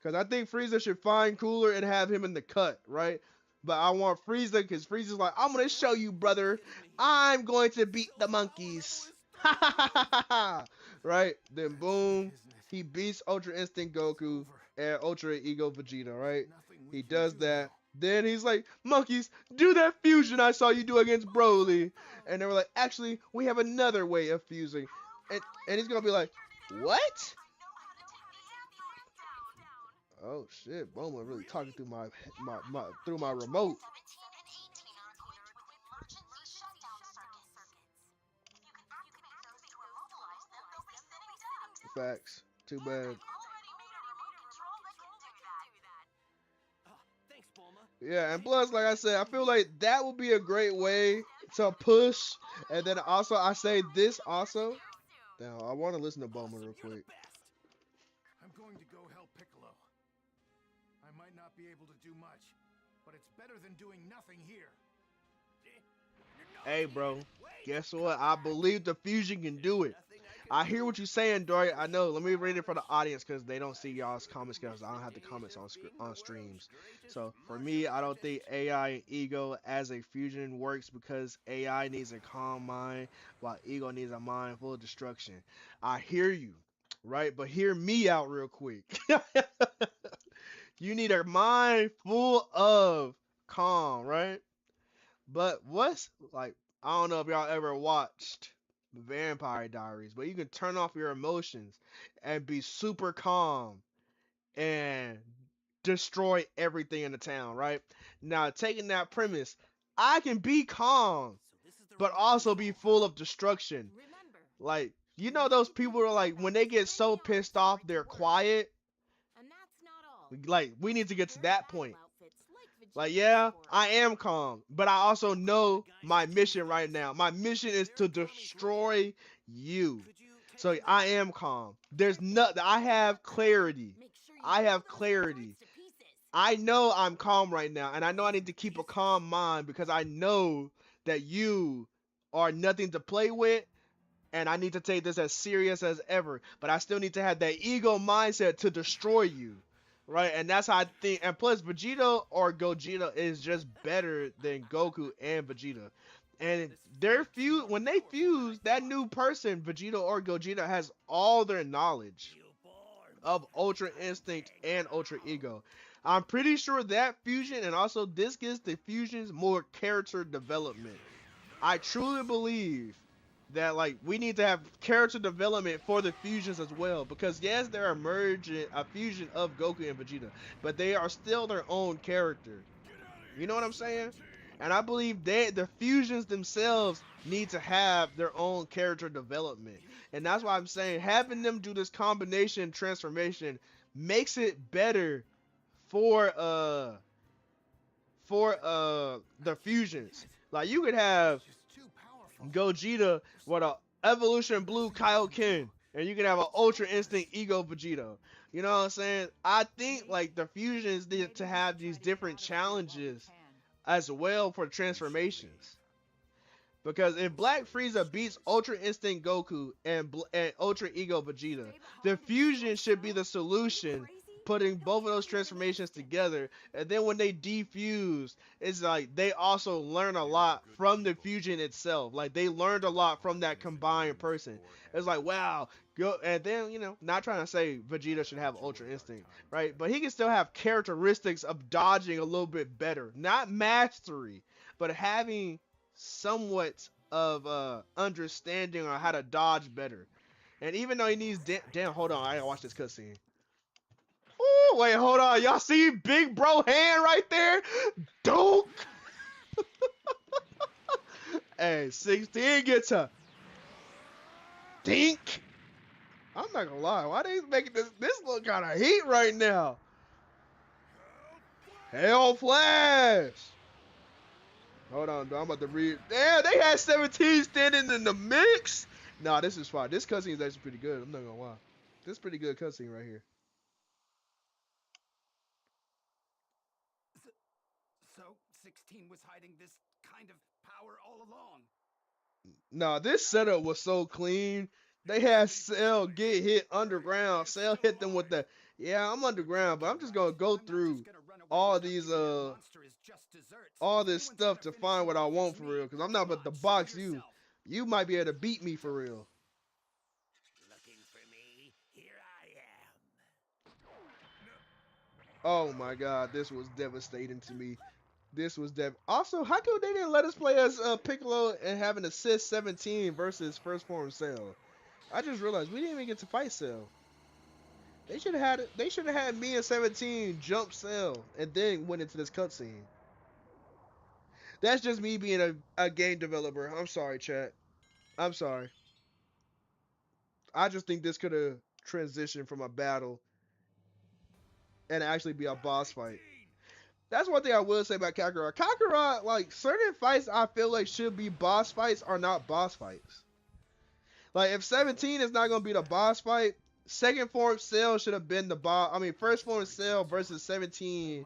Because I think Frieza should find Cooler and have him in the cut, right? But I want Frieza because Frieza's like, I'm gonna show you, brother. I'm going to beat the monkeys. Ha ha ha ha ha. Right? Then boom, he beats Ultra Instinct Goku and Ultra Ego Vegeta, right? He does that. Then he's like, monkeys, do that fusion I saw you do against Broly. And they were like, actually, we have another way of fusing. And he's gonna be like, what? Oh shit, Boma really talking through my remote. Facts. Too bad. Yeah, and plus, like I said, I feel like that would be a great way to push. And then also, I say this also. Now, I want to listen to Boma real quick. I'm going to go help Piccolo. I might not be able to do much, but it's better than doing nothing here. Hey, bro. Guess what? I believe the fusion can do it. I hear what you're saying, Dory. I know. Let me read it for the audience because they don't see y'all's comments because I don't have the comments on streams. So for me, I don't think AI and Ego as a fusion works because AI needs a calm mind while Ego needs a mind full of destruction. I hear you, right? But hear me out real quick. You need a mind full of calm, right? But what's like, I don't know if y'all ever watched Vampire Diaries, but you can turn off your emotions and be super calm and destroy everything in the town, right? Now, taking that premise, I can be calm, but also be full of destruction. Like, you know, those people are like, when they get so pissed off, they're quiet. Like, we need to get to that point. Like, yeah, I am calm, but I also know my mission right now. My mission is to destroy you. So I am calm. There's nothing. I have clarity. I have clarity. I know I'm calm right now, and I know I need to keep a calm mind because I know that you are nothing to play with, and I need to take this as serious as ever. But I still need to have that ego mindset to destroy you. Right, and that's how I think. And plus, Vegeta or Gogeta is just better than Goku and Vegeta. And when they fuse, that new person, Vegeta or Gogeta, has all their knowledge of Ultra Instinct and Ultra Ego. I'm pretty sure that fusion and also this gives the fusions more character development. I truly believe that like we need to have character development for the fusions as well because yes, they're a fusion of Goku and Vegeta, but they are still their own character. You know what I'm saying? And I believe the fusions themselves need to have their own character development. And that's why I'm saying having them do this combination transformation makes it better for the fusions. Like you could have Gogeta with a Evolution Blue Kaioken, and you can have an Ultra Instinct Ego Vegeta. You know what I'm saying? I think like the fusions need to have these different challenges as well for transformations. Because if Black Frieza beats Ultra Instinct Goku and Ultra Ego Vegeta, the fusion should be the solution, putting both of those transformations together. And then when they defuse, it's like they also learn a lot from the fusion itself. Like they learned a lot from that combined person. It's like, wow. And then, you know, not trying to say Vegeta should have Ultra Instinct, right? But he can still have characteristics of dodging a little bit better. Not mastery, but having somewhat of understanding on how to dodge better. And even though he needs damn, hold on, I gotta watch this cutscene. Ooh, wait, hold on, y'all see big bro hand right there? Dope. Hey, 16 gets a dink. I'm not gonna lie, why they making this look kind of heat right now? Hell Flash. Hold on, dude. I'm about to read. Damn, they had 17 standing in the mix. Nah, this is fine. This cutscene is actually pretty good. I'm not gonna lie. This is pretty good cutscene right here. 16 was hiding this kind of power all along. Nah, this setup was so clean. They had Cell get hit underground. Cell hit them with the, yeah, I'm underground, but I'm just gonna go through all these all this stuff to find what I want for real. Cause I'm not about to box you. You might be able to beat me for real. Looking for me? Here I am. Oh my god, this was devastating to me. This was also, how come they didn't let us play as Piccolo and have an assist 17 versus first form Cell? I just realized we didn't even get to fight Cell. They should have had They should have had me and 17 jump Cell and then went into this cutscene. That's just me being a game developer. I'm sorry, chat. I'm sorry. I just think this could have transitioned from a battle and actually be a boss fight. That's one thing I will say about Kakarot. Kakarot, like, certain fights I feel like should be boss fights are not boss fights. Like, if 17 is not going to be the boss fight, second form Cell should have been the boss. I mean, first form Cell versus 17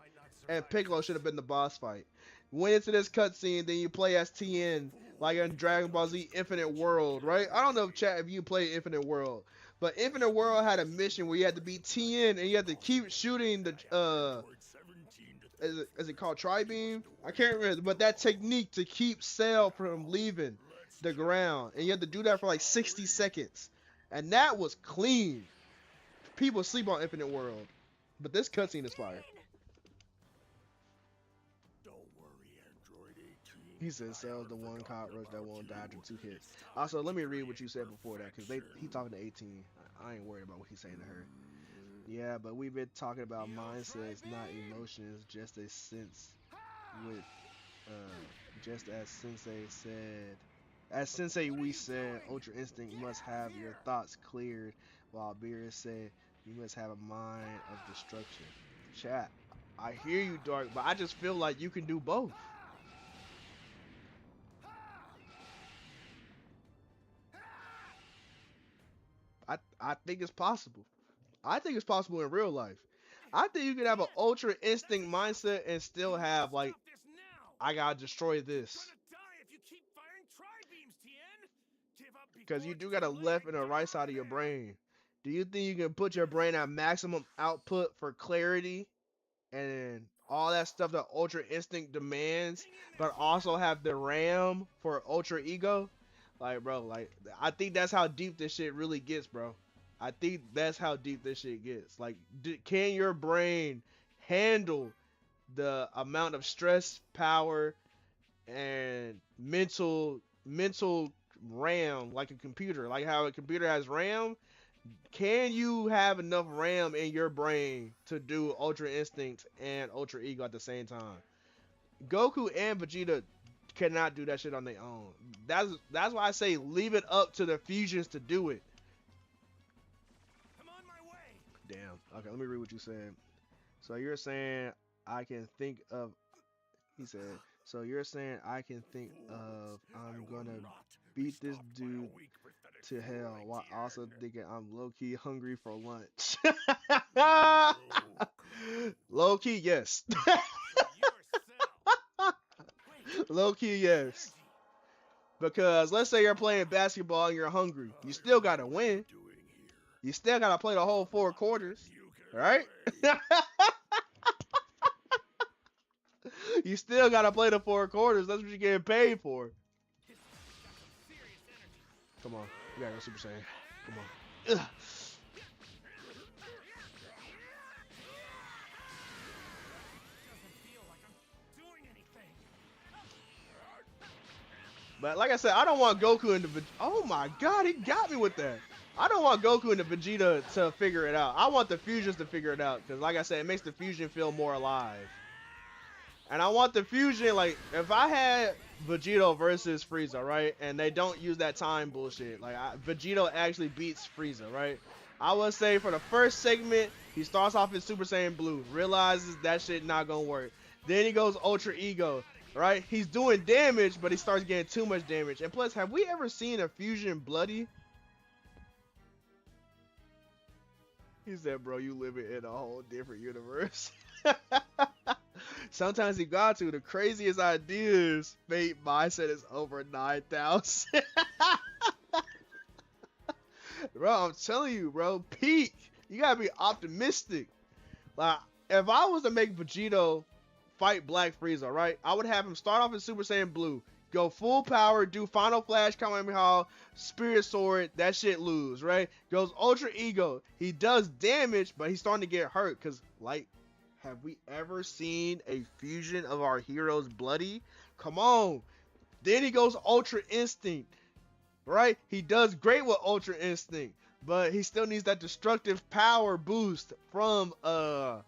and Piccolo should have been the boss fight. Went into this cutscene, then you play as TN, like in Dragon Ball Z Infinite World, right? I don't know if chat if you play Infinite World, but Infinite World had a mission where you had to beat TN and you had to keep shooting the is it called Tri-Beam? I can't remember, but that technique to keep Cell from leaving the ground, and you had to do that for like 60 seconds, and that was clean. People sleep on Infinite World, but this cutscene is fire. He says Cell's the one cockroach that won't die after 2 hits. Also, let me read what you said before that, because he talking to 18. I ain't worried about what he's saying to her. Yeah, but we've been talking about mindsets, not emotions, just as sense with, just as Sensei said. As Sensei we said, Ultra Instinct must have your thoughts cleared, while Beerus said you must have a mind of destruction. Chat, I hear you, Dark, but I just feel like you can do both. I think it's possible. I think it's possible in real life. I think you can have an Ultra Instinct mindset and still have, like, I gotta destroy this. Because you do got a left and a right side of your brain. Do you think you can put your brain at maximum output for clarity and all that stuff that Ultra Instinct demands, but also have the RAM for Ultra Ego? Like, bro, like, I think that's how deep this shit really gets, bro. I think that's how deep this shit gets. Like, can your brain handle the amount of stress, power, and mental RAM like a computer? Like how a computer has RAM, can you have enough RAM in your brain to do Ultra Instinct and Ultra Ego at the same time? Goku and Vegeta cannot do that shit on their own. That's why I say leave it up to the fusions to do it. Damn. Okay, let me read what you said. So you're saying I can think of. He said. So you're saying I can think of. I'm gonna beat this dude to hell while also thinking I'm low key hungry for lunch. Low key, yes. Low key, yes. Because let's say you're playing basketball and you're hungry, you still gotta win. You still gotta play the whole 4 quarters, right? You still gotta play the 4 quarters. That's what you're getting paid for. Come on, you gotta go Super Saiyan. Come on. Ugh. But like I said, I don't want Goku and the oh my god, he got me with that. I don't want Goku and the Vegeta to figure it out. I want the fusions to figure it out, because like I said, it makes the fusion feel more alive. And I want the fusion, like, if I had Vegito versus Frieza, right, and they don't use that time bullshit, like, Vegito actually beats Frieza, right, I would say for the first segment, he starts off in Super Saiyan Blue, realizes that shit not gonna work. Then he goes Ultra Ego, right, he's doing damage, but he starts getting too much damage. And plus, have we ever seen a fusion bloody? He said, bro, you living in a whole different universe. Sometimes he got to. The craziest ideas, fate mindset is over 9,000. Bro, I'm telling you, bro, peak. You gotta be optimistic. Like, if I was to make Vegito fight Black Frieza, right, I would have him start off in Super Saiyan Blue, go full power, do Final Flash, Kamehameha, Spirit Sword, that shit lose, right? Goes Ultra Ego. He does damage, but he's starting to get hurt, because, like, have we ever seen a fusion of our heroes bloody? Come on. Then he goes Ultra Instinct, right? He does great with Ultra Instinct, but he still needs that destructive power boost from of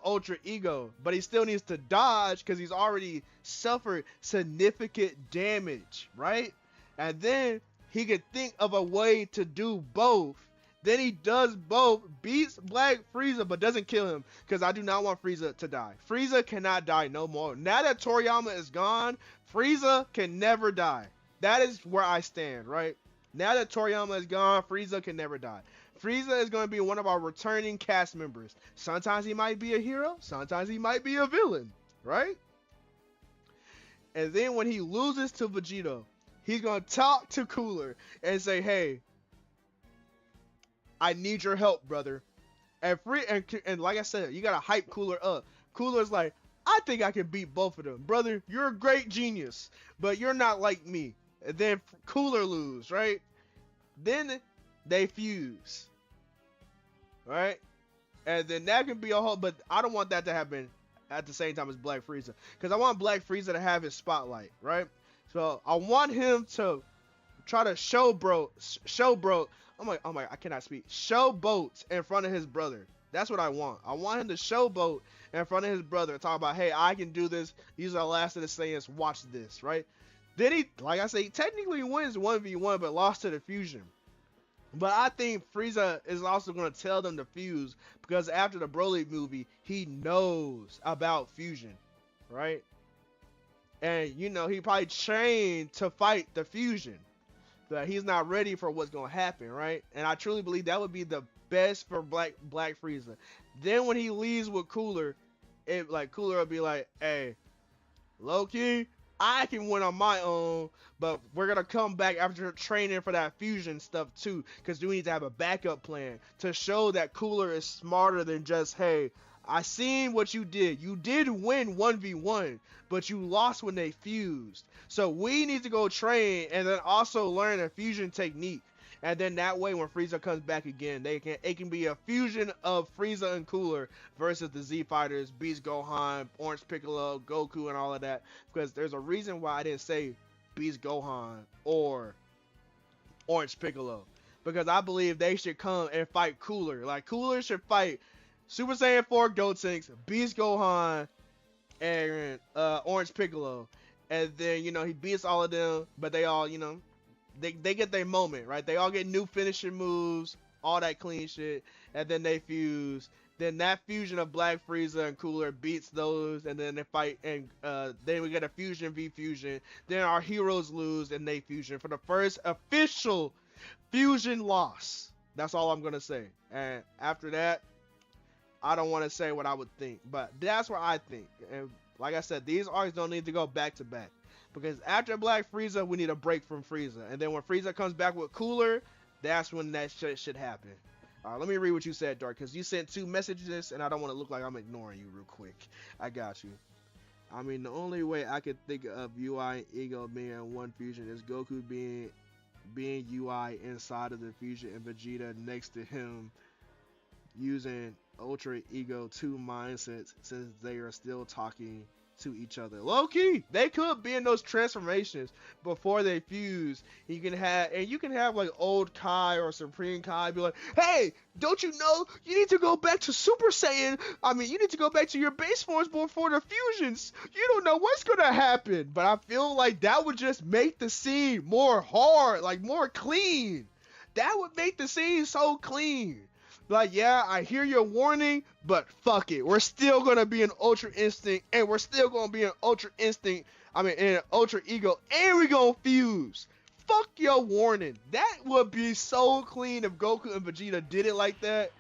Ultra Ego, but he still needs to dodge because he's already suffered significant damage, right? And then he could think of a way to do both. Then he does both, beats Black Frieza, but doesn't kill him, because I do not want Frieza to die. Frieza cannot die no more. Now that Toriyama is gone, Frieza can never die. That is where I stand, right? Now that Toriyama is gone, Frieza can never die. Frieza is going to be one of our returning cast members. Sometimes he might be a hero, sometimes he might be a villain, right? And then when he loses to Vegito, he's going to talk to Cooler and say, hey, I need your help, brother. And like I said, you gotta hype Cooler up. Cooler's like, I think I can beat both of them, brother. You're a great genius, but you're not like me. And then Cooler lose, right? Then they fuse, right? And then that can be a whole, but I don't want that to happen at the same time as Black Frieza, because I want Black Frieza to have his spotlight, right? So I want him to try to showboat. I cannot speak. Showboat in front of his brother. That's what I want. I want him to showboat in front of his brother and talk about, hey, I can do this. These are the last of the Saiyans. Watch this, right? Then he, like I say, technically wins 1v1, but lost to the fusion. But I think Frieza is also going to tell them to fuse, because after the Broly movie, he knows about fusion, right? And, you know, he probably trained to fight the fusion. But he's not ready for what's going to happen, right? And I truly believe that would be the best for Black Frieza. Then when he leaves with Cooler, Cooler will be like, hey, low-key, I can win on my own, but we're going to come back after training for that fusion stuff too, because we need to have a backup plan to show that Cooler is smarter than just, hey, I seen what you did. You did win 1v1, but you lost when they fused. So we need to go train and then also learn a fusion technique. And then that way, when Frieza comes back again, it can be a fusion of Frieza and Cooler versus the Z Fighters, Beast Gohan, Orange Piccolo, Goku, and all of that. Because there's a reason why I didn't say Beast Gohan or Orange Piccolo. Because I believe they should come and fight Cooler. Like, Cooler should fight Super Saiyan 4 Gotenks, Beast Gohan, and Orange Piccolo. And then, you know, he beats all of them, but they all, you know, they get their moment, right? They all get new finishing moves, all that clean shit, and then they fuse. Then that fusion of Black Frieza and Cooler beats those, and then they fight, and then we get a fusion v fusion. Then our heroes lose, and they fusion for the first official fusion loss. That's all I'm gonna say. And after that, I don't want to say what I would think, but that's what I think. And like I said, these arcs don't need to go back to back, because after Black Frieza, we need a break from Frieza. And then when Frieza comes back with Cooler, that's when that shit should happen. Let me read what you said, Dark, because you sent 2 messages, and I don't want to look like I'm ignoring you real quick. I got you. I mean, the only way I could think of UI and Ego being one fusion is Goku being UI inside of the fusion and Vegeta next to him using Ultra Ego 2 mindsets, since they are still talking to each other. Low-key, they could be in those transformations before they fuse. You can have like old Kai or Supreme Kai be like, hey, don't you know you need to go back to Super Saiyan? I mean, you need to go back to your base forms before the fusions. You don't know what's gonna happen. But I feel like that would just make the scene more hard, like more clean. That would make the scene so clean. Like, yeah, I hear your warning, but fuck it. We're still going to be in Ultra Instinct, and we're still going to be in Ultra Instinct, in Ultra Ego, and we're going to fuse. Fuck your warning. That would be so clean if Goku and Vegeta did it like that.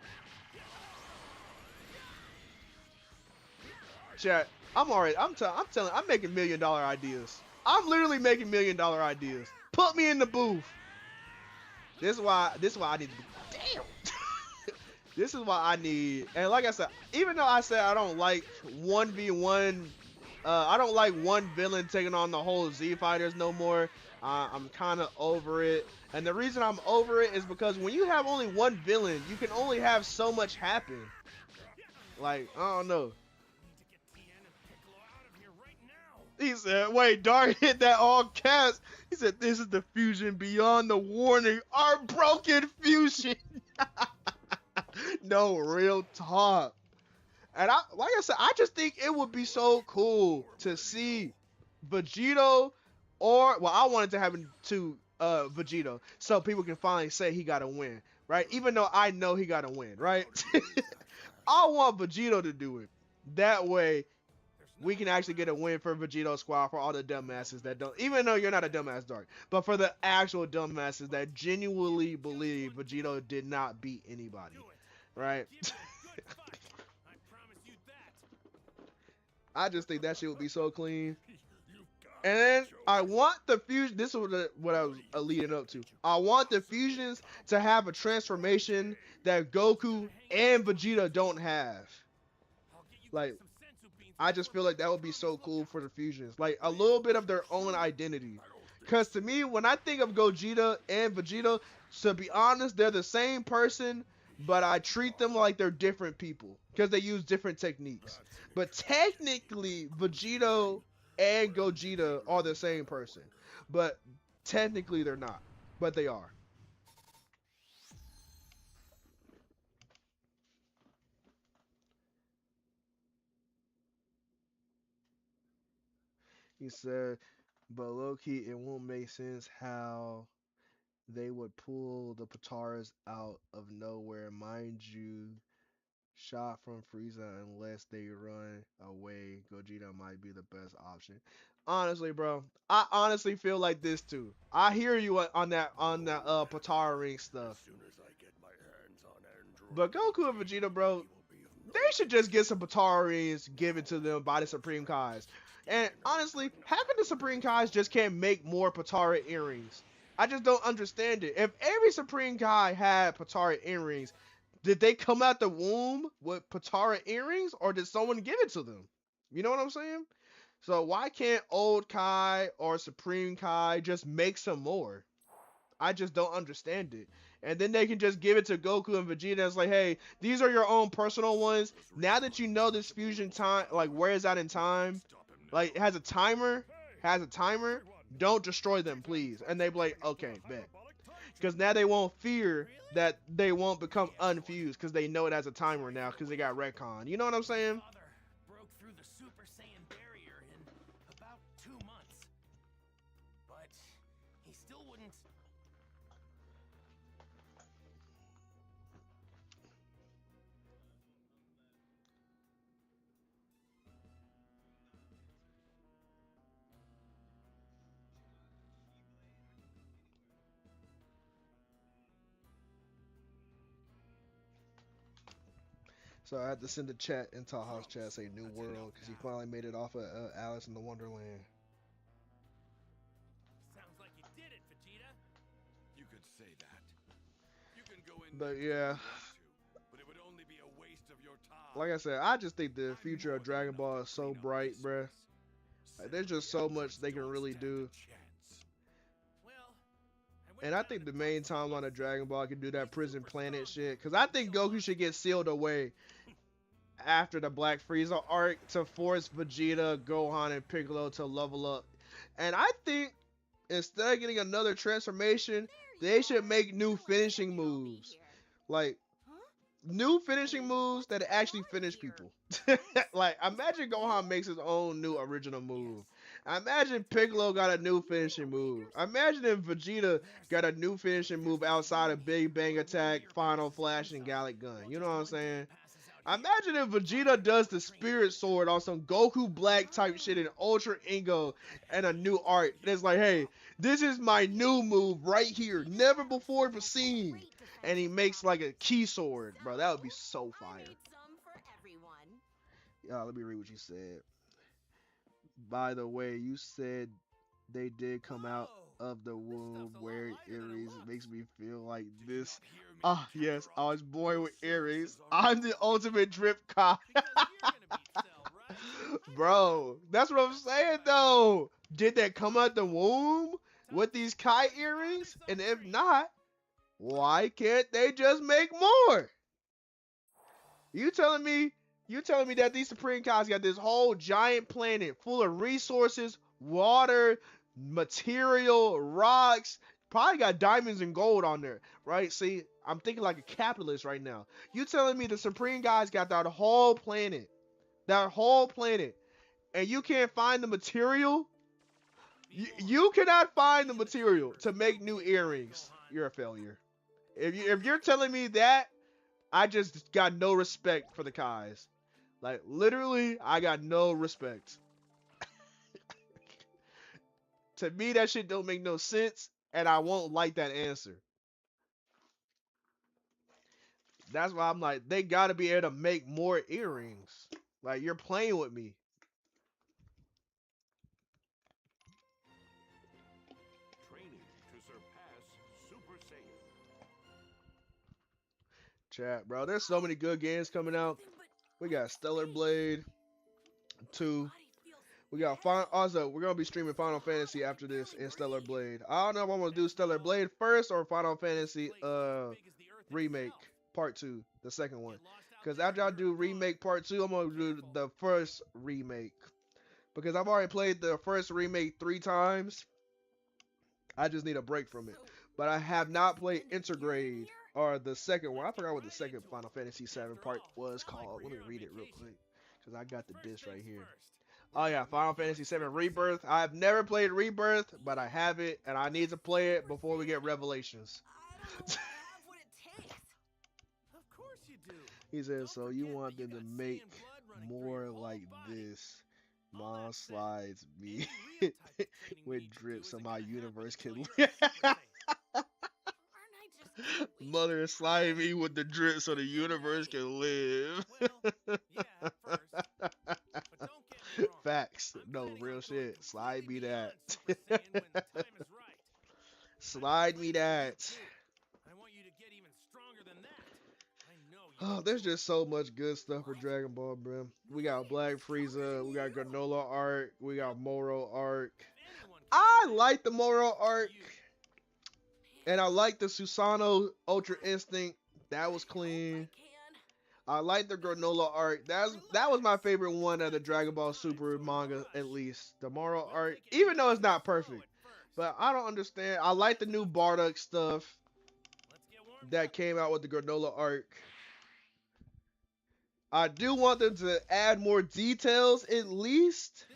Chat. I'm making $1 million ideas. I'm literally making $1 million ideas. Put me in the booth. This is why I need to be. Damn. This is why I need. And like I said, even though I said I don't like 1v1, I don't like one villain taking on the whole Z fighters no more. I'm kind of over it. And the reason I'm over it is because when you have only one villain, you can only have so much happen. Like, I don't know. He said, wait, Dark hit that all caps. He said, this is the fusion beyond the warning. Our broken fusion. No, real talk. And like I said, I just think it would be so cool to see Vegito I wanted to happen to Vegito so people can finally say he got to win, right? Even though I know he got to win, right? I want Vegito to do it. That way, we can actually get a win for Vegito Squad for all the dumbasses that don't, even though you're not a dumbass, Dark, but for the actual dumbasses that genuinely believe Vegito did not beat anybody, right? I just think that shit would be so clean. And then I want the fusion. This is what I was leading up to. I want the fusions to have a transformation that Goku and Vegeta don't have. Like, I just feel like that would be so cool for the fusions. Like, a little bit of their own identity. Because to me, when I think of Gogeta and Vegeta, to be honest, they're the same person, but I treat them like they're different people. Because they use different techniques. But technically, Vegito and Gogeta are the same person. But technically, they're not. But they are. He said, but low-key, it won't make sense how they would pull the Pataras out of nowhere. Mind you, shot from Frieza, unless they run away, Gogeta might be the best option. Honestly, bro, I honestly feel like this too. I hear you on that Patara ring stuff. But Goku and Vegeta, bro, they should just get some Patara rings given to them by the Supreme Kais. And honestly, having the Supreme Kais just can't make more Patara earrings. I just don't understand it. If every Supreme Kai had Patara earrings, did they come out the womb with Patara earrings, or did someone give it to them? You know what I'm saying? So why can't Old Kai or Supreme Kai just make some more? I just don't understand it. And then they can just give it to Goku and Vegeta. It's like, hey, these are your own personal ones. Now that you know this fusion time, like, where is that in time? Like, it has a timer. Don't destroy them, please. And they be like, okay, bet. Because now they won't fear that they won't become unfused because they know it has a timer now because they got retcon. You know what I'm saying? Broke through the Super Saiyan barrier in about 2 months. But he still wouldn't. So I had to send a chat in Taha's chat, say New World, because he finally made it off of Alice in the Wonderland. Sounds like you did it, Vegeta. You could say that. You can go in But yeah, but it would only be a waste of your time. like I said, I just think the future of Dragon Ball is so bright, bruh. Like, there's just so much they can really do. And I think the main timeline of Dragon Ball can do that prison planet shit. Because I think Goku should get sealed away after the Black Frieza arc to force Vegeta, Gohan, and Piccolo to level up. And I think instead of getting another transformation, they should make new finishing moves. Like, new finishing moves that actually finish people. Like, imagine Gohan makes his own new original move. Imagine Piccolo got a new finishing move. Imagine if Vegeta got a new finishing move outside of Big Bang Attack, Final Flash, and Gallic Gun. You know what I'm saying? Imagine if Vegeta does the Spirit Sword on some Goku Black type shit in Ultra Ingo and a new art. And it's like, hey, this is my new move right here. Never before seen. And he makes like a key sword. Bro, that would be so fire. Let me read what you said. By the way, you said they did come out of the womb wearing earrings. It makes me feel like this. Ah, yes, I was born with earrings. I'm the ultimate drip cop. Bro, that's what I'm saying though. Did they come out the womb with these Kai earrings? And if not, why can't they just make more? You telling me that these Supreme Kais got this whole giant planet full of resources, water, material, rocks, probably got diamonds and gold on there, right? See, I'm thinking like a capitalist right now. You telling me the Supreme Guys got that whole planet, and you can't find the material? You cannot find the material to make new earrings. You're a failure. If you're telling me that, I just got no respect for the Kais. Like, literally, I got no respect. To me, that shit don't make no sense, and I won't like that answer. That's why I'm like, they gotta be able to make more earrings. Like, you're playing with me. Training to surpass Super Saiyan. Chat, bro. There's so many good games coming out. We got Stellar Blade 2. We got also, we're gonna be streaming Final Fantasy after this and Stellar Blade. I don't know if I'm gonna do Stellar Blade first or Final Fantasy remake part 2, the second one. Because after I do remake part 2, I'm gonna do the first remake. Because I've already played the first remake 3 times. I just need a break from it. But I have not played Intergrade or the second one. I forgot what the second Final Fantasy 7 part was called. Let me read it real quick. Because I got the disc right here. Oh yeah, Final Fantasy 7 Rebirth. I've never played Rebirth, but I have it, and I need to play it before we get Revelations. He says, so you want them to make more like this. Mom slides me with drips so my universe can live. Mother is sliding me with the drip so the universe can live. Facts. No, real shit. Slide me that. Slide me that. Oh, there's just so much good stuff for Dragon Ball, bro. We got Black Frieza, we got Granola arc, we got Moro arc. I like the Moro arc, and I like the Susanoo Ultra Instinct. That was clean. I like the Granola arc. That was my favorite one of the Dragon Ball Super manga, at least. The Moro arc, even though it's not perfect. But I don't understand. I like the new Bardock stuff that came out with the Granola arc. I do want them to add more details, at least.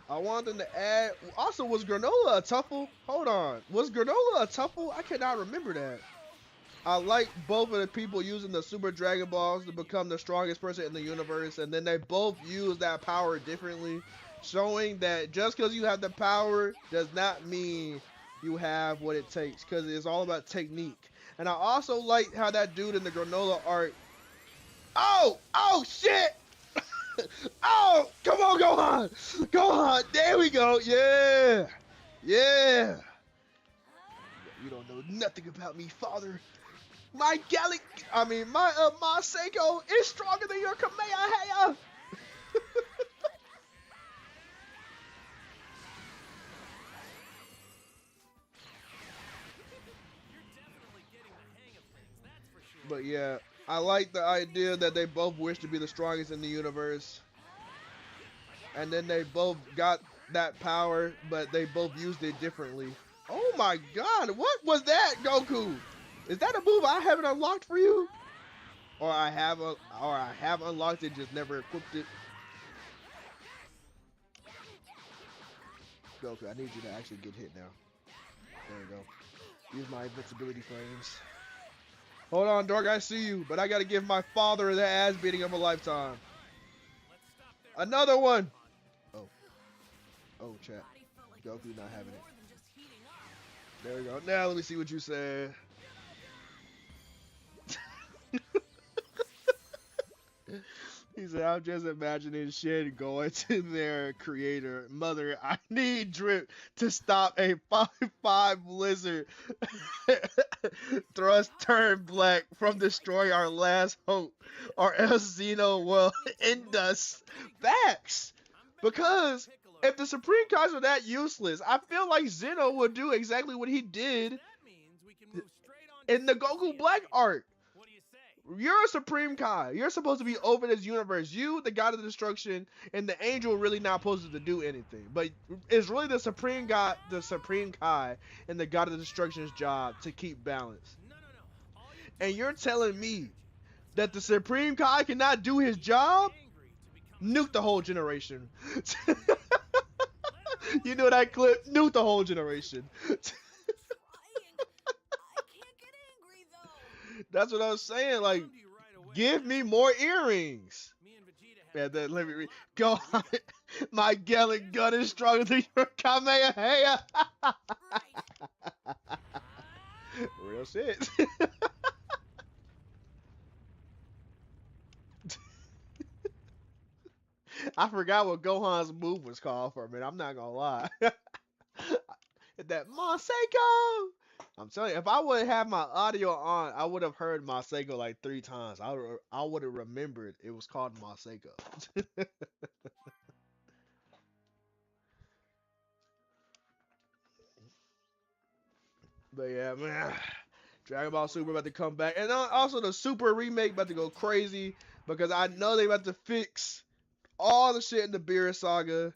I want them to add... Also, was Granola a Tuffle? Hold on. Was Granola a Tuffle? I cannot remember that. I like both of the people using the Super Dragon Balls to become the strongest person in the universe, and then they both use that power differently, showing that just because you have the power does not mean you have what it takes, because it's all about technique. And I also like how that dude in the Granola arc... Oh, shit! Oh, come on, Gohan! Gohan, there we go, yeah! Yeah! You don't know nothing about me, father. My my Seiko is stronger than your Kamehameha! But yeah, I like the idea that they both wish to be the strongest in the universe. And then they both got that power, but they both used it differently. Oh my god, what was that, Goku? Is that a move I haven't unlocked for you? Or I have unlocked it, just never equipped it. Goku, I need you to actually get hit now. There we go. Use my invincibility frames. Hold on, Dork, I see you, but I gotta give my father the ass beating of a lifetime. Another one! Oh, chat. Goku not having it. There we go. Now let me see what you said. He said, I'm just imagining Shin going to their creator, Mother, I need Drip to stop a 5-5 blizzard. Thrust turn black from destroying our last hope, or else Xeno will end us. Facts! Because if the Supreme Kais are that useless, I feel like Zeno would do exactly what he did in the Goku Black arc. You're a Supreme Kai. You're supposed to be over this universe. You, the God of Destruction, and the Angel really not supposed to do anything. But it's really the Supreme God, the Supreme Kai, and the God of Destruction's job to keep balance. And you're telling me that the Supreme Kai cannot do his job? Nuke the whole generation. You know that clip? Nuke the whole generation. That's what I was saying. Like, give me more earrings. Man, then let me read. Go on. My Gallic gun is stronger than your Kamehameha. Real shit. I forgot what Gohan's move was called for a minute. I'm not gonna lie. That Maseko. I'm telling you, if I would have my audio on, I would have heard Maseko like 3 times. I would have remembered it was called Maseko. But yeah, man, Dragon Ball Super about to come back, and also the Super remake about to go crazy because I know they about to fix all the shit in the Beerus saga.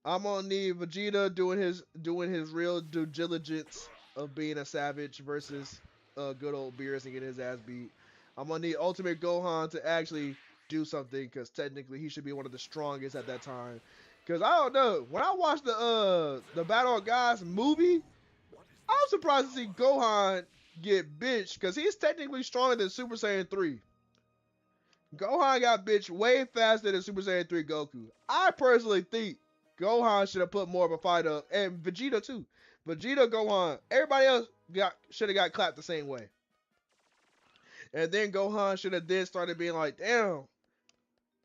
I'm gonna need Vegeta doing his real due diligence of being a savage versus good old Beerus and getting his ass beat. I'm gonna need Ultimate Gohan to actually do something because technically he should be one of the strongest at that time. Cause I don't know, when I watched the Battle of Gods movie, I'm surprised to see Gohan get bitched because he's technically stronger than Super Saiyan 3. Gohan got bitched way faster than Super Saiyan 3 Goku. I personally think Gohan should have put more of a fight up, and Vegeta too. Vegeta, Gohan, everybody else should have got clapped the same way. And then Gohan should have then started being like, damn,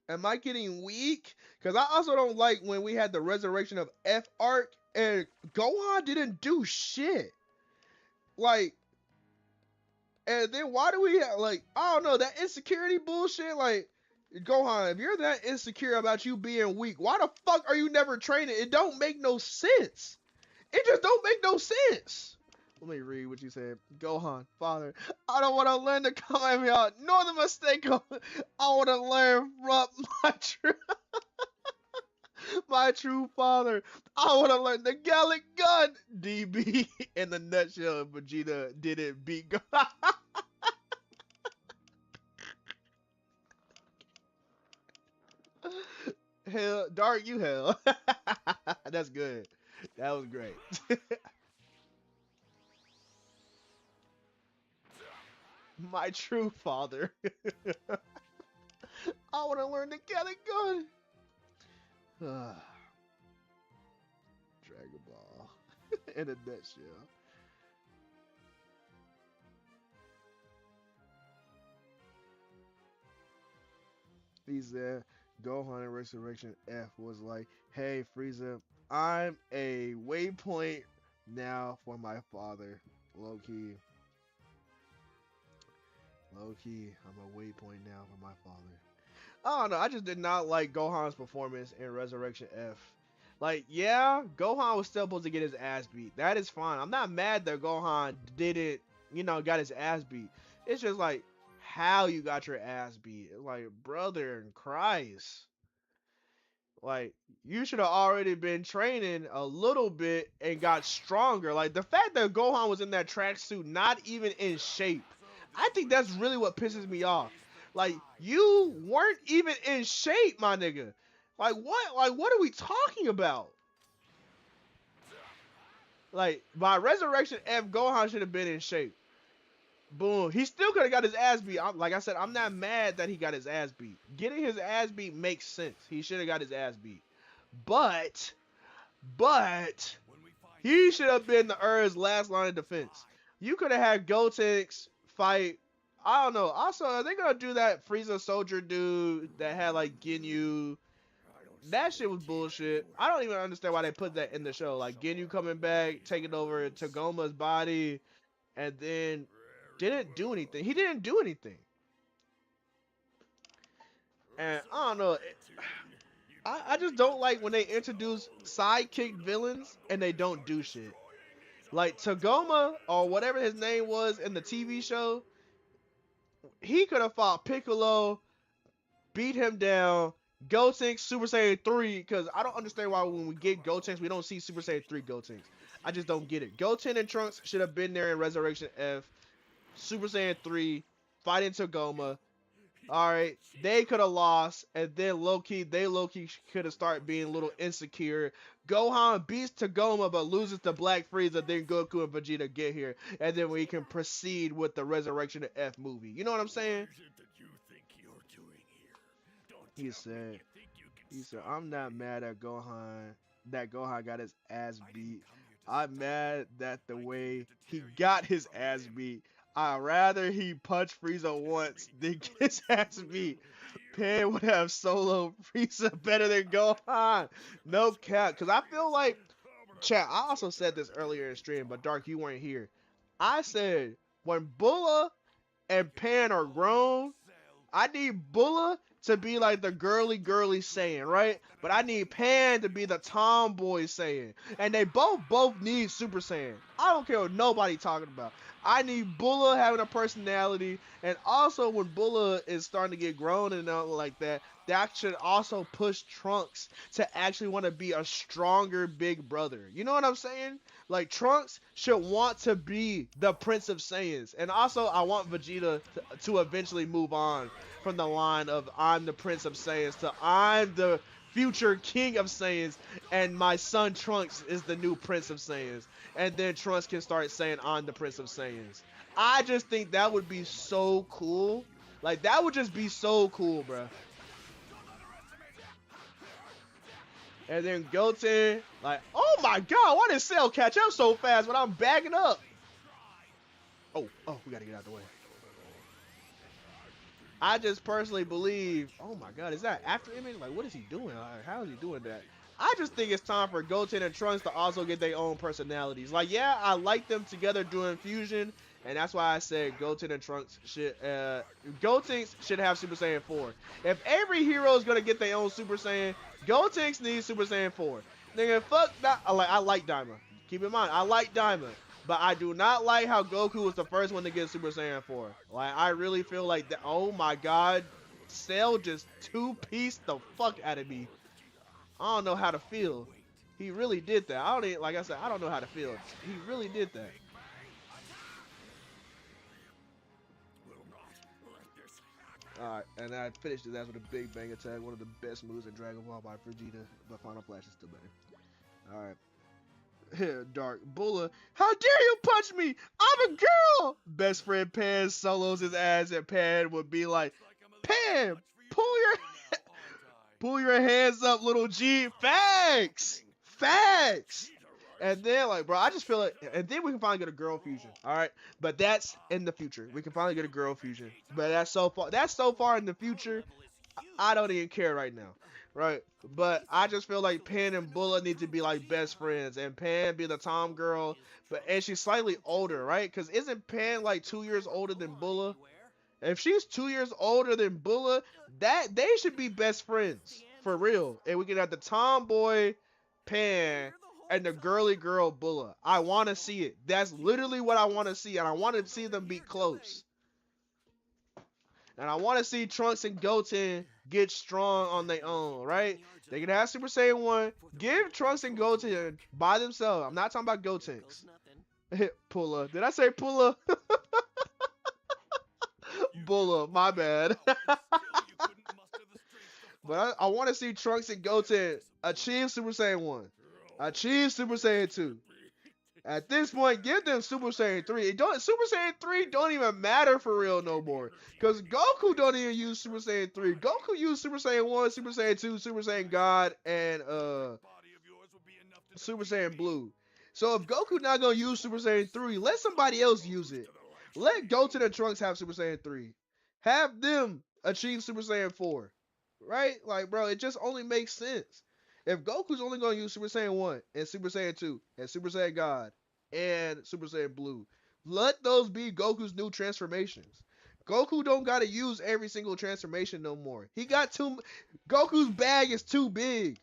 am I getting weak? Because I also don't like when we had the Resurrection of F arc, and Gohan didn't do shit. Like, and then why do we have, like, I don't know, that insecurity bullshit, like, Gohan, if you're that insecure about you being weak, why the fuck are you never training? It don't make no sense. It just don't make no sense. Let me read what you said. Gohan, father, I don't want to learn to come at me out, nor the mistake of, I want to learn from my true father. I want to learn the Gallic gun. DB, in the nutshell, Vegeta didn't beat Gohan. Hell, Dark, you hell. That's good. That was great. My true father. I want to learn to get it good. Dragon Ball. In a nutshell. He said, Gohan in Resurrection F was like, hey, Frieza, I'm a waypoint now for my father. Low key. Low key, I'm a waypoint now for my father. I don't know. I just did not like Gohan's performance in Resurrection F. Like, yeah, Gohan was still supposed to get his ass beat. That is fine. I'm not mad that Gohan didn't, got his ass beat. It's just like, how you got your ass beat. Like, brother in Christ. Like, you should have already been training a little bit and got stronger. Like, the fact that Gohan was in that tracksuit, not even in shape, I think that's really what pisses me off. Like, you weren't even in shape, my nigga. Like, what? Like, what are we talking about? Like, by Resurrection F, Gohan should have been in shape. Boom. He still could have got his ass beat. Like I said, I'm not mad that he got his ass beat. Getting his ass beat makes sense. He should have got his ass beat. But, he should have been the Earth's last line of defense. You could have had Gotenks fight I don't know. Also, are they gonna do that Frieza soldier dude that had like Ginyu? That shit was bullshit. I don't even understand why they put that in the show. Like Ginyu coming back, taking over Tagoma's body, and then didn't do anything. He didn't do anything. And I don't know. I just don't like when they introduce sidekick villains and they don't do shit. Like Tagoma or whatever his name was in the TV show, he could have fought Piccolo, beat him down, Gotenks Super Saiyan 3, because I don't understand why when we get Gotenks, we don't see Super Saiyan 3 Gotenks. I just don't get it. Goten and Trunks should have been there in Resurrection F, Super Saiyan 3, fighting Tagoma. Alright, they could have lost, and then low-key could have started being a little insecure. Gohan beats Tagoma but loses to Black Frieza, then Goku and Vegeta get here, and then we can proceed with the Resurrection of F movie. You know what I'm saying? He said, I'm not mad at Gohan, that Gohan got his ass beat. I'm mad that the way he got his ass beat. I'd rather he punch Frieza once than get his ass beat. Pan would have solo Frieza better than Gohan. No cap. Because I feel like, chat, I also said this earlier in stream, but Dark, you weren't here. I said, when Bulla and Pan are grown, I need Bulla to be like the girly Saiyan, right? But I need Pan to be the tomboy Saiyan. And they both need Super Saiyan. I don't care what nobody talking about. I need Bulla having a personality, and also when Bulla is starting to get grown and all like that, that should also push Trunks to actually want to be a stronger big brother. You know what I'm saying? Like, Trunks should want to be the Prince of Saiyans. And also, I want Vegeta to eventually move on from the line of I'm the Prince of Saiyans to I'm the future King of Saiyans, and my son Trunks is the new Prince of Saiyans. And then Trunks can start saying I'm the Prince of Saiyans. I just think that would be so cool. Like, that would just be so cool, bro. And then Goten, like, oh my god, why did Cell catch up so fast when I'm backing up? Oh, we gotta get out of the way. I just personally believe, oh my god, is that after image? Like, what is he doing? Like, how is he doing that? I just think it's time for Goten and Trunks to also get their own personalities. Like, yeah, I like them together doing fusion, and that's why I said Goten and Trunks should, Gotenks should have Super Saiyan 4. If every hero is gonna get their own Super Saiyan, Gotenks needs Super Saiyan 4. Nigga, fuck that. I like Daima. Keep in mind, I like Daima. But I do not like how Goku was the first one to get Super Saiyan 4. Like, I really feel like that. Oh my god, Cell just two-pieced the fuck out of me. I don't know how to feel. He really did that. I don't even, like I said, I don't know how to feel. He really did that. Alright, and I finished his ass with a big bang attack. One of the best moves in Dragon Ball by Vegeta, but Final Flash is still better. Alright. Dark Bulla, how dare you punch me? I'm a girl. Best friend Pan solos his ass, and Pan would be like, Pan, pull your hands up, little G. Facts. And then, like, bro, I just feel like, and then we can finally get a girl fusion. All right, but that's in the future. We can finally get a girl fusion, but that's so far in the future. I don't even care right now. Right, but I just feel like Pan and Bulla need to be like best friends, and Pan be the Tom girl, and she's slightly older, right? Because isn't Pan like 2 years older than Bulla? If she's 2 years older than Bulla, that they should be best friends for real. And we can have the tomboy Pan and the girly girl Bulla. I want to see it. That's literally what I want to see, and I want to see them be close. And I want to see Trunks and Goten get strong on their own, right? They can have Super Saiyan 1. Give Trunks and Goten by themselves. I'm not talking about Gotenks. Pulla. Did I say Pulla? Bulla. My bad. But I want to see Trunks and Goten achieve Super Saiyan 1. Achieve Super Saiyan 2. At this point, give them Super Saiyan 3. Super Saiyan 3 don't even matter for real no more. Because Goku don't even use Super Saiyan 3. Goku used Super Saiyan 1, Super Saiyan 2, Super Saiyan God, and Super Saiyan Blue. So if Goku not going to use Super Saiyan 3, let somebody else use it. Let Goten and Trunks have Super Saiyan 3. Have them achieve Super Saiyan 4. Right? Like, bro, it just only makes sense. If Goku's only going to use Super Saiyan 1 and Super Saiyan 2 and Super Saiyan God and Super Saiyan Blue, let those be Goku's new transformations. Goku don't got to use every single transformation no more. He got too. Goku's bag is too big.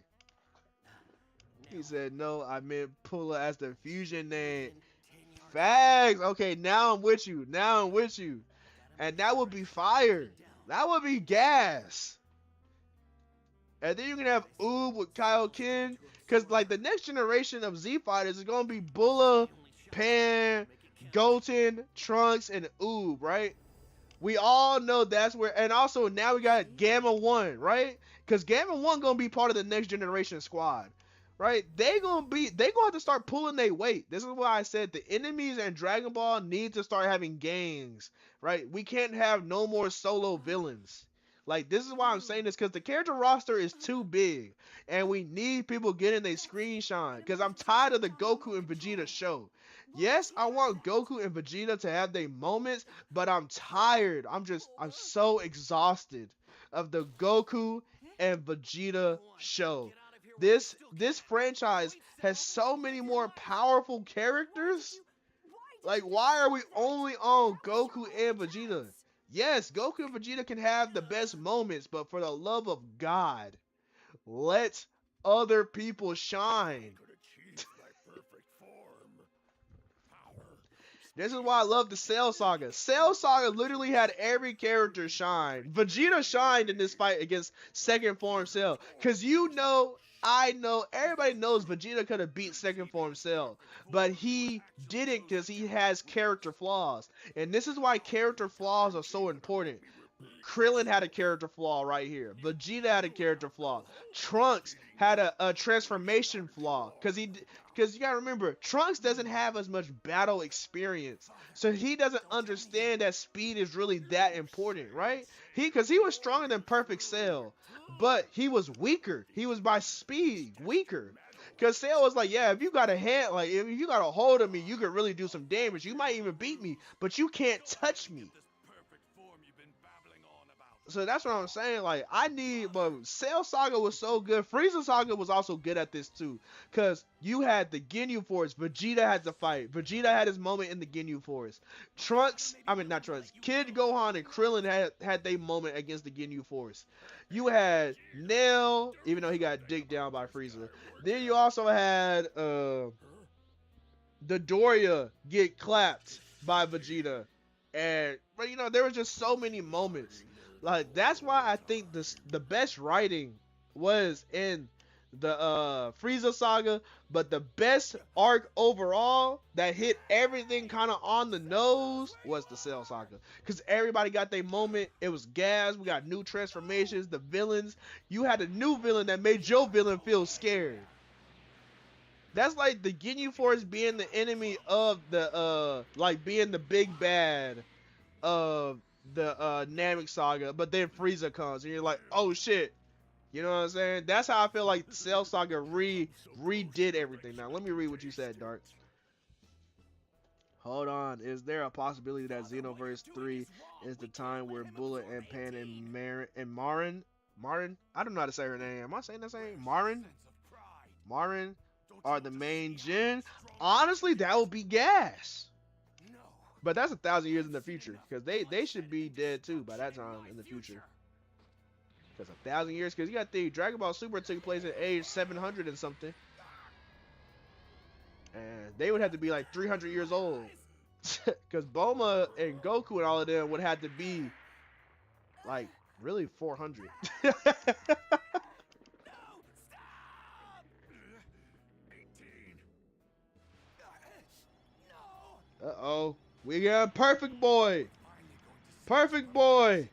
He said, no, I meant Pulla as the fusion name. Facts. Okay, now I'm with you. Now I'm with you. And that would be fire. That would be gas. And then you can have Oob with Kaioken. Because, like, the next generation of Z Fighters is going to be Bulla, Pan, Goten, Trunks, and Oob, right? We all know that's where. And also, now we got Gamma 1, right? Because Gamma 1 going to be part of the next generation squad. Right? They gonna have to start pulling their weight. This is why I said the enemies and Dragon Ball need to start having gangs. Right? We can't have no more solo villains. Like, this is why I'm saying this, because the character roster is too big. And we need people getting their screen shine. Because I'm tired of the Goku and Vegeta show. Yes, I want Goku and Vegeta to have their moments, but I'm tired. I'm so exhausted of the Goku and Vegeta show. This franchise has so many more powerful characters. Like, why are we only on Goku and Vegeta? Yes, Goku and Vegeta can have the best moments, but for the love of God, let other people shine. This is why I love the Cell Saga. Cell Saga literally had every character shine. Vegeta shined in this fight against Second Form Cell. Because I know, everybody knows Vegeta could have beat Second Form Cell. But he didn't because he has character flaws. And this is why character flaws are so important. Krillin had a character flaw right here. Vegeta had a character flaw. Trunks had a transformation flaw. Because you gotta remember, Trunks doesn't have as much battle experience. So he doesn't understand that speed is really that important, right? Because he was stronger than Perfect Cell. But he was weaker. He was by speed weaker. Because Cell was like, yeah, if you got a hand, like, if you got a hold of me, you could really do some damage. You might even beat me, but you can't touch me. So that's what I'm saying. Like, but Cell Saga was so good. Frieza Saga was also good at this too. Because you had the Ginyu Force. Vegeta had to fight. Vegeta had his moment in the Ginyu Force. Not Trunks. Kid Gohan and Krillin had their moment against the Ginyu Force. You had Nail, even though he got digged down by Frieza. Then you also had the Doria get clapped by Vegeta. But there was just so many moments. Like, that's why I think the best writing was in the Frieza Saga, but the best arc overall that hit everything kind of on the nose was the Cell Saga. Because everybody got their moment. It was gas. We got new transformations. The villains. You had a new villain that made your villain feel scared. That's like the Ginyu Force being the enemy of being the big bad of the Namek Saga, but then Frieza comes and you're like, oh shit. You know what I'm saying? That's how I feel like Cell Saga redid everything. Now let me read what you said, Dark. Hold on. Is there a possibility that Xenoverse 3 is the time where Bullet and Pan and Marin, I don't know how to say her name. Am I saying that name? Marin are the main gen? Honestly, that would be gas. But that's 1,000 years in the future, because they should be dead too by that time in the future. Because 1,000 years, because you got the Dragon Ball Super took place at age 700 and something, and they would have to be like 300 years old. Because Bulma and Goku and all of them would have to be like really 400. Uh-oh. We got Perfect Boy. Perfect Boy.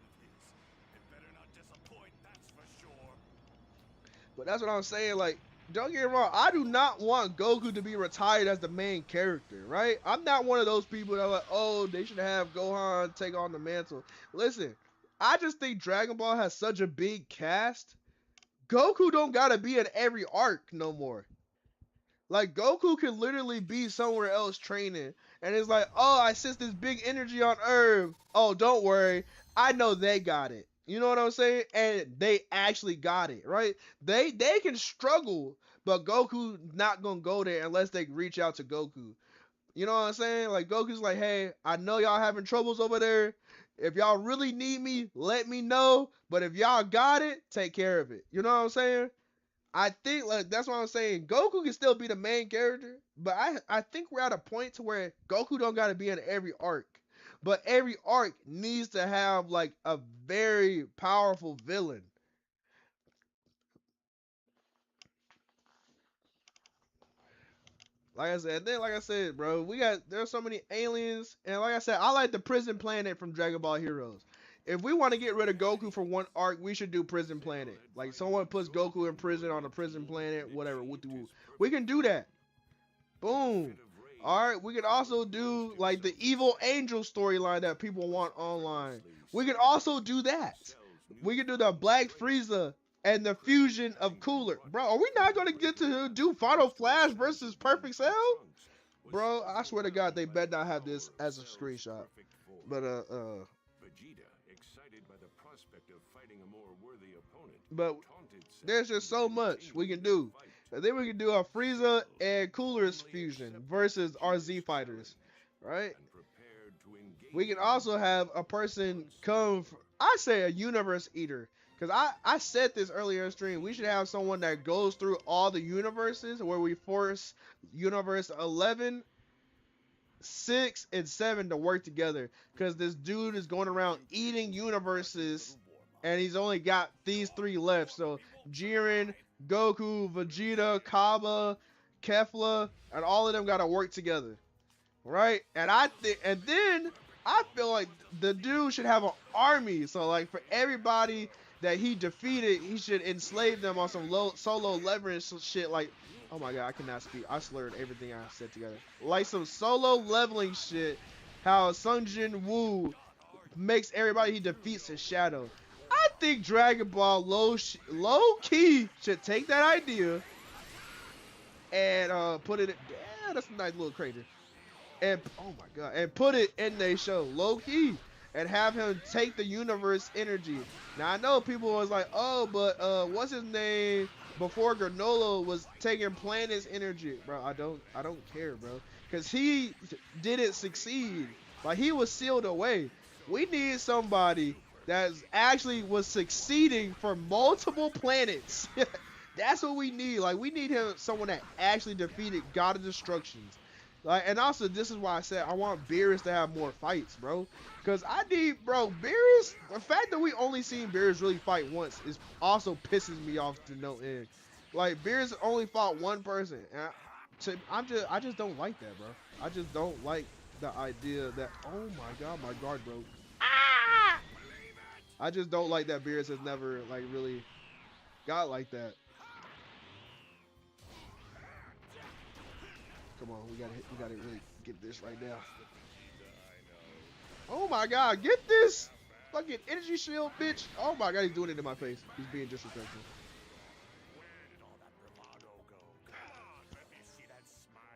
But that's what I'm saying. Like, don't get me wrong. I do not want Goku to be retired as the main character, right? I'm not one of those people that are like, oh, they should have Gohan take on the mantle. Listen, I just think Dragon Ball has such a big cast. Goku don't gotta be in every arc no more. Like Goku can literally be somewhere else training, and it's like, oh, I sense this big energy on Earth. Oh, don't worry, I know they got it. You know what I'm saying? And they actually got it, right? They can struggle, but Goku not gonna go there unless they reach out to Goku. You know what I'm saying? Like Goku's like, hey, I know y'all having troubles over there. If y'all really need me, let me know. But if y'all got it, take care of it. You know what I'm saying? I think like that's what I'm saying. Goku can still be the main character, but I think we're at a point to where Goku don't gotta be in every arc. But every arc needs to have like a very powerful villain. Like I said, then like I said, bro, there's so many aliens, and like I said, I like the prison planet from Dragon Ball Heroes. If we want to get rid of Goku for one arc, we should do Prison Planet. Like someone puts Goku in prison on a prison planet, whatever. We can do that. Boom. All right, we can also do like the evil angel storyline that people want online. We can also do that. We can do the Black Frieza and the fusion of Cooler. Bro, are we not going to get to do Final Flash versus Perfect Cell? Bro, I swear to God, they better not have this as a screenshot. But but there's just so much we can do. And then we can do a Frieza and Cooler's fusion versus our Z fighters, right? We can also have a person come, I say a universe eater. Because I said this earlier in stream, we should have someone that goes through all the universes where we force universe 11, 6, and 7 to work together. Because this dude is going around eating universes and he's only got these 3 left. So Jiren, Goku, Vegeta, Kaba, Kefla, and all of them got to work together. Right? And then I feel like the dude should have an army. So like for everybody that he defeated, he should enslave them on some solo leverage shit. Like, oh my god, I cannot speak. I slurred everything I said together. Like some solo leveling shit. How Sung Jin Woo makes everybody he defeats his shadow. I think Dragon Ball low key should take that idea and put it. Yeah, that's a nice little crater. And oh my god, and put it in their show low key and have him take the universe energy. Now I know people was like, oh, but what's his name before Granola was taking planet's energy, bro? I don't care, bro, because he didn't succeed. Like he was sealed away. We need somebody that actually was succeeding for multiple planets. That's what we need. Like we need someone that actually defeated God of Destructions. Like, and also this is why I said I want Beerus to have more fights, bro. Cause I need, bro, Beerus. The fact that we only seen Beerus really fight once is also pisses me off to no end. Like Beerus only fought one person, and I just don't like that, bro. I just don't like the idea that, oh my god, my guard broke. Ah! I just don't like that Beerus has never like really got like that. Come on, we gotta really get this right now. Oh my god, get this fucking energy shield, bitch. Oh my god, he's doing it in my face. He's being disrespectful.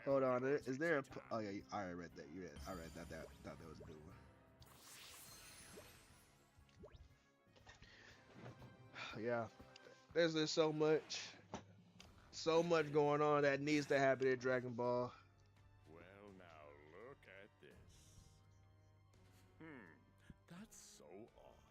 Hold on, is there a? Oh yeah, I already read that. I read that. Thought that was a good one. Yeah, there's just so much going on that needs to happen in Dragon Ball. Well, now look at this. That's so odd.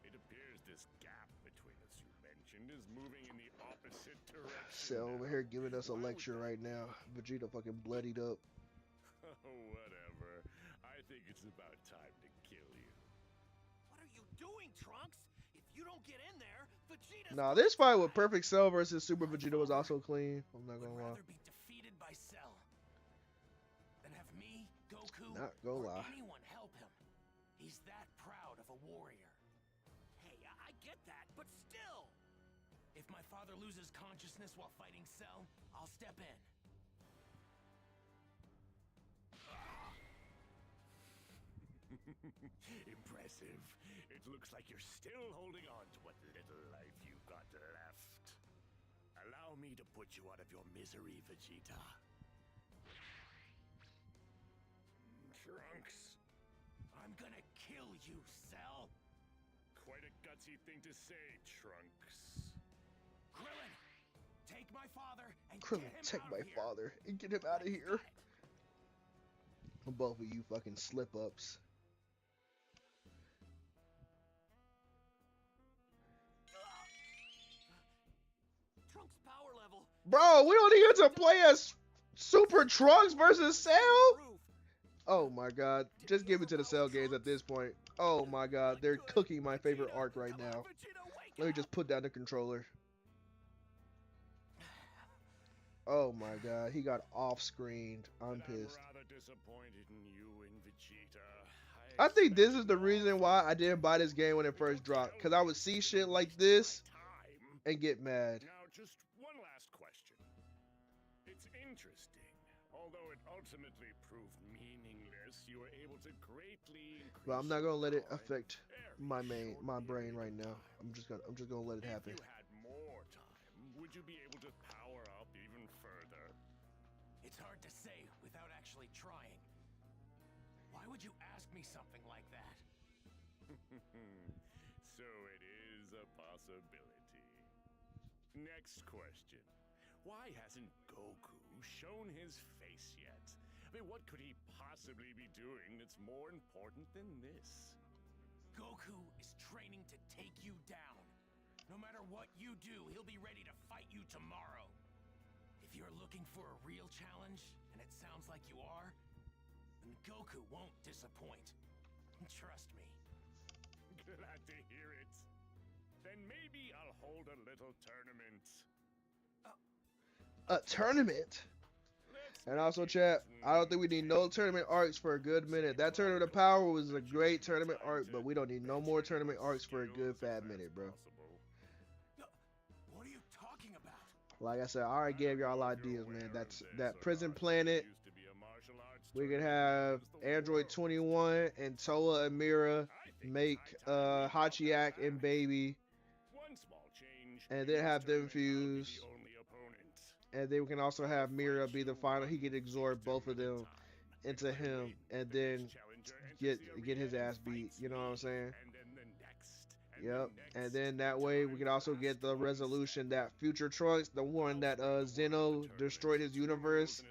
It appears this gap between us you mentioned is moving in the opposite direction. Cell over here giving us a lecture right now. Vegeta fucking bloodied up. Whatever. I think it's about time to kill you. What are you doing, Trunks? If you don't get in there, Vegeta. Nah, this fight with Perfect Cell versus Super Vegeta was also clean. I'm not gonna lie. Rather be defeated by Cell than have me, Goku, Not gonna or lie. anyone help him. He's that proud of a warrior. Hey, I get that, but still. If my father loses consciousness while fighting Cell, I'll step in. Impressive. It looks like you're still holding on to what little life you've got left. Allow me to put you out of your misery, Vegeta. Trunks. I'm gonna kill you, Cell. Quite a gutsy thing to say, Trunks. Krillin, take my father and Krillin, get him take out my of here. father and get him out of Let's here. got it. Both of you fucking slip ups. Trunks power level. Bro, we don't even get to play as Super Trunks versus Cell? Oh my god. Just give it to the Cell games at this point. Oh my god. They're cooking my favorite arc right now. Let me just put down the controller. Oh my god. He got off-screened. I'm pissed. I'm rather disappointed in you and Vegeta. I think this is the reason why I didn't buy this game when it first dropped. Because I would see shit like this and get mad. Now, just one last question. It's interesting. Although it ultimately proved meaningless, you were able to greatly increase. But I'm not gonna let it your affect power in my very brain short right now. period of I'm just gonna let it time. happen. If you had more time, would you be able to power up even further? It's hard to say without actually trying. Why would you ask me something like that? So it is a possibility. Next question. Why hasn't Goku shown his face yet? I mean, what could he possibly be doing that's more important than this? Goku is training to take you down. No matter what you do, he'll be ready to fight you tomorrow. If you're looking for a real challenge, and it sounds like you are, then Goku won't disappoint. Trust me. Glad to hear it. Then maybe I'll hold a little tournament. A tournament? And also, chat, I don't think we need no tournament arcs for a good minute. That Tournament of Power was a great tournament arc, but we don't need no more tournament arcs for a good fat minute, bro. What are you talking about? Like I said, I already gave y'all ideas, man. That Prison Planet. We could have Android 21 and Toa and Mira make Hachiak and Baby, and then have them fuse. And then we can also have Mira be the final. He can absorb both of them into him, and then get his ass beat. You know what I'm saying? Yep. And then that way we can also get the resolution that Future Trunks, the one that Zeno destroyed his universe,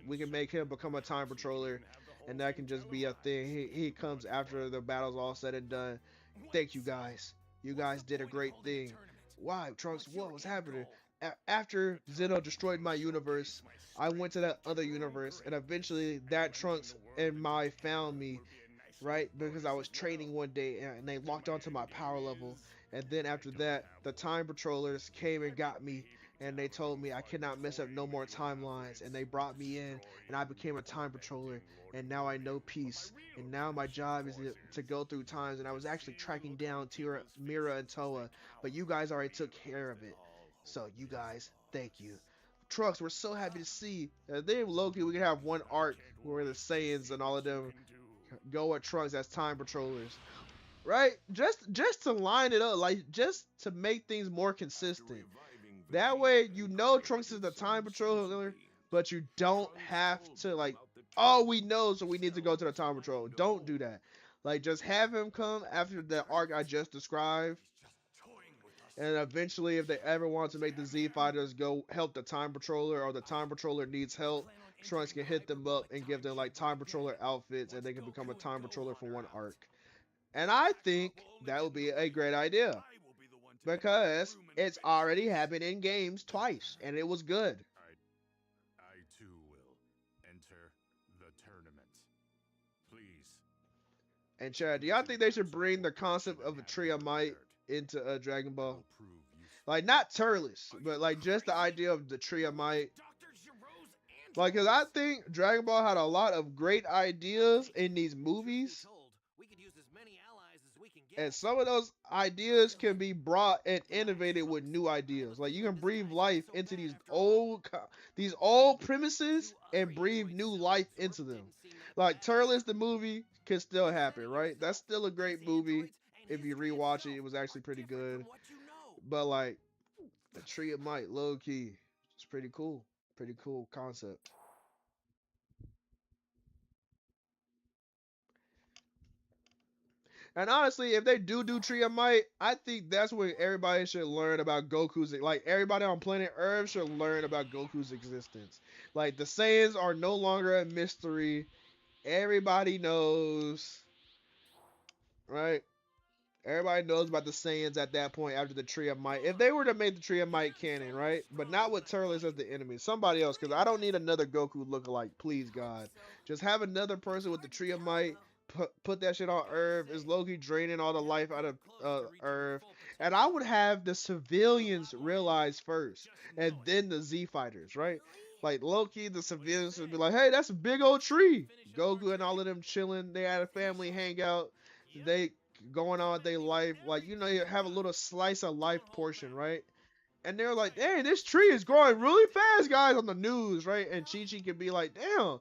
we can make him become a time patroller, and that can just be a thing. He comes after the battle's all said and done. Thank you guys. You guys did a great thing. Why, Trunks? What was happening? After Zeno destroyed my universe, I went to that other universe, and eventually that Trunks and Mai found me, right? Because I was training one day, and they locked onto my power level. And then after that, the time patrollers came and got me, and they told me I cannot mess up no more timelines, and they brought me in, and I became a time patroller, and now I know peace. And now my job is to go through times, and I was actually tracking down Mira and Toa, but you guys already took care of it. So you guys, thank you. Trunks, we're so happy to see. Then Loki, we can have one arc where the Saiyans and all of them go at Trunks as time patrollers, right? Just to line it up, like just to make things more consistent. That way, you know Trunks is the time patroller, but you don't have to like, oh, we know, so we need to go to the time patrol. Don't do that. Like, just have him come after the arc I just described. And eventually, if they ever want to make the Z Fighters go help the Time Patroller, or the Time Patroller needs help, Trunks can hit them up and give them like Time Patroller outfits, and they can become a Time Patroller for one arc. And I think that would be a great idea, because it's already happened in games twice, and it was good. I too will enter the tournament. Please. And Chad, do y'all think they should bring the concept of a Tree of Might into Dragon Ball? Like, not Turles, but like just the idea of the Tree of Might. Like, because I think Dragon Ball had a lot of great ideas in these movies, and some of those ideas can be brought and innovated with new ideas. Like, you can breathe life into these old premises and breathe new life into them. Like Turles, the movie, can still happen, right? That's still a great movie. If you rewatch it, it was actually pretty good. But like the Tree of Might, low key, it's pretty cool. Pretty cool concept. And honestly, if they do Tree of Might, I think that's when everybody should learn about Goku's. Like everybody on planet Earth should learn about Goku's existence. Like the Saiyans are no longer a mystery. Everybody knows, right? Everybody knows about the Saiyans at that point after the Tree of Might. If they were to make the Tree of Might canon, right? But not with Turles as the enemy. Somebody else, because I don't need another Goku lookalike. Please, God. Just have another person with the Tree of Might. Put that shit on Earth. Is Loki draining all the life out of Earth? And I would have the civilians realize first. And then the Z fighters, right? Like Loki, the civilians would be like, hey, that's a big old tree. Goku and all of them chilling. They had a family hangout. They going on with their life. Like, you know, you have a little slice of life portion, right? And they're like, hey, this tree is growing really fast, guys, on the news, right? And Chi Chi can be like, damn,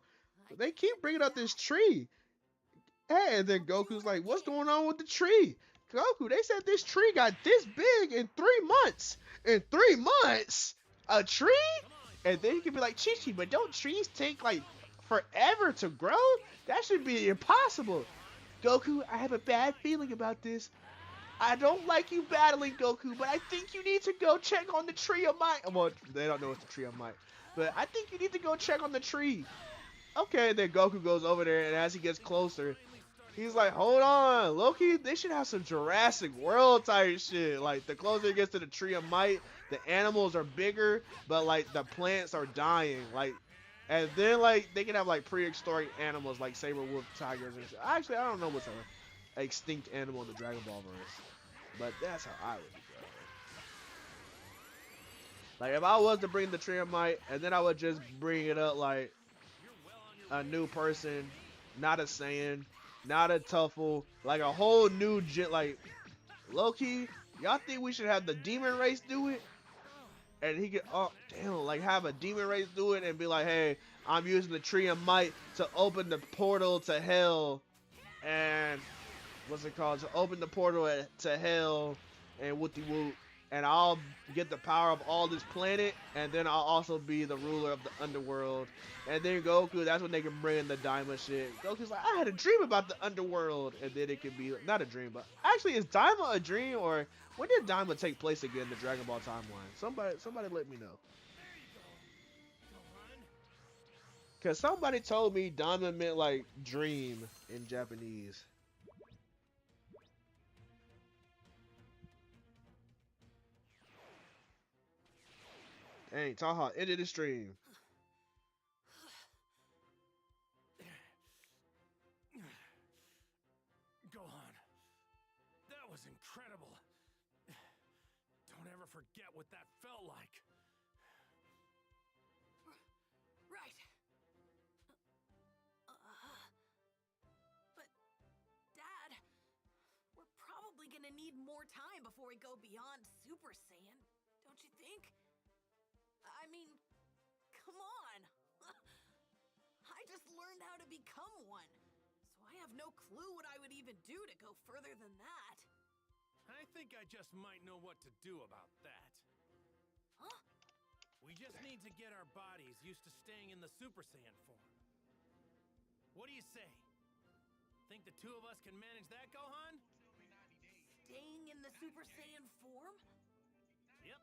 they keep bringing up this tree. Hey, and then Goku's like, what's going on with the tree? Goku, they said this tree got this big in 3 months. In 3 months? A tree? And then he can be like, Chi Chi, but don't trees take, like, forever to grow? That should be impossible. Goku, I have a bad feeling about this. I don't like you battling Goku, but I think you need to go check on the Tree of Might. Well, they don't know it's the Tree of Might, but I think you need to go check on the tree. Okay, then Goku goes over there, and as he gets closer, he's like, hold on, Loki, they should have some Jurassic World type shit. Like, the closer it gets to the Tree of Might, the animals are bigger, but, like, the plants are dying. Like, and then, like, they can have, like, prehistoric animals, like saber wolf tigers and shit. Actually, I don't know what's a extinct animal in the Dragon Ball verse. But that's how I would go. Like, if I was to bring the Tree of Might, and then I would just bring it up, like, a new person, not a Saiyan, not a Tuffle, like, a whole new, like, low-key, y'all think we should have the Demon Race do it? And he could, oh, damn, like, have a Demon Race do it and be like, hey, I'm using the Tree of Might to open the portal to hell, and what's it called? To open the portal to hell and whoopty whoop, and I'll get the power of all this planet, and then I'll also be the ruler of the underworld. And then Goku, that's when they can bring in the Daima shit. Goku's like, I had a dream about the underworld, and then it can be not a dream, but actually, is Daima a dream, or when did Daima take place again in the Dragon Ball timeline? Somebody let me know. Cause somebody told me Daima meant like dream in Japanese. Dang, Taha ended the stream. Gohan, that was incredible. Don't ever forget what that felt like. Right. But, Dad, we're probably gonna need more time before we go beyond Super Saiyan, don't you think? I mean, come on. I just learned how to become one, so I have no clue what I would even do to go further than that. I think I just might know what to do about that. Huh? We just need to get our bodies used to staying in the Super Saiyan form. What do you say? Think the two of us can manage that, Gohan? Staying in the Super Saiyan form? Yep.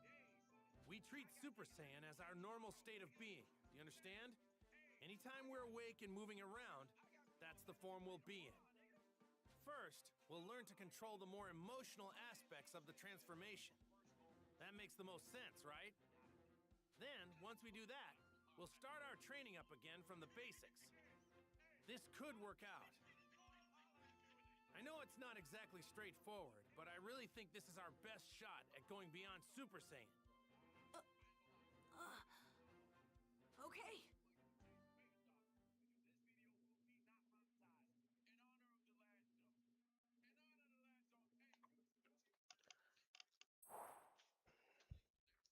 We treat Super Saiyan as our normal state of being. You understand? Anytime we're awake and moving around, that's the form we'll be in. First, we'll learn to control the more emotional aspects of the transformation. That makes the most sense, right? Then, once we do that, we'll start our training up again from the basics. This could work out. I know it's not exactly straightforward, but I really think this is our best shot at going beyond Super Saiyan. Okay.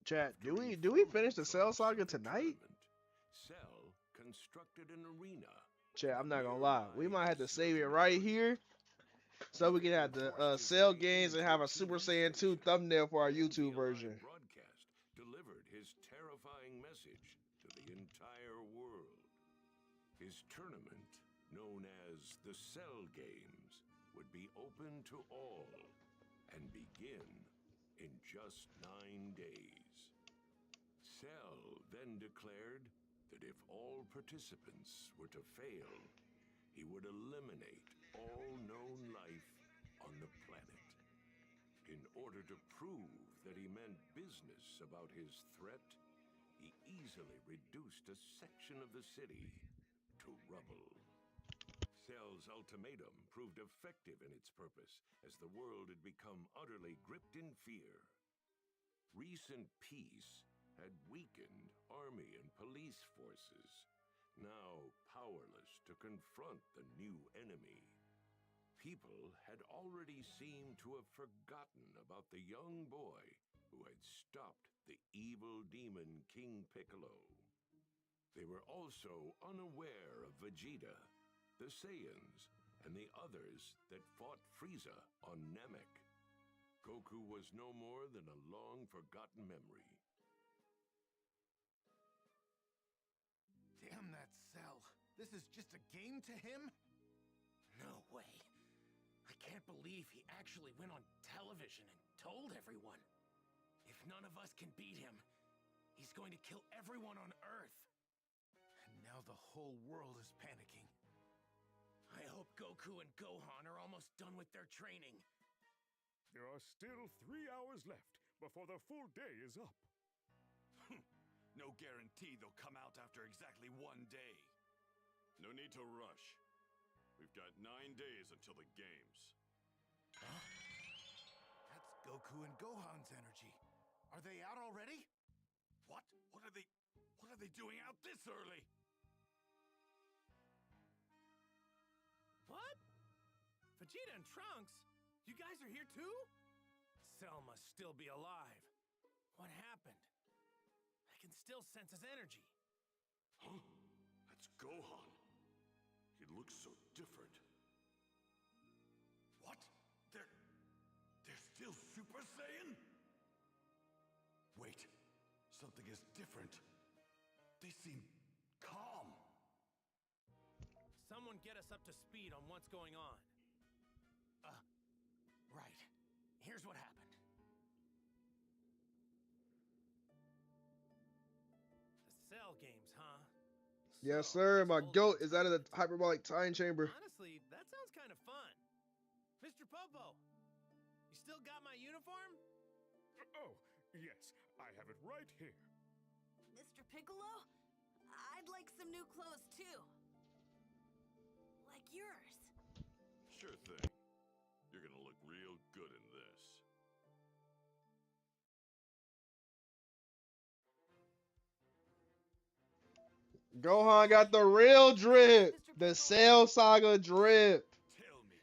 Chat, do we finish the Cell Saga tonight? Cell constructed an arena. Chat, I'm not gonna lie. We might have to save it right here, so we can have the Cell games and have a Super Saiyan 2 thumbnail for our YouTube version. Broadcast delivered his terrifying message to the entire world. His tournament, known as the Cell Games, would be open to all and begin in just 9 days. Cell then declared that if all participants were to fail, he would eliminate all known life on the planet. In order to prove that he meant business about his threat, he easily reduced a section of the city to rubble. Cell's ultimatum proved effective in its purpose, as the world had become utterly gripped in fear. Recent peace had weakened army and police forces, now powerless to confront the new enemy. People had already seemed to have forgotten about the young boy who had stopped the evil demon King Piccolo. They were also unaware of Vegeta, the Saiyans, and the others that fought Frieza on Namek. Goku was no more than a long-forgotten memory. Damn that Cell. This is just a game to him? No way. I can't believe he actually went on television and told everyone. If none of us can beat him, he's going to kill everyone on Earth. And now the whole world is panicking. I hope Goku and Gohan are almost done with their training. There are still 3 hours left before the full day is up. No guarantee they'll come out after exactly 1 day. No need to rush. We've got 9 days until the games. Huh? That's Goku and Gohan's energy. Are they out already? What? What are they doing out this early? What? Vegeta and Trunks? You guys are here too? Cell must still be alive. What happened? I can still sense his energy. Huh? That's Gohan. He looks so different. What? They're still Super Saiyan? Wait, something is different. They seem calm. Someone get us up to speed on what's going on. Right. Here's what happened. The Cell games, huh? Yes, So, sir. this My whole goat is thing out of the hyperbolic time chamber. Honestly, that sounds kind of fun. Mr. Popo, you still got my uniform? Oh, yes, I have it right here. Mr. Piccolo, I'd like some new clothes too. Like yours. Sure thing. You're gonna look real good in this. Gohan got the real drip. The Cell Saga drip. Tell me,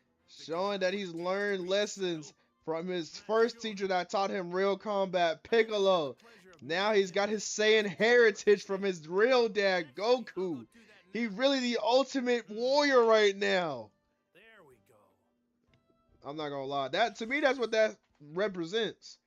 Showing that he's learned lessons from his first teacher that taught him real combat, Piccolo. Now he's got his Saiyan heritage from his real dad, Goku. He's really the ultimate warrior right now. There we go. I'm not gonna lie. That to me, that's what that represents.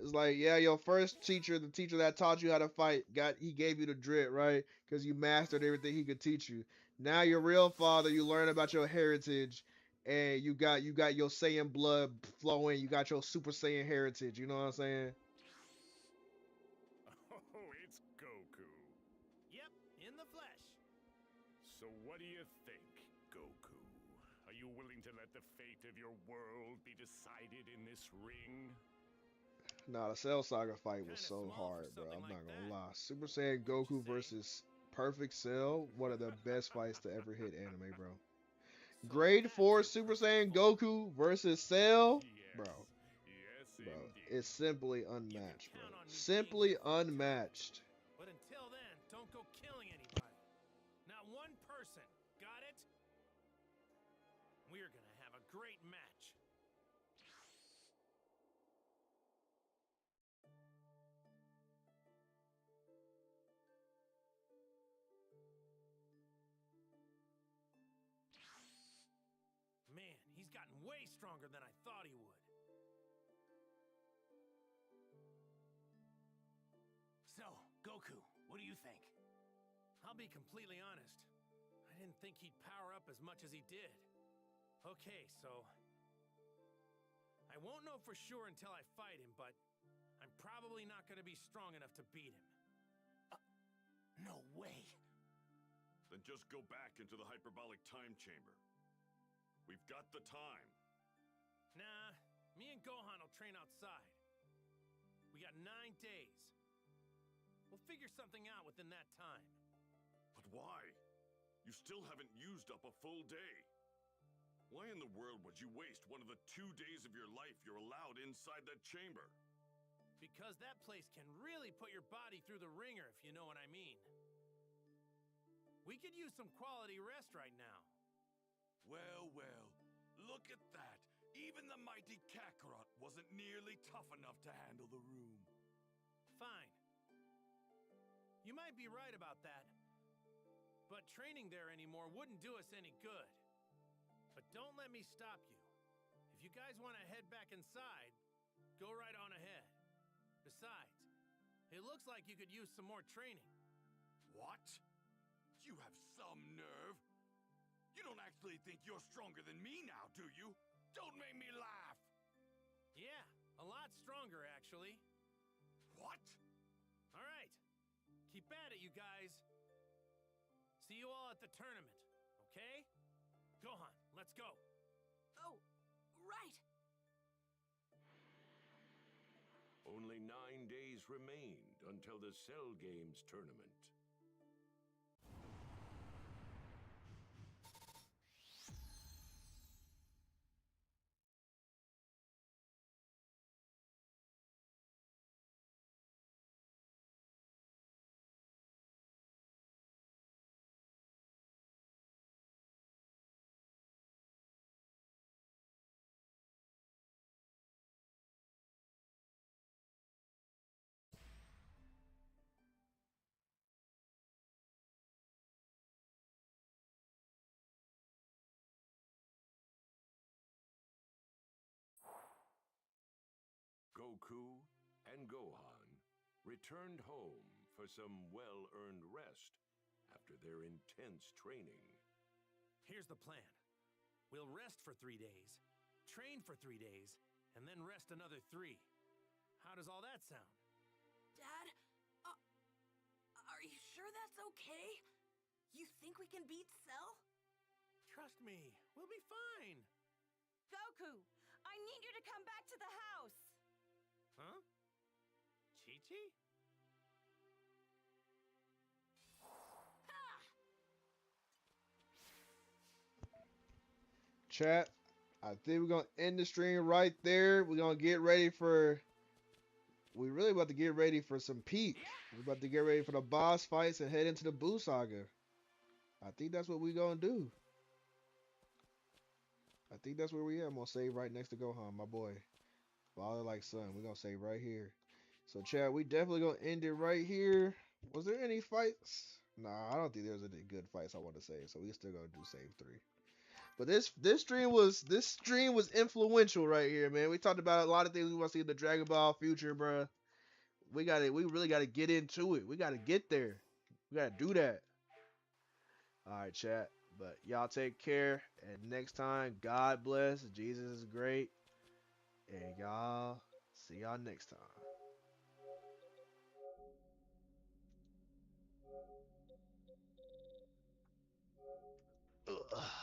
It's like, yeah, your first teacher, the teacher that taught you how to fight, he gave you the drip, right? Because you mastered everything he could teach you. Now your real father, you learn about your heritage, and you got your Saiyan blood flowing. You got your Super Saiyan heritage. You know what I'm saying? Oh, it's Goku. Yep, in the flesh. So what do you think, Goku? Are you willing to let the fate of your world be decided in this ring? Nah, the Cell Saga fight was Kinda so small for hard, bro. something I'm not like gonna that. lie. Super Saiyan Goku say? versus Perfect Cell, one of the best fights to ever hit anime, bro. So Grade that's 4 your Super perfect Saiyan form. Goku versus Cell, Yes. bro. Yes, Bro, indeed. it's simply You can unmatched, bro. count on me Simply being there for you. unmatched. But until then, don't go killing anybody. Not one person. Got it? We're gonna have a great match. Man, he's gotten way stronger than I thought he would. So, Goku, what do you think? I'll be completely honest. I didn't think he'd power up as much as he did. Okay, so I won't know for sure until I fight him, but I'm probably not gonna be strong enough to beat him. No way. Then just go back into the hyperbolic time chamber. We've got the time. Nah, me and Gohan will train outside. We got 9 days. We'll figure something out within that time. But why? You still haven't used up a full day. Why in the world would you waste one of the 2 days of your life you're allowed inside that chamber? Because that place can really put your body through the ringer, if you know what I mean. We could use some quality rest right now. Well, well, look at that. Even the mighty Kakarot wasn't nearly tough enough to handle the room. Fine. You might be right about that. But training there anymore wouldn't do us any good. But don't let me stop you. If you guys want to head back inside, go right on ahead. Besides, it looks like you could use some more training. What? You have some nerve. You don't actually think you're stronger than me now, do you? Don't make me laugh! Yeah, a lot stronger, actually. What? All right. Keep at it, you guys. See you all at the tournament, okay? Gohan, let's go. Oh, right. Only 9 days remained until the Cell Games tournament. Goku and Gohan returned home for some well-earned rest after their intense training. Here's the plan. We'll rest for 3 days, train for 3 days, and then rest another 3. How does all that sound? Dad, are you sure that's okay? You think we can beat Cell? Trust me, we'll be fine. Goku, I need you to come back to the house. Huh? Chi-Chi? Chat, I think we're gonna end the stream right there. We're gonna get ready for. We really about to get ready for some peak. We're about to get ready for the boss fights and head into the Buu saga. I think that's what we're gonna do. I think that's where we are. I'm gonna save right next to Gohan, my boy. Father like son. We're gonna save right here. So Chad, we definitely gonna end it right here. Was there any fights? Nah, I don't think there was any good fights I want to save. So we still gonna do save 3. But this stream was influential right here, man. We talked about a lot of things we want to see in the Dragon Ball future, bro. We really gotta get into it. We gotta get there. We gotta do that. All right, chat. But y'all take care. And next time, God bless. Jesus is great. And y'all see y'all next time. Ugh.